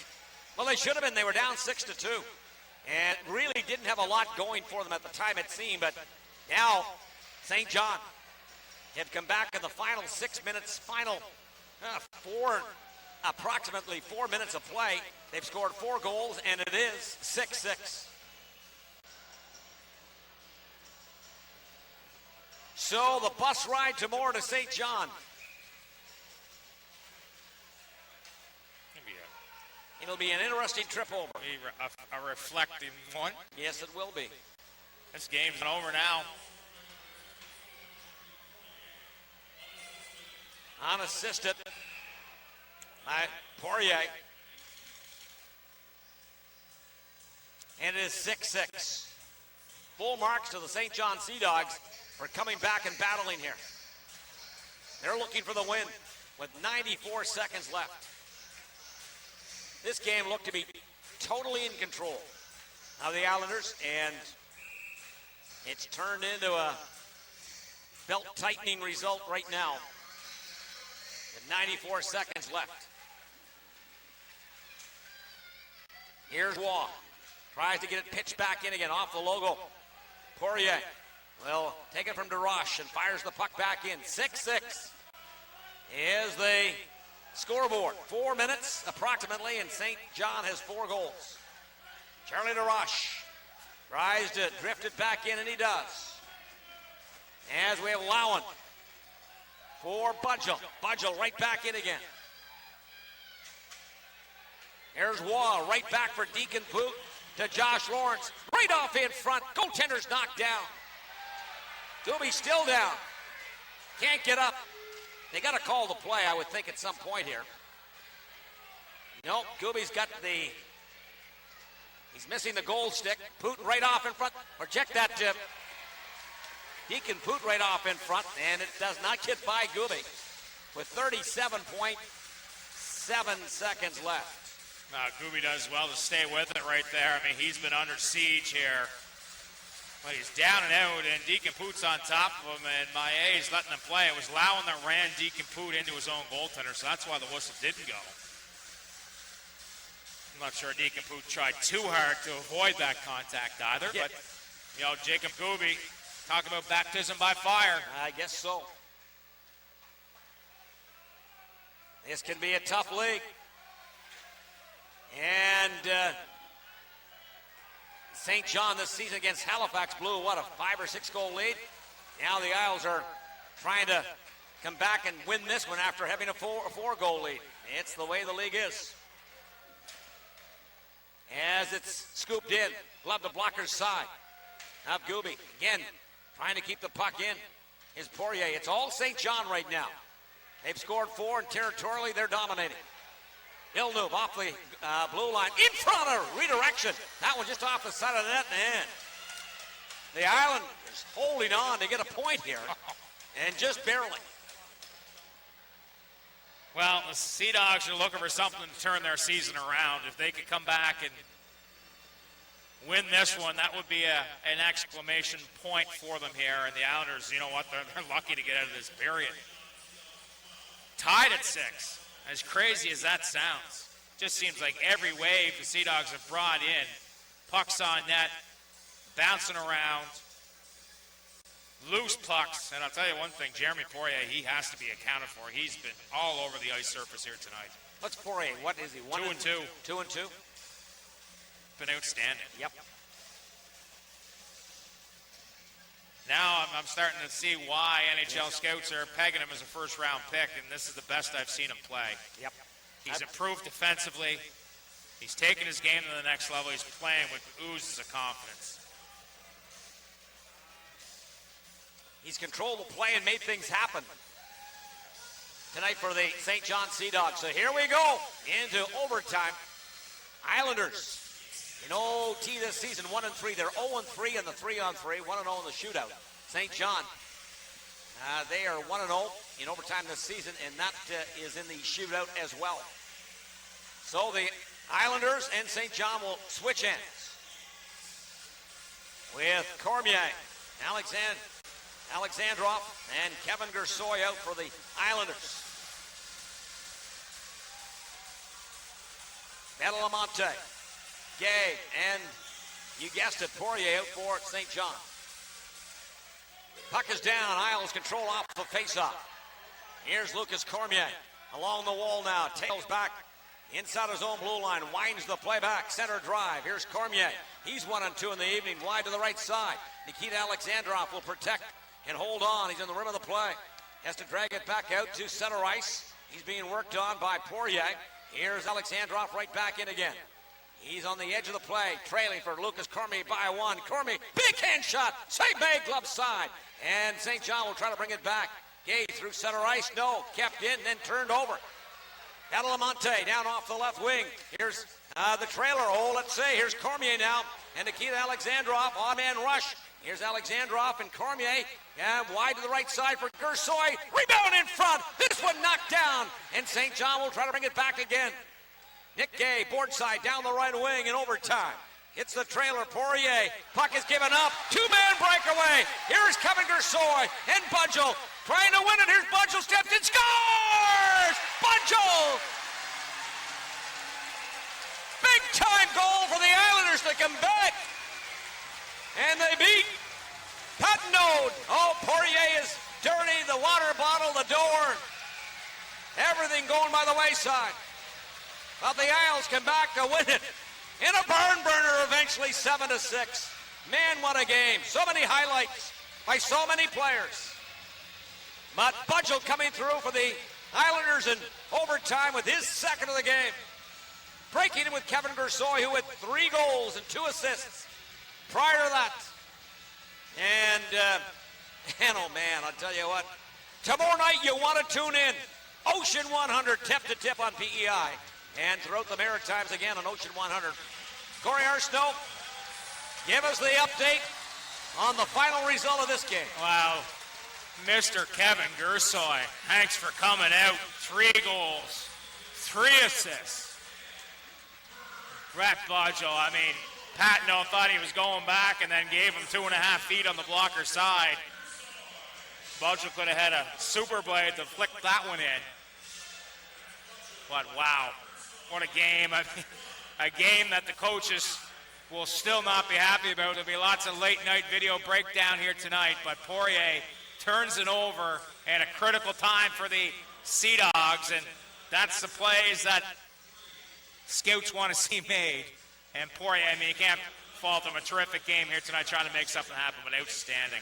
Well, they should have been. They were down 6-2, and really didn't have a lot going for them at the time, it seemed, but now St. John have come back in the final 6 minutes, approximately 4 minutes of play. They've scored 4 goals, and it is 6-6. So the bus ride tomorrow to St. John. It'll be an interesting trip over. A reflective one. Yes, it will be. This game's over now. Unassisted by Poirier. And it is 6-6. Full marks to the St. John Sea Dogs for coming back and battling here. They're looking for the win with 94 seconds left. This game looked to be totally in control of the Islanders, and it's turned into a belt-tightening result right now. With 94 seconds left. Here's Waugh. Tries to get it pitched back in again off the logo. Poirier will take it from DeRoche and fires the puck back in. 6-6 is the scoreboard. 4 minutes approximately, and St. John has 4 goals. Charlie DeRoche tries to drift it back in, and he does. As we have Lowen for Budgel. Budgel right back in again. Here's Waugh right back for Deacon Poot to Josh Lawrence. Right off in front. Goaltender's knocked down. Gooby's still down. Can't get up. They got to call the play, I would think, at some point here. Nope, Gooby's got the... He's missing the goal stick. Putin right off in front. Or check that tip. Deacon Poot right off in front, and it does not get by Gooby with 37.7 seconds left. Gooby does well to stay with it right there. I mean, he's been under siege here. But he's down and out, and Deacon Poot's on top of him, and Maillet's letting him play. It was Lowen that ran Deacon Poot into his own goaltender, so that's why the whistle didn't go. I'm not sure Deacon Poot tried too hard to avoid that contact either, but, you know, Jacob Gooby, talk about baptism by fire. I guess so. This can be a tough league. And St. John this season against Halifax blew, what, a 5 or 6 goal lead? Now the Isles are trying to come back and win this one after having a 4 goal lead. It's the way the league is. As it's scooped in, glove the blocker's side of Gooby. Again, trying to keep the puck in is Poirier. It's all St. John right now. They've scored 4, and territorially they're dominating. Villeneuve off the blue line, in front of redirection. That one just off the side of the net and in. The Islanders holding on to get a point here, and just barely. Well, the Sea Dogs are looking for something to turn their season around. If they could come back and win this one, that would be an exclamation point for them here. And the Islanders, you know what, they're lucky to get out of this period. Tied at 6. As crazy as that sounds, just seems like every wave the Sea Dogs have brought in, pucks on net, bouncing around, loose pucks. And I'll tell you one thing, Jeremy Poirier, he has to be accounted for. He's been all over the ice surface here tonight. What's Poirier? What is he? 2 and 2. 2 and 2. Been outstanding. Yep. Now I'm starting to see why NHL scouts are pegging him as a first-round pick, and this is the best I've seen him play. Yep. He's improved defensively. He's taken his game to the next level. He's playing with oozes of confidence. He's controlled the play and made things happen tonight for the St. John Sea Dogs. So here we go into overtime. Islanders in OT this season, 1-3. They're 0-3 in the 3-on-3, 1-0 in the shootout. St. John, they are 1-0 in overtime this season, and that is in the shootout as well. So the Islanders and St. John will switch ends with Cormier, Alexandrov, and Kevin Gersoy out for the Islanders. Belamonte, Gay, and you guessed it, Poirier out for St. John. Puck is down. Isles control off the faceoff. Here's Lucas Cormier along the wall now. Tails back inside his own blue line. Winds the play back. Center drive. Here's Cormier. He's 1-2 in the evening. Wide to the right side. Nikita Alexandrov will protect and hold on. He's in the rim of the play. Has to drag it back out to center ice. He's being worked on by Poirier. Here's Alexandrov right back in again. He's on the edge of the play, trailing for Lucas Cormier by 1. Cormier, big hand shot, save made, glove side. And St. John will try to bring it back. Gay through center ice, no, kept in, then turned over. Belamonte down off the left wing. Here's the trailer, let's say. Here's Cormier now, and Nikita Alexandrov, on-man rush. Here's Alexandrov and Cormier, wide to the right side for Gersoy. Rebound in front, this one knocked down, and St. John will try to bring it back again. Nick Gay, board side, down the right wing in overtime. It's the trailer, Poirier. Puck is given up. 2-man breakaway. Here's Kevin Gersoy and Budgel trying to win it. Here's Budgel, steps in, scores! Budgel! Big time goal for the Islanders to come back. And they beat Patnode. Poirier is dirty. The water bottle, the door. Everything going by the wayside. But the Isles come back to win it in a barn burner eventually, 7-6. Man, what a game. So many highlights by so many players. But Budgel coming through for the Islanders in overtime with his second of the game. Breaking in with Kevin Gersoy, who had 3 goals and 2 assists prior to that. And oh man, I'll tell you what. Tomorrow night you want to tune in. Ocean 100, tip to tip on PEI. And throughout the Maritimes again on Ocean 100. Corey Arsenault, give us the update on the final result of this game. Wow. Mr. Kevin Gersoy, thanks for coming out. 3 goals, 3 assists. Brett Budgel, I mean, Patno thought he was going back and then gave him 2.5 feet on the blocker side. Budgel could have had a super blade to flick that one in. But wow, what a game. I mean, a game that the coaches will still not be happy about. There'll be lots of late night video breakdown here tonight, but Poirier turns it over at a critical time for the Sea Dogs, and that's the plays that scouts want to see made. And Poirier, I mean, you can't fault him. A terrific game here tonight, trying to make something happen, but outstanding.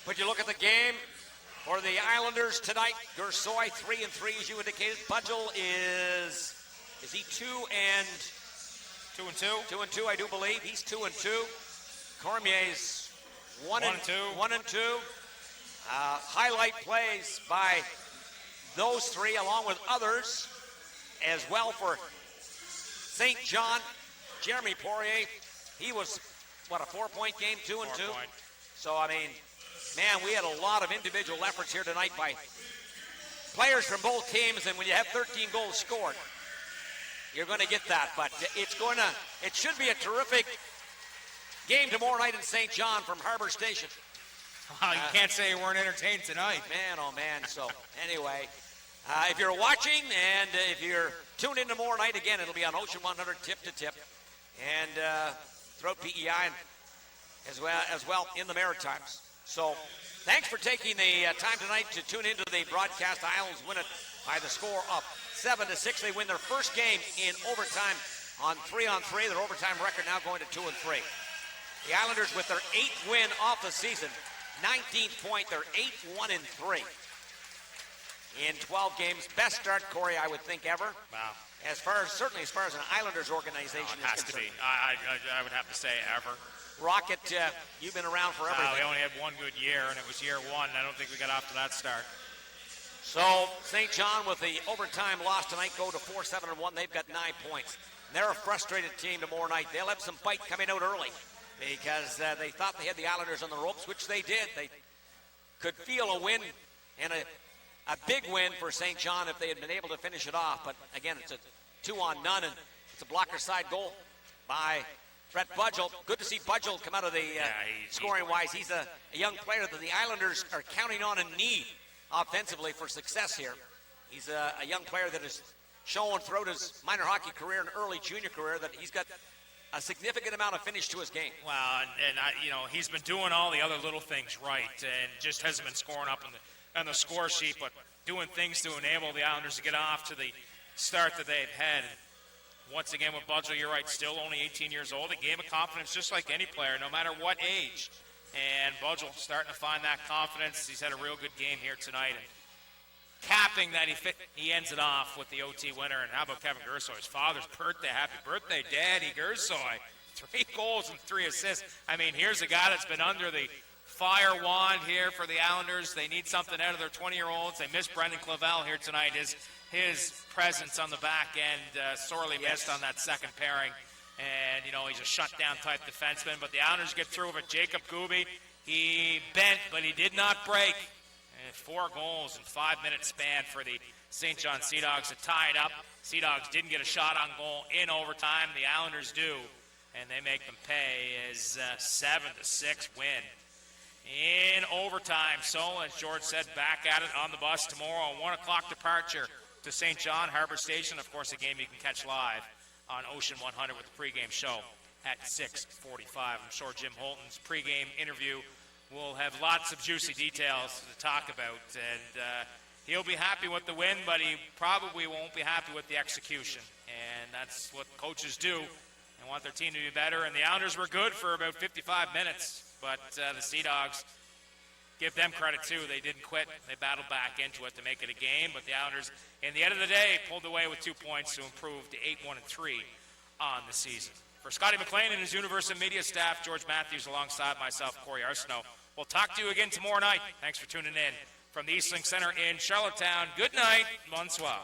But you look at the game for the Islanders tonight. Gersoy 3-3, as you indicated. Budgel is he 2-2? 2-2, I do believe. He's 2-2. Cormier's 1-2. Highlight plays by those 3, along with others as well for St. John. Jeremy Poirier, he was, what, a 4-point game, 2-2? So, I mean, man, we had a lot of individual efforts here tonight by players from both teams, and when you have 13 goals scored, you're going to get that. But it should be a terrific game tomorrow night in St. John from Harbor Station. Wow, you can't say you weren't entertained tonight. Man, oh man. So anyway, if you're watching and if you're tuned in tomorrow night, again, it'll be on Ocean 100 tip to tip and throughout PEI and as well in the Maritimes. So thanks for taking the time tonight to tune into the broadcast. The Islanders win it by the score of 7-6. They win their first game in overtime on 3-on-3. Their overtime record now going to 2-3. The Islanders with their 8th win off the season, 19th point. They're 8-1-3 in 12 games. Best start, Corey, I would think ever. Wow. Certainly as far as an Islanders organization it has to be. I would have to say ever. Rocket, you've been around for everything. We only had one good year, and it was year 1. I don't think we got off to that start. So St. John with the overtime loss tonight go to 4-7-1. They've got 9 points. They're a frustrated team tomorrow night. They'll have some bite coming out early because they thought they had the Islanders on the ropes, which they did. They could feel a win and a big win for St. John if they had been able to finish it off. But again, it's a 2-on-none, and it's a blocker side goal by Brett Budgel. Good to see Budgel come out of the scoring-wise. He's a young player that the Islanders are counting on and need offensively for success here. He's a young player that has shown throughout his minor hockey career and early junior career that he's got a significant amount of finish to his game. Well, and he's been doing all the other little things right, and just hasn't been scoring up on the score sheet, but doing things to enable the Islanders to get off to the start that they've had. Once again with Budgel, you're right, still only 18 years old. A game of confidence just like any player, no matter what age. And Budgel starting to find that confidence. He's had a real good game here tonight. And capping that, he ends it off with the OT winner. And how about Kevin Gersoy? His father's birthday. Happy birthday, Daddy Gersoy. 3 goals and 3 assists. I mean, here's a guy that's been under the fire wand here for the Islanders. They need something out of their 20-year-olds. They miss Brendan Clavel here tonight. His presence on the back end sorely missed on that second pairing. And, he's a shutdown type defenseman. But the Islanders get through with Jacob Gooby. He bent, but he did not break. And 4 goals in 5-minute span for the St. John Sea Dogs to tie it up. Sea Dogs didn't get a shot on goal in overtime. The Islanders do. And they make them pay as 7-6 win in overtime. So, as George said, back at it on the bus tomorrow. 1 o'clock departure to St. John, Harbor Station. Of course, a game you can catch live on Ocean 100 with the pregame show at 6:45. I'm sure Jim Holton's pregame interview will have lots of juicy details to talk about. And he'll be happy with the win, but he probably won't be happy with the execution. And that's what coaches do. They want their team to be better. And the Islanders were good for about 55 minutes. But the Sea Dogs, give them credit too. They didn't quit. They battled back into it to make it a game. But the Islanders, in the end of the day, pulled away with 2 points to improve to 8-1-3 on the season. For Scotty McLean and his Universal Media staff, George Matthews alongside myself, Corey Arsenault. We'll talk to you again tomorrow night. Thanks for tuning in from the Eastlink Center in Charlottetown. Good night. Bonsoir.